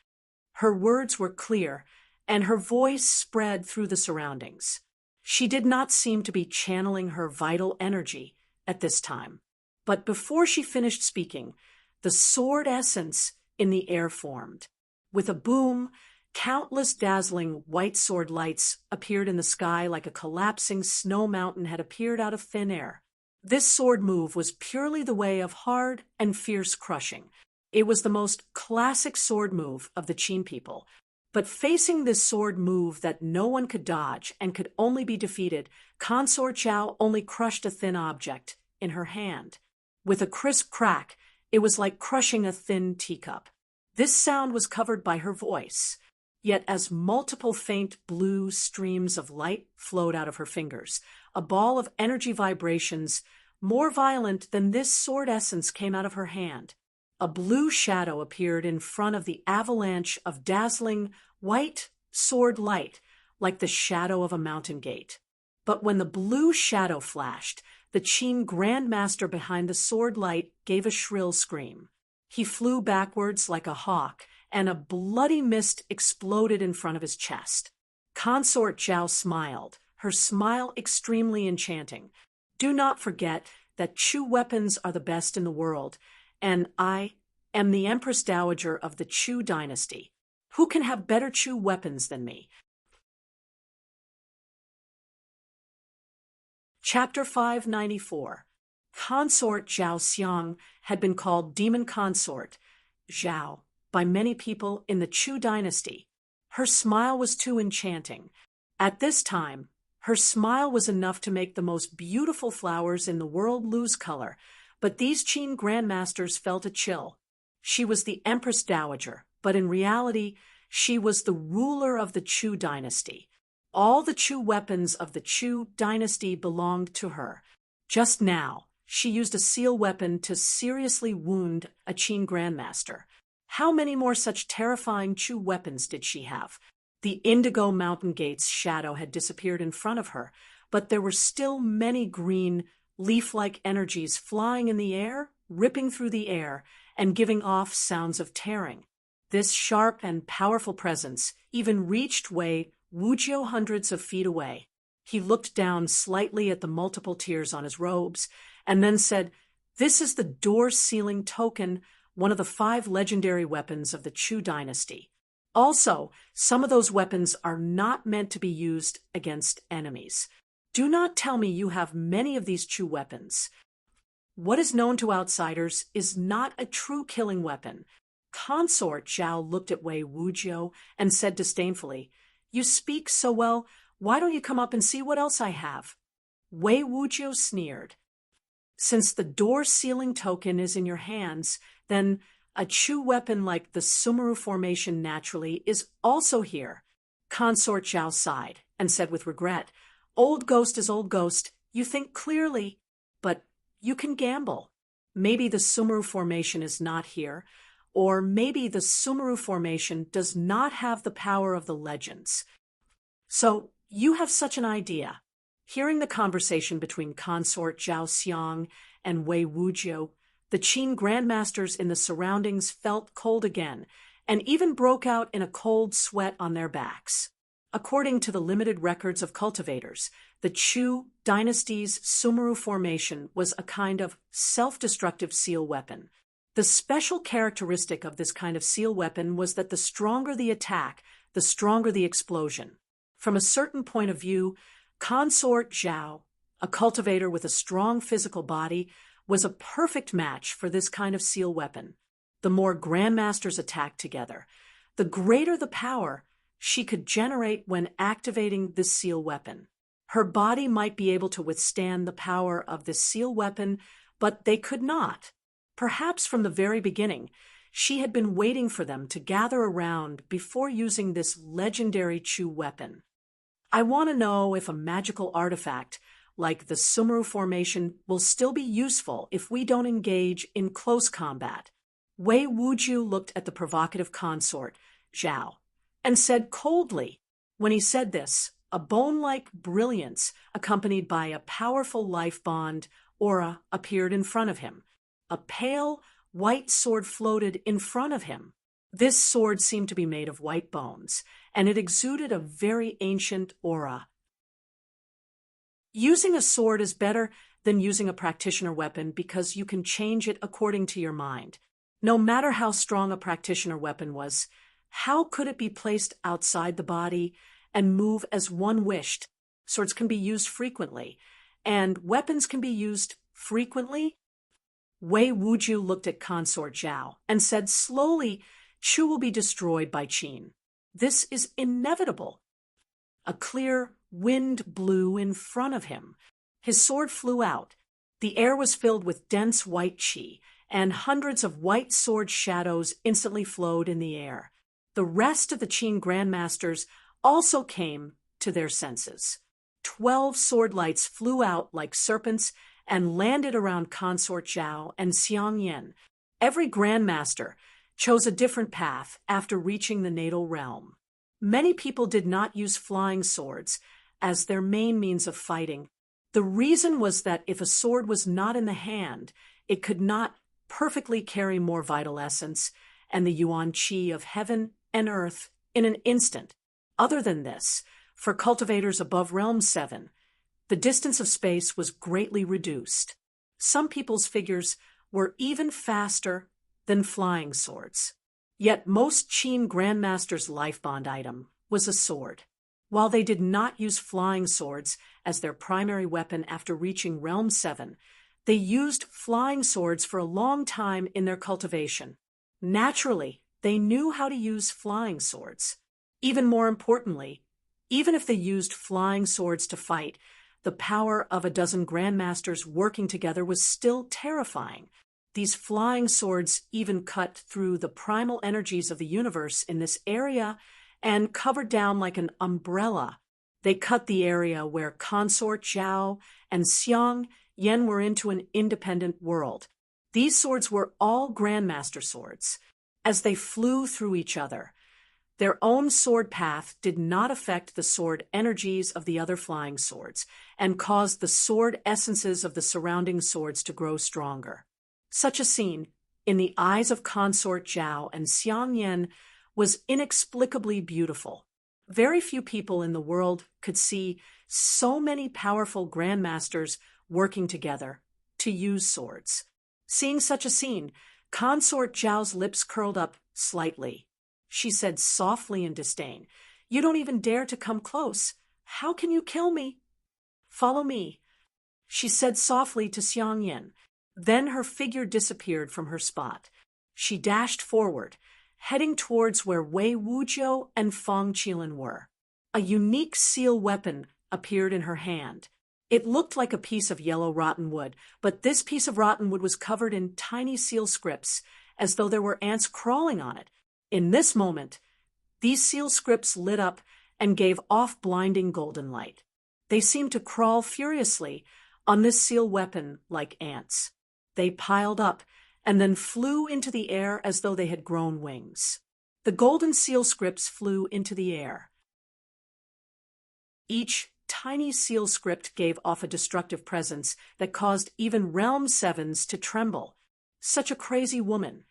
[SPEAKER 1] Her words were clear, and her voice spread through the surroundings. She did not seem to be channeling her vital energy at this time. But before she finished speaking, the sword essence in the air formed. With a boom, countless dazzling white sword lights appeared in the sky like a collapsing snow mountain had appeared out of thin air. This sword move was purely the way of hard and fierce crushing. It was the most classic sword move of the Qin people. But facing this sword move that no one could dodge and could only be defeated, Consort Zhao only crushed a thin object in her hand. With a crisp crack, it was like crushing a thin teacup. This sound was covered by her voice. Yet as multiple faint blue streams of light flowed out of her fingers, a ball of energy vibrations more violent than this sword essence came out of her hand. A blue shadow appeared in front of the avalanche of dazzling white sword light, like the shadow of a mountain gate. But when the blue shadow flashed, the Qin grandmaster behind the sword light gave a shrill scream. He flew backwards like a hawk, and a bloody mist exploded in front of his chest. Consort Zhao smiled, her smile extremely enchanting. "Do not forget that Chu weapons are the best in the world, and I am the Empress Dowager of the Chu dynasty. Who can have better Chu weapons than me?" Chapter 594. Consort Zhao Xiang had been called Demon Consort Zhao by many people in the Chu dynasty. Her smile was too enchanting. At this time, her smile was enough to make the most beautiful flowers in the world lose color, but these Qin grandmasters felt a chill. She was the Empress Dowager, but in reality, she was the ruler of the Chu dynasty. All the Chu weapons of the Chu dynasty belonged to her. Just now, she used a seal weapon to seriously wound a Qin grandmaster. How many more such terrifying Chu weapons did she have? The indigo mountain gate's shadow had disappeared in front of her, but there were still many green, leaf-like energies flying in the air, ripping through the air, and giving off sounds of tearing. This sharp and powerful presence even reached Wei Wujiu hundreds of feet away. He looked down slightly at the multiple tears on his robes, and then said, "This is the door-sealing token, one of the 5 legendary weapons of the Chu dynasty. Also, some of those weapons are not meant to be used against enemies. Do not tell me you have many of these Chu weapons. What is known to outsiders is not a true killing weapon. Consort Zhao looked at Wei Wujiu and said disdainfully, "You speak so well, why don't you come up and see what else I have?" Wei Wujiu sneered. "Since the door-sealing token is in your hands, then a Chu weapon like the Sumeru formation naturally is also here." Consort Zhao sighed and said with regret, "Old ghost is old ghost. You think clearly, but you can gamble. Maybe the Sumeru formation is not here, or maybe the Sumeru formation does not have the power of the legends. So you have such an idea." Hearing the conversation between Consort Zhao Xiang and Wei Wujiu, the Qin grandmasters in the surroundings felt cold again, and even broke out in a cold sweat on their backs. According to the limited records of cultivators, the Chu dynasty's Sumeru formation was a kind of self-destructive seal weapon. The special characteristic of this kind of seal weapon was that the stronger the attack, the stronger the explosion. From a certain point of view, Consort Zhao, a cultivator with a strong physical body, was a perfect match for this kind of seal weapon. The more grandmasters attacked together, the greater the power she could generate when activating this seal weapon. Her body might be able to withstand the power of this seal weapon, but they could not. Perhaps from the very beginning, she had been waiting for them to gather around before using this legendary Chu weapon. I want to know if a magical artifact like the Sumeru formation will still be useful if we don't engage in close combat. Wei Wujiu looked at the provocative consort, Zhao, and said coldly. When he said this, a bone-like brilliance accompanied by a powerful life bond aura appeared in front of him. A pale, white sword floated in front of him. This sword seemed to be made of white bones, and it exuded a very ancient aura. Using a sword is better than using a practitioner weapon because you can change it according to your mind. No matter how strong a practitioner weapon was, how could it be placed outside the body and move as one wished? Swords can be used frequently, and weapons can be used frequently. Wei Wujiu looked at Consort Zhao and said slowly, "Chu will be destroyed by Qin. This is inevitable." A clear wind blew in front of him. His sword flew out. The air was filled with dense white qi, and hundreds of white sword shadows instantly flowed in the air. The rest of the Qin grandmasters also came to their senses. 12 sword lights flew out like serpents and landed around Consort Zhao and Xiang Yan. Every grandmaster chose a different path after reaching the natal realm. Many people did not use flying swords as their main means of fighting. The reason was that if a sword was not in the hand, it could not perfectly carry more vital essence and the yuan qi of heaven and earth in an instant. Other than this, for cultivators above Realm 7, the distance of space was greatly reduced. Some people's figures were even faster than flying swords. Yet most Qin grandmasters' life bond item was a sword. While they did not use flying swords as their primary weapon after reaching Realm 7, they used flying swords for a long time in their cultivation. Naturally, they knew how to use flying swords. Even more importantly, even if they used flying swords to fight, the power of a dozen grandmasters working together was still terrifying. These flying swords even cut through the primal energies of the universe in this area and covered down like an umbrella. They cut the area where Consort Zhao and Xiang Yan were into an independent world. These swords were all grandmaster swords. As they flew through each other, their own sword path did not affect the sword energies of the other flying swords and caused the sword essences of the surrounding swords to grow stronger. Such a scene, in the eyes of Consort Zhao and Xiang Yan, was inexplicably beautiful. Very few people in the world could see so many powerful grandmasters working together to use swords. Seeing such a scene, Consort Zhao's lips curled up slightly. she said softly in disdain. "You don't even dare to come close. How can you kill me?" "Follow me," she said softly to Xiang Yin. Then her figure disappeared from her spot. She dashed forward, heading towards where Wei Wujiu and Feng Qilin were. A unique seal weapon appeared in her hand. It looked like a piece of yellow rotten wood, but this piece of rotten wood was covered in tiny seal scripts, as though there were ants crawling on it. In this moment, these seal scripts lit up and gave off blinding golden light. They seemed to crawl furiously on this seal weapon like ants. They piled up and then flew into the air as though they had grown wings. The golden seal scripts flew into the air. Each tiny seal script gave off a destructive presence that caused even Realm Sevens to tremble. Such a crazy woman.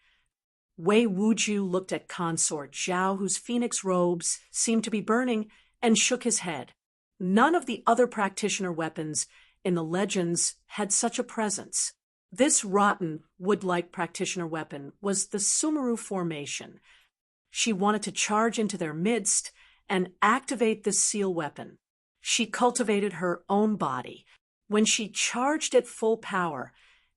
[SPEAKER 1] Wei Wujiu looked at Consort Zhao, whose phoenix robes seemed to be burning, and shook his head. None of the other practitioner weapons in the legends had such a presence. This rotten, wood-like practitioner weapon was the Sumeru formation. She wanted to charge into their midst and activate this seal weapon. She cultivated her own body. When she charged at full power,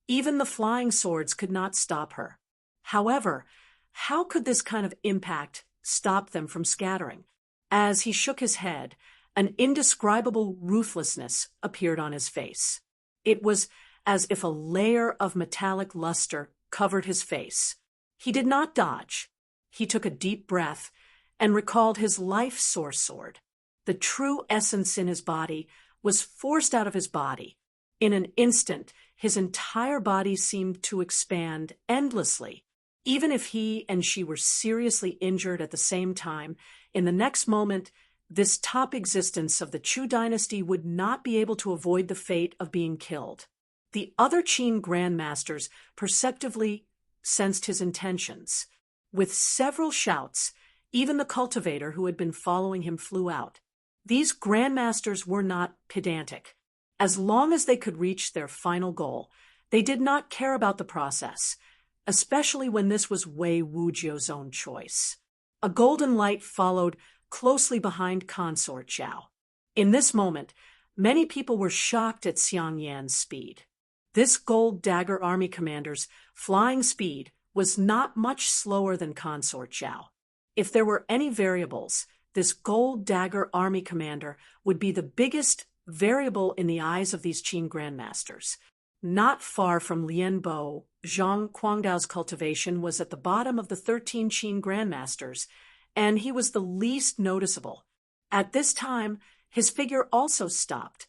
[SPEAKER 1] even the flying swords could not stop her. However, how could this kind of impact stop them from scattering? As he shook his head, an indescribable ruthlessness appeared on his face. It was as if a layer of metallic luster covered his face. He did not dodge. He took a deep breath and recalled his life source sword. The true essence in his body was forced out of his body. In an instant, his entire body seemed to expand endlessly. Even if he and she were seriously injured at the same time, in the next moment, this top existence of the Chu dynasty would not be able to avoid the fate of being killed. The other Qin grandmasters perceptively sensed his intentions. With several shouts, even the cultivator who had been following him flew out. These grandmasters were not pedantic. As long as they could reach their final goal, they did not care about the process, especially when this was Wei Wujiu's own choice. A golden light followed closely behind Consort Zhao. In this moment, many people were shocked at Xiang Yan's speed. This gold dagger army commander's flying speed was not much slower than Consort Zhao. If there were any variables, this gold dagger army commander would be the biggest variable in the eyes of these Qin grandmasters. Not far from Lian Bo, Zhang Guangdao's cultivation was at the bottom of the 13 Qin grandmasters, and he was the least noticeable. At this time, his figure also stopped.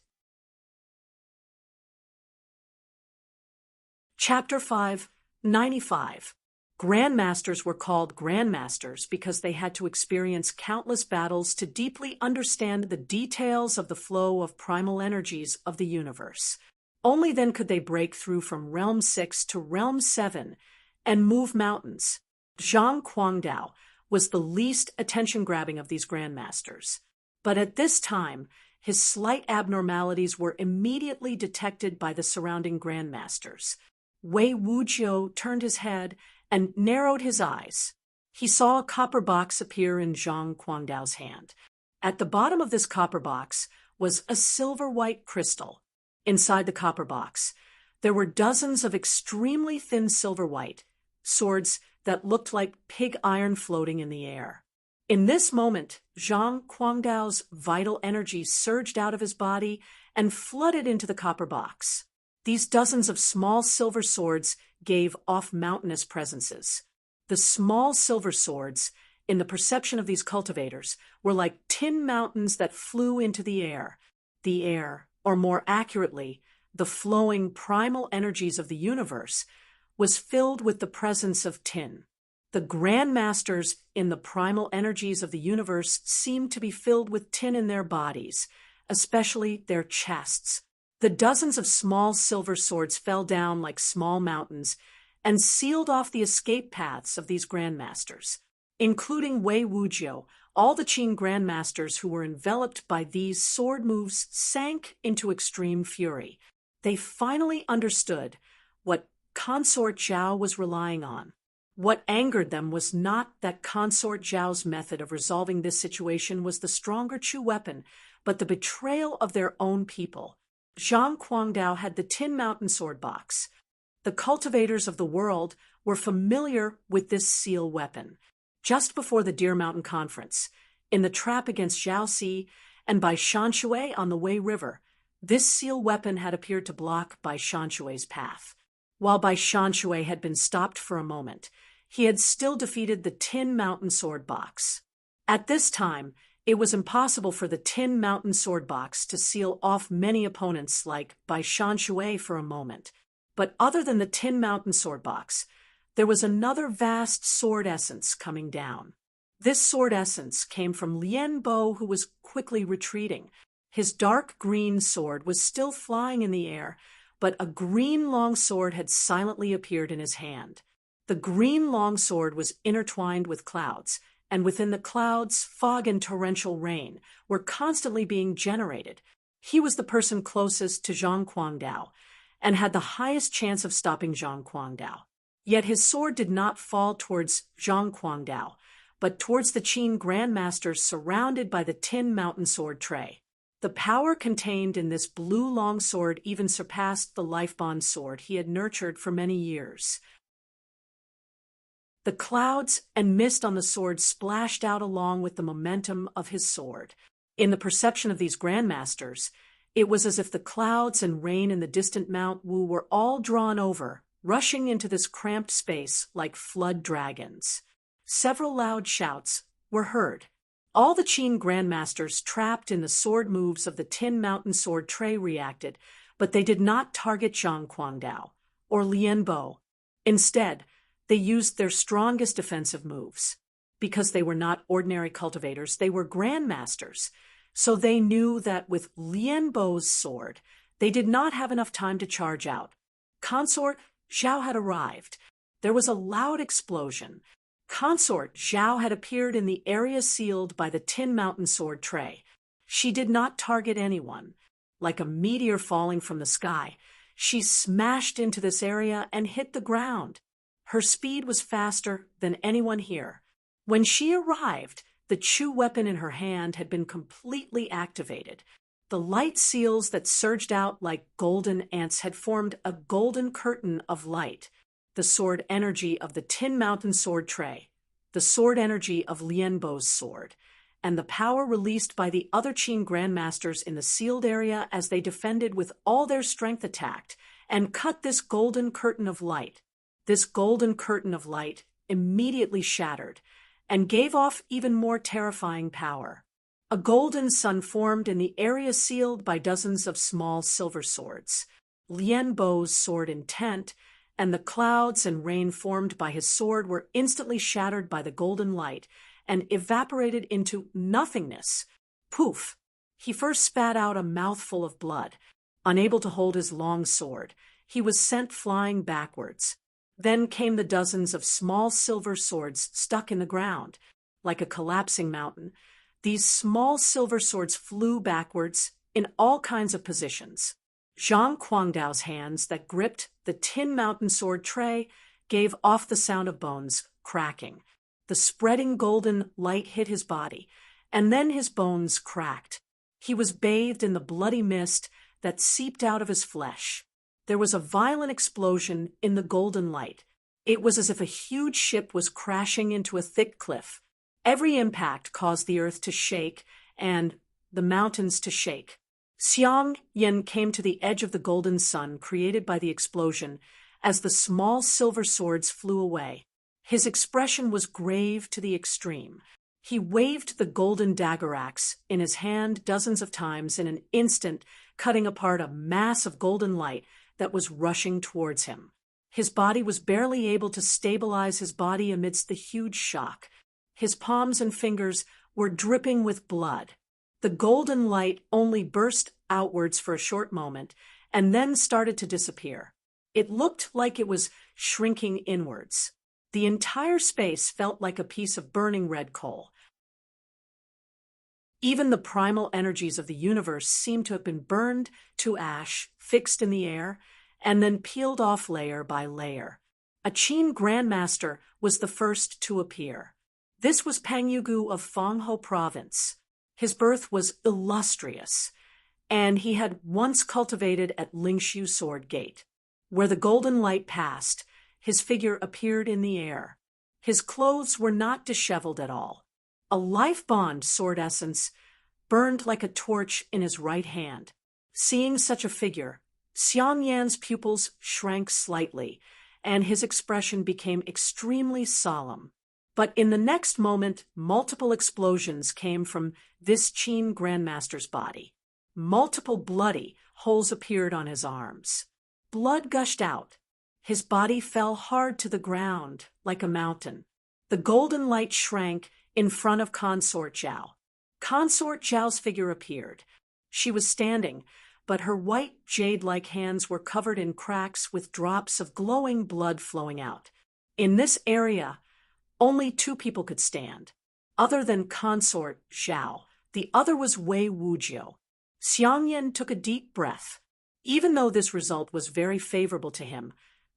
[SPEAKER 1] Chapter 5, 95. Grandmasters were called grandmasters because they had to experience countless battles to deeply understand the details of the flow of primal energies of the universe. Only then could they break through from Realm 6 to Realm 7 and move mountains. Zhang Guangdao was the least attention-grabbing of these grandmasters. But at this time, his slight abnormalities were immediately detected by the surrounding grandmasters. Wei Wujiu turned his head and narrowed his eyes. He saw a copper box appear in Zhang Guangdao's hand. At the bottom of this copper box was a silver-white crystal. Inside the copper box, there were dozens of extremely thin silver-white swords that looked like pig iron floating in the air. In this moment, Zhang Guangdao's vital energy surged out of his body and flooded into the copper box. These dozens of small silver swords gave off mountainous presences. The small silver swords, in the perception of these cultivators, were like tin mountains that flew into the air. The air, or more accurately, the flowing primal energies of the universe, was filled with the presence of tin. The grandmasters in the primal energies of the universe seemed to be filled with tin in their bodies, especially their chests. The dozens of small silver swords fell down like small mountains and sealed off the escape paths of these grandmasters. Including Wei Wujiu, all the Qin grandmasters who were enveloped by these sword moves sank into extreme fury. They finally understood what Consort Zhao was relying on. What angered them was not that Consort Zhao's method of resolving this situation was the stronger Chu weapon, but the betrayal of their own people. Zhang Guangdao had the Tin Mountain sword box. The cultivators of the world were familiar with this seal weapon. Just before the Deer Mountain Conference, in the trap against Zhaoxi, and by Shanshui on the Wei River, this seal weapon had appeared to block Bai Shanshui's path. While Bai Shanshui had been stopped for a moment, he had still defeated the Tin Mountain sword box. At this time, it was impossible for the Tin Mountain sword box to seal off many opponents like Bai Shanshui for a moment. But other than the Tin Mountain sword box, there was another vast sword essence coming down. This sword essence came from Lian Bo, who was quickly retreating. His dark green sword was still flying in the air, but a green long sword had silently appeared in his hand. The green long sword was intertwined with clouds, and within the clouds, fog and torrential rain were constantly being generated. He was the person closest to Zhang Guangdao, and had the highest chance of stopping Zhang Guangdao. Yet his sword did not fall towards Zhang Guangdao, but towards the Qin grandmasters surrounded by the Tin Mountain sword tray. The power contained in this blue longsword even surpassed the life-bond sword he had nurtured for many years. The clouds and mist on the sword splashed out along with the momentum of his sword. In the perception of these grandmasters, it was as if the clouds and rain in the distant Mount Wu were all drawn over, rushing into this cramped space like flood dragons. Several loud shouts were heard. All the Qin grandmasters trapped in the sword moves of the Tin Mountain sword tray reacted, but they did not target Zhang Guangdao or Lian Bo. Instead, they used their strongest defensive moves. Because they were not ordinary cultivators, they were grandmasters. So they knew that with Lian Bo's sword, they did not have enough time to charge out. Consort Zhao had arrived. There was a loud explosion. Consort Zhao had appeared in the area sealed by the Tin Mountain sword tray. She did not target anyone. Like a meteor falling from the sky, she smashed into this area and hit the ground. Her speed was faster than anyone here. When she arrived, the Chu weapon in her hand had been completely activated. The light seals that surged out like golden ants had formed a golden curtain of light. The sword energy of the Tin Mountain sword tray, the sword energy of Lian Bo's sword, and the power released by the other Qin grandmasters in the sealed area as they defended with all their strength attacked and cut this golden curtain of light. This golden curtain of light immediately shattered and gave off even more terrifying power. A golden sun formed in the area sealed by dozens of small silver swords. Lian Bo's sword intent and the clouds and rain formed by his sword were instantly shattered by the golden light and evaporated into nothingness. Poof! He first spat out a mouthful of blood. Unable to hold his long sword, he was sent flying backwards. Then came the dozens of small silver swords stuck in the ground. Like a collapsing mountain, these small silver swords flew backwards in all kinds of positions. Zhang Guangdao's hands that gripped the Tin Mountain sword tray gave off the sound of bones cracking. The spreading golden light hit his body, and then his bones cracked. He was bathed in the bloody mist that seeped out of his flesh. There was a violent explosion in the golden light. It was as if a huge ship was crashing into a thick cliff. Every impact caused the earth to shake and the mountains to shake. Xiang Yin came to the edge of the golden sun created by the explosion as the small silver swords flew away. His expression was grave to the extreme. He waved the golden dagger axe in his hand dozens of times in an instant, cutting apart a mass of golden light that was rushing towards him. His body was barely able to stabilize his body amidst the huge shock. His palms and fingers were dripping with blood. The golden light only burst outwards for a short moment and then started to disappear. It looked like it was shrinking inwards. The entire space felt like a piece of burning red coal. Even the primal energies of the universe seemed to have been burned to ash, fixed in the air, and then peeled off layer by layer. A Qin grandmaster was the first to appear. This was Pang Yugu of Fengho province. His birth was illustrious, and he had once cultivated at Lingshu Sword Gate. Where the golden light passed, his figure appeared in the air. His clothes were not disheveled at all. A life-bond sword essence burned like a torch in his right hand. Seeing such a figure, Xiang Yan's pupils shrank slightly, and his expression became extremely solemn. But in the next moment, multiple explosions came from this Qin grandmaster's body. Multiple bloody holes appeared on his arms. Blood gushed out. His body fell hard to the ground, like a mountain. The golden light shrank in front of Consort Zhao. Consort Zhao's figure appeared. She was standing, but her white jade-like hands were covered in cracks with drops of glowing blood flowing out. In this area, only two people could stand. Other than Consort Zhao, the other was Wei Wujiu. Xiang Yan took a deep breath. Even though this result was very favorable to him,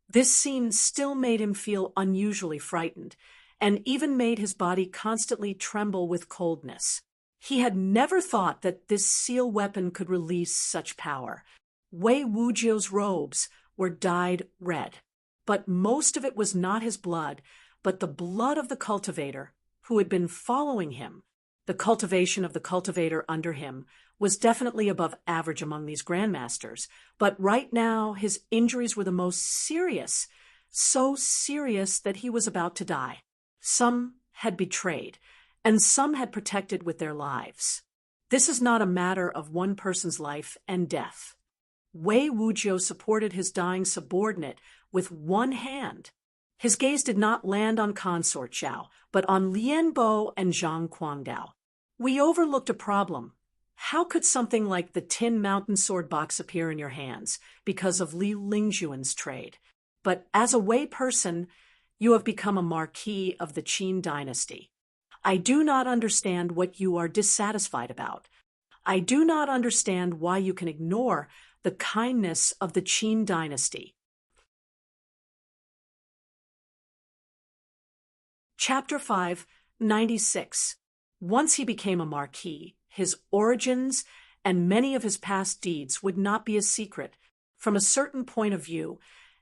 [SPEAKER 1] this scene still made him feel unusually frightened, and even made his body constantly tremble with coldness. He had never thought that this seal weapon could release such power. Wei Wujiu's robes were dyed red, but most of it was not his blood, but the blood of the cultivator who had been following him. The cultivation of the cultivator under him was definitely above average among these grandmasters, but right now his injuries were the most serious, so serious that he was about to die. Some had betrayed, and some had protected with their lives. This is not a matter of one person's life and death. Wei Wujiu supported his dying subordinate with one hand. His gaze did not land on Consort Zhao, but on Lian Bo and Zhang Guangdao. We overlooked a problem. How could something like the tin mountain sword box appear in your hands because of Li Lingjuan's trade? But as a Wei person, you have become a marquis of the Qin dynasty. I do not understand what you are dissatisfied about. I do not understand why you can ignore the kindness of the Qin dynasty. Chapter 5, 96. Once he became a marquis, his origins and many of his past deeds would not be a secret. From a certain point of view,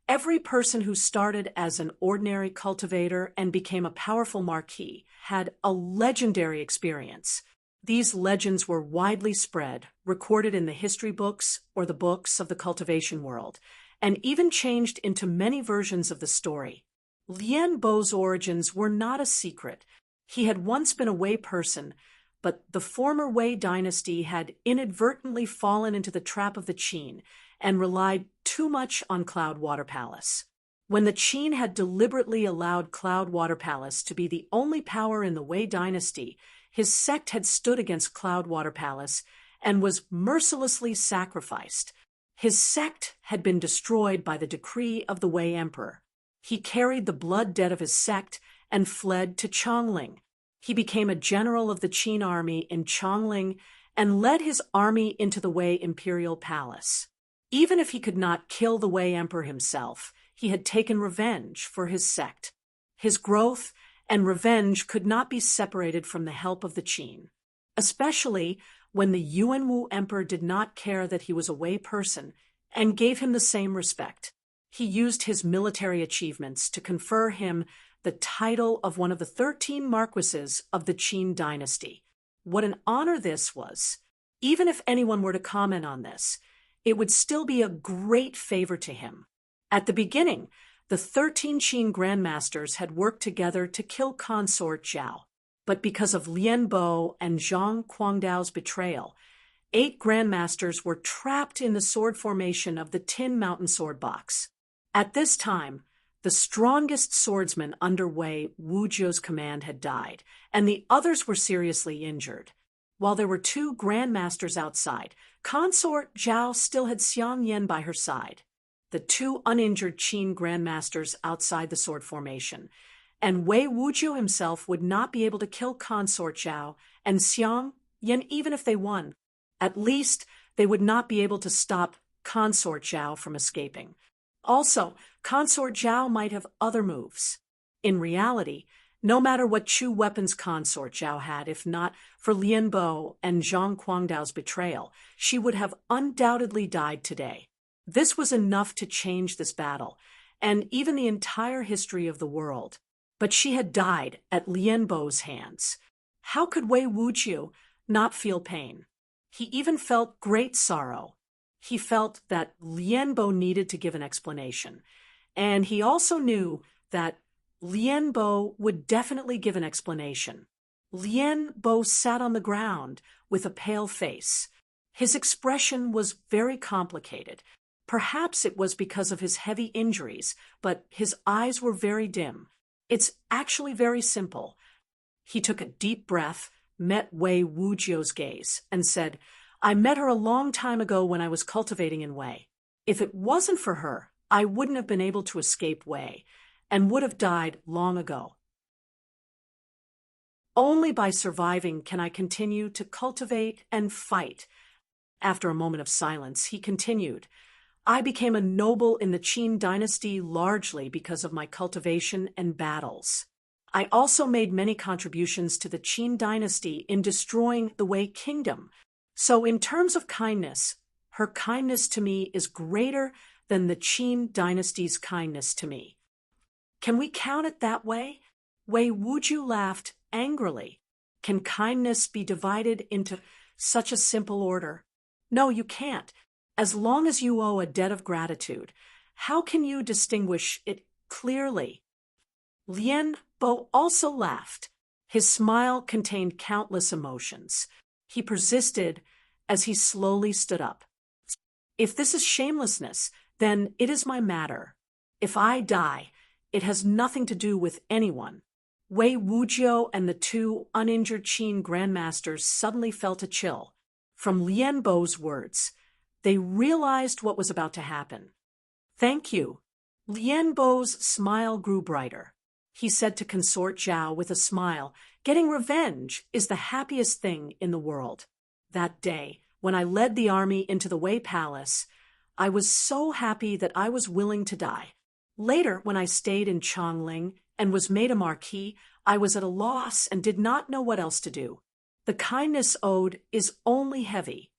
[SPEAKER 1] every person who started as an ordinary cultivator and became a powerful marquis had a legendary experience. These legends were widely spread, recorded in the history books or the books of the cultivation world, and even changed into many versions of the story. Lian Bo's origins were not a secret. He had once been a Wei person, but the former Wei dynasty had inadvertently fallen into the trap of the Qin and relied too much on Cloudwater Palace. When the Qin had deliberately allowed Cloudwater Palace to be the only power in the Wei dynasty, his sect had stood against Cloudwater Palace and was mercilessly sacrificed. His sect had been destroyed by the decree of the Wei emperor. He carried the blood debt of his sect and fled to Chongling. He became a general of the Qin army in Chongling and led his army into the Wei imperial palace. Even if he could not kill the Wei emperor himself, he had taken revenge for his sect. His growth and revenge could not be separated from the help of the Qin, especially when the Yuanwu emperor did not care that he was a Wei person and gave him the same respect. He used his military achievements to confer him the title of one of the 13 marquises of the Qin dynasty. What an honor this was! Even if anyone were to comment on this, it would still be a great favor to him. At the beginning, the 13 Qin grandmasters had worked together to kill Consort Zhao, but because of Lian Bo and Zhang Guangdao's betrayal, 8 grandmasters were trapped in the sword formation of the Tin Mountain Sword Box. At this time, the strongest swordsman under Wei Wujiu's command had died, and the others were seriously injured. While there were 2 grandmasters outside, Consort Zhao still had Xiang Yan by her side. The 2 uninjured Qin grandmasters outside the sword formation, and Wei Wujiu himself would not be able to kill Consort Zhao and Xiang Yan even if they won. At least, they would not be able to stop Consort Zhao from escaping. Also, Consort Zhao might have other moves. In reality, no matter what Chu weapons Consort Zhao had, if not for Lian Bo and Zhang Guangdao's betrayal, she would have undoubtedly died today. This was enough to change this battle, and even the entire history of the world. But she had died at Lian Bo's hands. How could Wei Wujiu not feel pain? He even felt great sorrow. He felt that Lian Bo needed to give an explanation, and he also knew that Lian Bo would definitely give an explanation. Lian Bo sat on the ground with a pale face. His expression was very complicated. Perhaps it was because of his heavy injuries, but his eyes were very dim. It's actually very simple. He took a deep breath, met Wei Wujiu's gaze, and said, "I met her a long time ago when I was cultivating in Wei. If it wasn't for her, I wouldn't have been able to escape Wei, and would have died long ago. Only by surviving can I continue to cultivate and fight." After a moment of silence, he continued, "I became a noble in the Qin dynasty largely because of my cultivation and battles. I also made many contributions to the Qin dynasty in destroying the Wei kingdom. So in terms of kindness, her kindness to me is greater than the Qin dynasty's kindness to me. Can we count it that way?" Wei Wujiu laughed angrily. "Can kindness be divided into such a simple order? No, you can't. As long as you owe a debt of gratitude, how can you distinguish it clearly?" Lian Bo also laughed. His smile contained countless emotions. He persisted as he slowly stood up. "If this is shamelessness, then it is my matter. If I die, it has nothing to do with anyone." Wei Wujiu and the two uninjured Qin grandmasters suddenly felt a chill. From Lian Bo's words, they realized what was about to happen. "Thank you." Lian Bo's smile grew brighter. He said to Consort Zhao with a smile, "Getting revenge is the happiest thing in the world. That day, when I led the army into the Wei Palace, I was so happy that I was willing to die. Later, when I stayed in Chongling and was made a marquis, I was at a loss and did not know what else to do. The kindness owed is only heavy."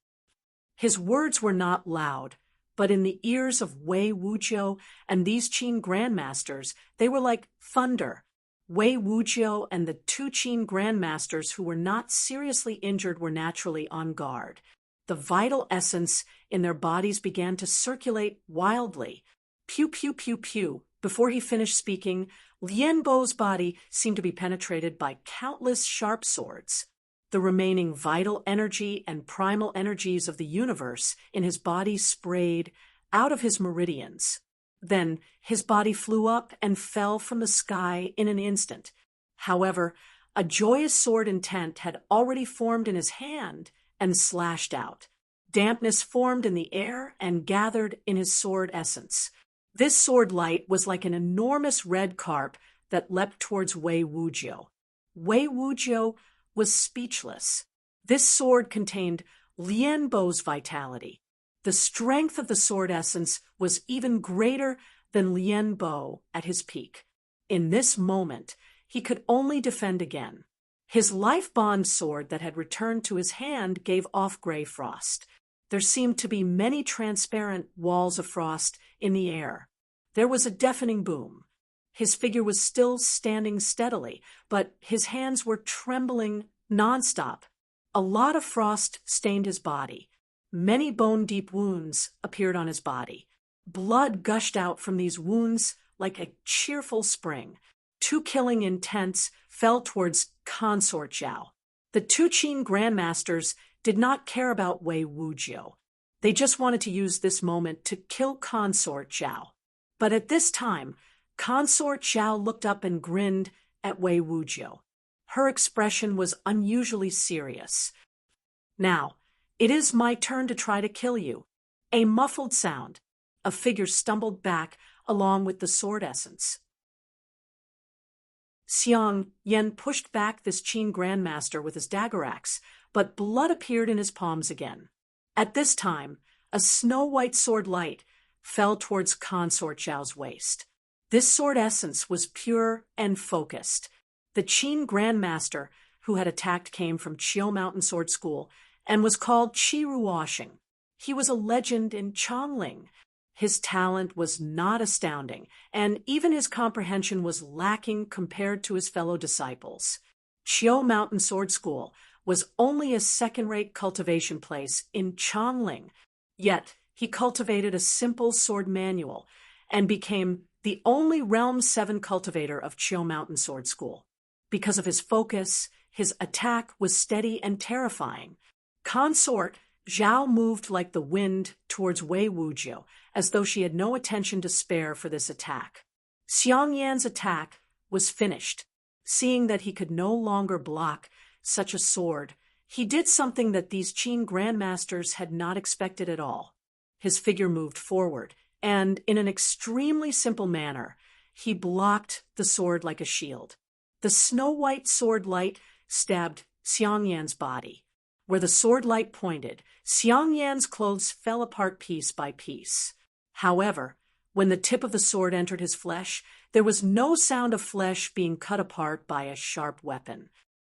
[SPEAKER 1] His words were not loud, but in the ears of Wei Wujiu and these Qin grandmasters, they were like thunder. Wei Wujiu and the two Qin grandmasters who were not seriously injured were naturally on guard. The vital essence in their bodies began to circulate wildly. Pew, pew, pew, pew. Before he finished speaking, Lian Bo's body seemed to be penetrated by countless sharp swords. The remaining vital energy and primal energies of the universe in his body sprayed out of his meridians. Then his body flew up and fell from the sky in an instant. However, a joyous sword intent had already formed in his hand and slashed out. Dampness formed in the air and gathered in his sword essence. This sword light was like an enormous red carp that leapt towards Wei Wujiu. Wei Wujiu was speechless. This sword contained Lian Bo's vitality. The strength of the sword essence was even greater than Lian Bo at his peak. In this moment, he could only defend again. His life-bond sword that had returned to his hand gave off gray frost. There seemed to be many transparent walls of frost in the air. There was a deafening boom. His figure was still standing steadily, but his hands were trembling nonstop. A lot of frost stained his body. Many bone-deep wounds appeared on his body. Blood gushed out from these wounds like a cheerful spring. Two killing intents fell towards Consort Zhao. The two Qin grandmasters did not care about Wei Wujiu. They just wanted to use this moment to kill Consort Zhao. But at this time, Consort Zhao looked up and grinned at Wei Wujiu. Her expression was unusually serious. "Now, it is my turn to try to kill you." A muffled sound. A figure stumbled back along with the sword essence. Xiang Yan pushed back this Qin grandmaster with his dagger axe, but blood appeared in his palms again. At this time, a snow-white sword light fell towards Consort Zhao's waist. This sword essence was pure and focused. The Qin Grandmaster who had attacked came from Qiu Mountain Sword School and was called Qi Ruoxing. He was a legend in Chongling. His talent was not astounding, and even his comprehension was lacking compared to his fellow disciples. Qiu Mountain Sword School was only a second-rate cultivation place in Chongling, yet he cultivated a simple sword manual and became the only Realm 7 cultivator of Qiu Mountain Sword School. Because of his focus, his attack was steady and terrifying. Consort Zhao moved like the wind towards Wei Wujiu, as though she had no attention to spare for this attack. Xiang Yan's attack was finished. Seeing that he could no longer block such a sword, he did something that these Qin Grandmasters had not expected at all. His figure moved forward, and in an extremely simple manner, he blocked the sword like a shield. The snow-white sword light stabbed Xiang Yan's body. Where the sword light pointed, Xiang Yan's clothes fell apart piece by piece. However, when the tip of the sword entered his flesh, there was no sound of flesh being cut apart by a sharp weapon.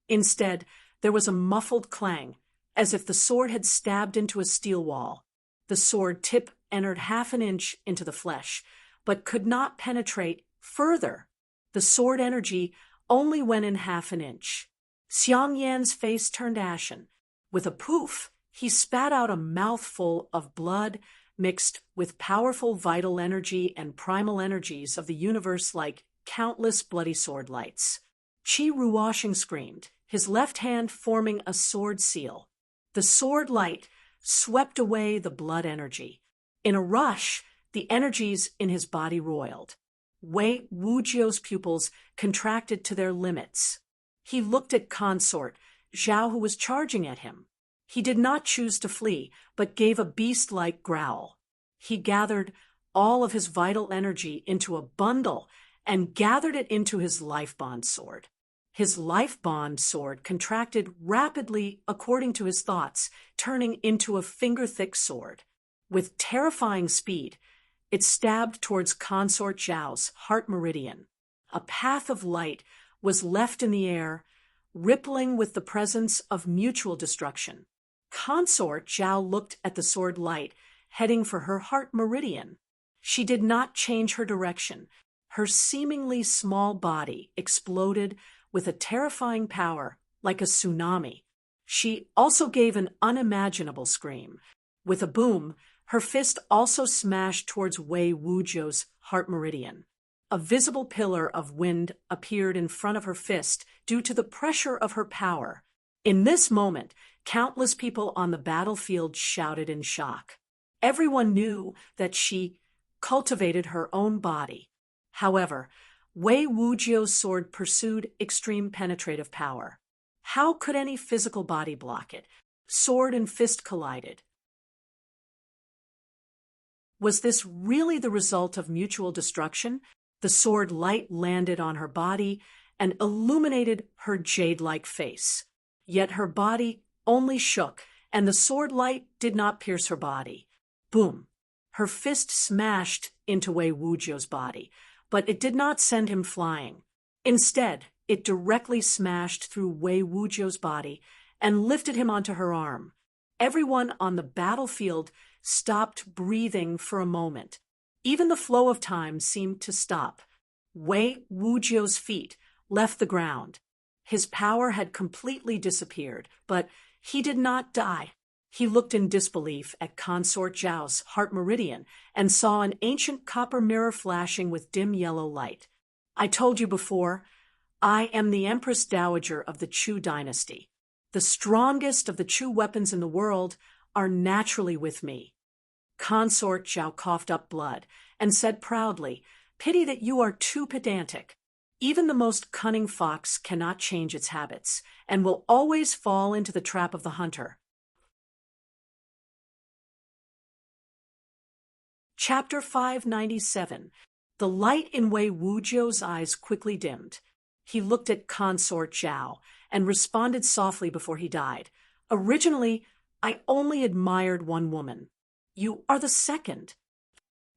[SPEAKER 1] Instead, there was a muffled clang, as if the sword had stabbed into a steel wall. The sword tip entered half an inch into the flesh, but could not penetrate further. The sword energy only went in half an inch. Xiang Yan's face turned ashen. With a poof, he spat out a mouthful of blood mixed with powerful vital energy and primal energies of the universe like countless bloody sword lights. Qi Ruoxing screamed, his left hand forming a sword seal. The sword light swept away the blood energy. In a rush, the energies in his body roiled. Wei Wujiu's pupils contracted to their limits. He looked at Consort Zhao, who was charging at him. He did not choose to flee, but gave a beast-like growl. He gathered all of his vital energy into a bundle and gathered it into his life bond sword. His life bond sword contracted rapidly according to his thoughts, turning into a finger-thick sword. With terrifying speed, it stabbed towards Consort Zhao's heart meridian. A path of light was left in the air, rippling with the presence of mutual destruction. Consort Zhao looked at the sword light, heading for her heart meridian. She did not change her direction. Her seemingly small body exploded with a terrifying power, like a tsunami. She also gave an unimaginable scream. With a boom, her fist also smashed towards Wei Wujiu's heart meridian. A visible pillar of wind appeared in front of her fist due to the pressure of her power. In this moment, countless people on the battlefield shouted in shock. Everyone knew that she cultivated her own body. However, Wei Wujiu's sword pursued extreme penetrative power. How could any physical body block it? Sword and fist collided. Was this really the result of mutual destruction? The sword light landed on her body and illuminated her jade-like face. Yet her body only shook, and the sword light did not pierce her body. Boom! Her fist smashed into Wei Wujiu's body, but it did not send him flying. Instead, it directly smashed through Wei Wujiu's body and lifted him onto her arm. Everyone on the battlefield stopped breathing for a moment. Even the flow of time seemed to stop. Wei Wujiu's feet left the ground. His power had completely disappeared, but he did not die. He looked in disbelief at Consort Zhao's heart meridian and saw an ancient copper mirror flashing with dim yellow light. I told you before, I am the Empress Dowager of the Chu dynasty. The strongest of the Chu weapons in the world are naturally with me. Consort Zhao coughed up blood and said proudly, "Pity that you are too pedantic. Even the most cunning fox cannot change its habits and will always fall into the trap of the hunter." Chapter 597. The light in Wei Wujiu's eyes quickly dimmed. He looked at Consort Zhao and responded softly before he died. "Originally, I only admired one woman. You are the second."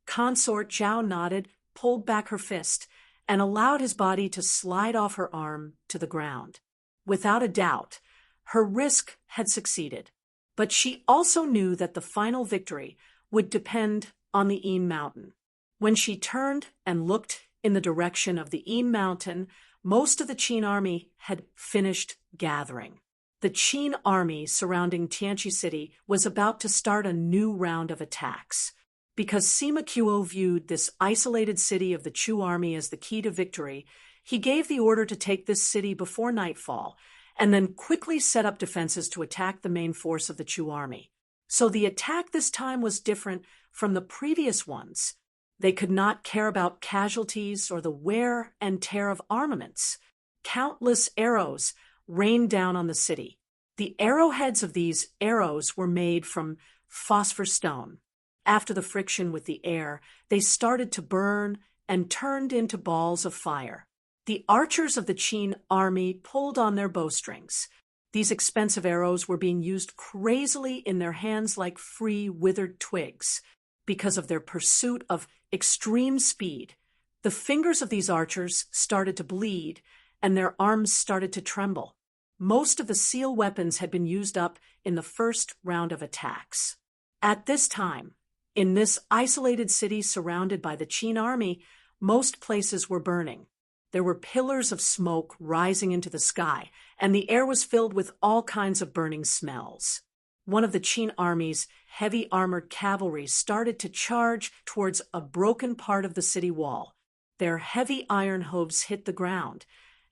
[SPEAKER 1] Consort Zhao nodded, pulled back her fist, and allowed his body to slide off her arm to the ground. Without a doubt, her risk had succeeded, but she also knew that the final victory would depend on the Een Mountain. When she turned and looked in the direction of the Een Mountain, most of the Qin army had finished gathering. The Qin army surrounding Tianqi City was about to start a new round of attacks. Because Sima Qiu viewed this isolated city of the Chu army as the key to victory, he gave the order to take this city before nightfall, and then quickly set up defenses to attack the main force of the Chu army. So the attack this time was different from the previous ones. They could not care about casualties or the wear and tear of armaments. Countless arrows rained down on the city. The arrowheads of these arrows were made from phosphor stone. After the friction with the air, they started to burn and turned into balls of fire. The archers of the Qin army pulled on their bowstrings. These expensive arrows were being used crazily in their hands like free, withered twigs. Because of their pursuit of extreme speed, the fingers of these archers started to bleed, and their arms started to tremble. Most of the seal weapons had been used up in the first round of attacks. At this time, in this isolated city surrounded by the Qin army, most places were burning. There were pillars of smoke rising into the sky, and the air was filled with all kinds of burning smells. One of the Qin army's heavy armored cavalry started to charge towards a broken part of the city wall. Their heavy iron hooves hit the ground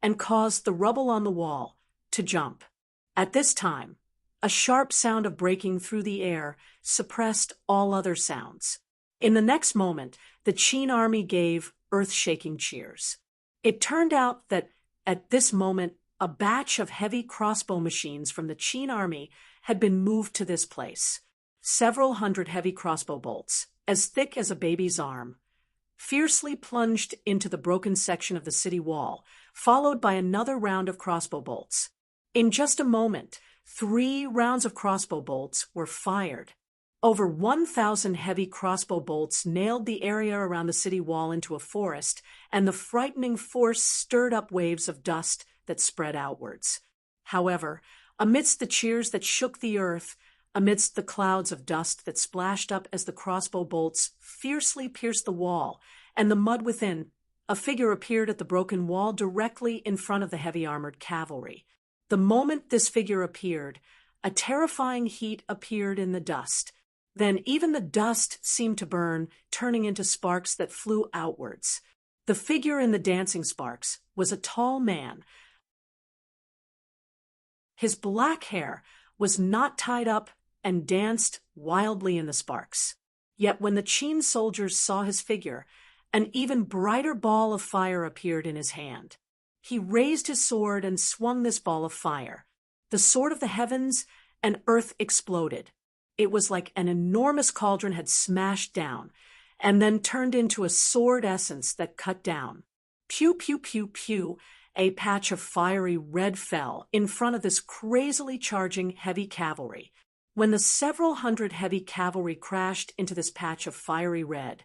[SPEAKER 1] and caused the rubble on the wall to jump. At this time, a sharp sound of breaking through the air suppressed all other sounds. In the next moment, the Qin army gave earth-shaking cheers. It turned out that at this moment, a batch of heavy crossbow machines from the Qin army had been moved to this place. Several hundred heavy crossbow bolts, as thick as a baby's arm, fiercely plunged into the broken section of the city wall, followed by another round of crossbow bolts. In just a moment, 3 rounds of crossbow bolts were fired. Over 1,000 heavy crossbow bolts nailed the area around the city wall into a forest, and the frightening force stirred up waves of dust that spread outwards. However, amidst the cheers that shook the earth, amidst the clouds of dust that splashed up as the crossbow bolts fiercely pierced the wall and the mud within, a figure appeared at the broken wall directly in front of the heavy armored cavalry. The moment this figure appeared, a terrifying heat appeared in the dust. Then even the dust seemed to burn, turning into sparks that flew outwards. The figure in the dancing sparks was a tall man. His black hair was not tied up and danced wildly in the sparks. Yet when the Qin soldiers saw his figure, an even brighter ball of fire appeared in his hand. He raised his sword and swung this ball of fire. The sword of the heavens and earth exploded. It was like an enormous cauldron had smashed down, and then turned into a sword essence that cut down. Pew, pew, pew, pew, a patch of fiery red fell in front of this crazily charging heavy cavalry. When the several hundred heavy cavalry crashed into this patch of fiery red,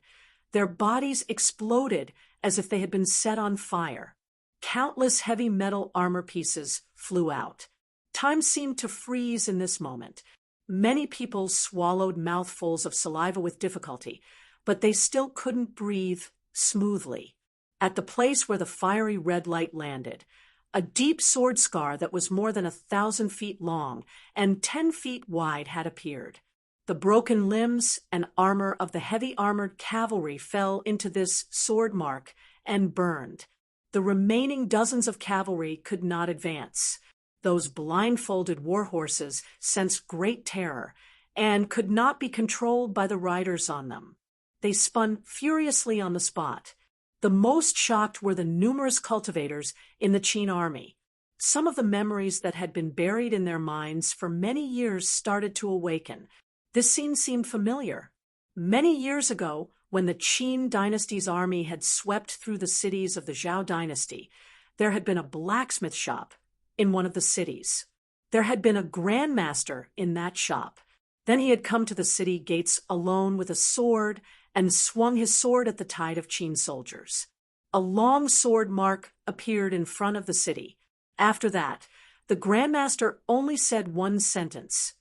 [SPEAKER 1] their bodies exploded as if they had been set on fire. Countless heavy metal armor pieces flew out. Time seemed to freeze in this moment. Many people swallowed mouthfuls of saliva with difficulty, but they still couldn't breathe smoothly. At the place where the fiery red light landed, a deep sword scar that was more than 1,000 feet long and 10 feet wide had appeared. The broken limbs and armor of the heavy armored cavalry fell into this sword mark and burned. The remaining dozens of cavalry could not advance. Those blindfolded war horses sensed great terror and could not be controlled by the riders on them. They spun furiously on the spot. The most shocked were the numerous cultivators in the Qin army. Some of the memories that had been buried in their minds for many years started to awaken. This scene seemed familiar. Many years ago, when the Qin dynasty's army had swept through the cities of the Zhao dynasty, there had been a blacksmith shop in one of the cities. There had been a grandmaster in that shop. Then he had come to the city gates alone with a sword and swung his sword at the tide of Qin soldiers. A long sword mark appeared in front of the city. After that, the Grandmaster only said one sentence: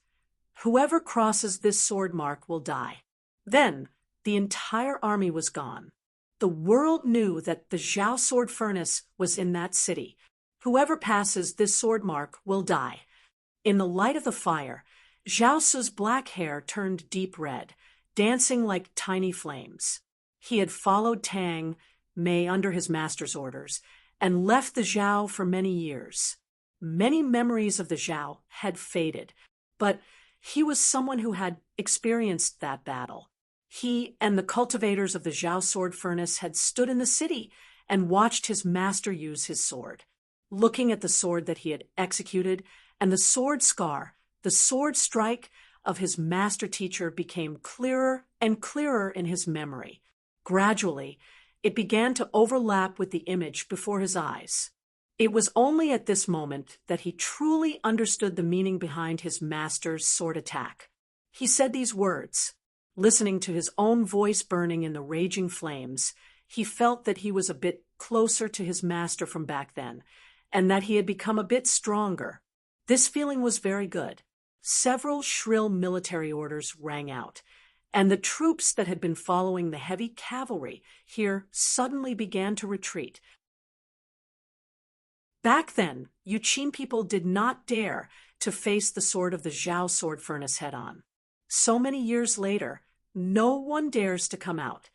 [SPEAKER 1] "Whoever crosses this sword mark will die." Then, the entire army was gone. The world knew that the Zhao sword furnace was in that city. Whoever passes this sword mark will die. In the light of the fire, Zhao Su's black hair turned deep red, dancing like tiny flames. He had followed Tang Mei under his master's orders and left the Zhao for many years. Many memories of the Zhao had faded, but he was someone who had experienced that battle. He and the cultivators of the Zhao sword furnace had stood in the city and watched his master use his sword. Looking at the sword that he had executed and the sword scar, the sword strike of his master teacher became clearer and clearer in his memory. Gradually, it began to overlap with the image before his eyes. It was only at this moment that he truly understood the meaning behind his master's sword attack. He said these words. Listening to his own voice burning in the raging flames, he felt that he was a bit closer to his master from back then, and that he had become a bit stronger. This feeling was very good. Several shrill military orders rang out, and the troops that had been following the heavy cavalry here suddenly began to retreat. Back then, you Qin people did not dare to face the sword of the Zhao sword furnace head-on. So many years later, no one dares to come out.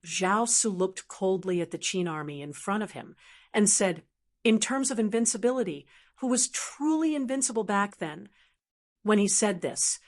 [SPEAKER 1] Zhao Su looked coldly at the Qin army in front of him and said, in terms of invincibility, who was truly invincible back then? When he said this,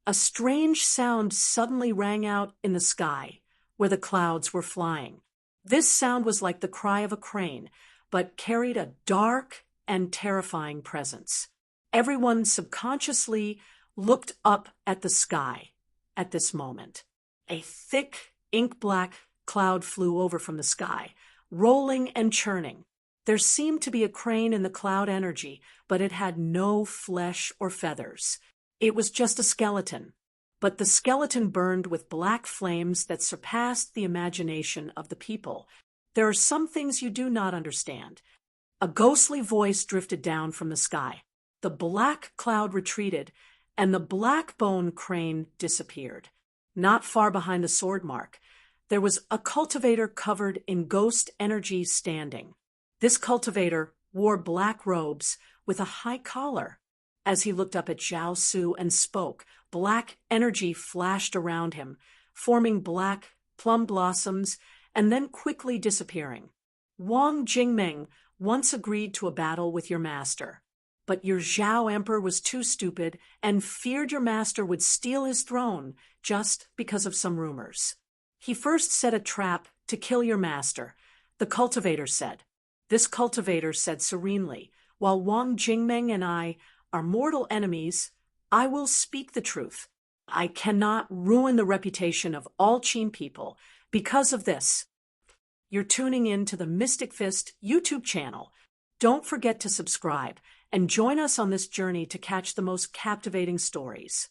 [SPEAKER 1] a strange sound suddenly rang out in the sky, where the clouds were flying. This sound was like the cry of a crane, but carried a dark and terrifying presence. Everyone subconsciously looked up at the sky at this moment. A thick, ink-black cloud flew over from the sky, rolling and churning. There seemed to be a crane in the cloud energy, but it had no flesh or feathers. It was just a skeleton. But the skeleton burned with black flames that surpassed the imagination of the people. There are some things you do not understand. A ghostly voice drifted down from the sky. The black cloud retreated, and the black bone crane disappeared. Not far behind the sword mark, there was a cultivator covered in ghost energy standing. This cultivator wore black robes with a high collar. As he looked up at Zhao Su and spoke, black energy flashed around him, forming black plum blossoms and then quickly disappearing. Wang Jingmeng once agreed to a battle with your master, but your Zhao emperor was too stupid and feared your master would steal his throne just because of some rumors. He first set a trap to kill your master, the cultivator said. This cultivator said serenely, while Wang Jingmeng and I are mortal enemies, I will speak the truth. I cannot ruin the reputation of all Qin people because of this. You're tuning in to the Mystic Fist YouTube channel. Don't forget to subscribe and join us on this journey to catch the most captivating stories.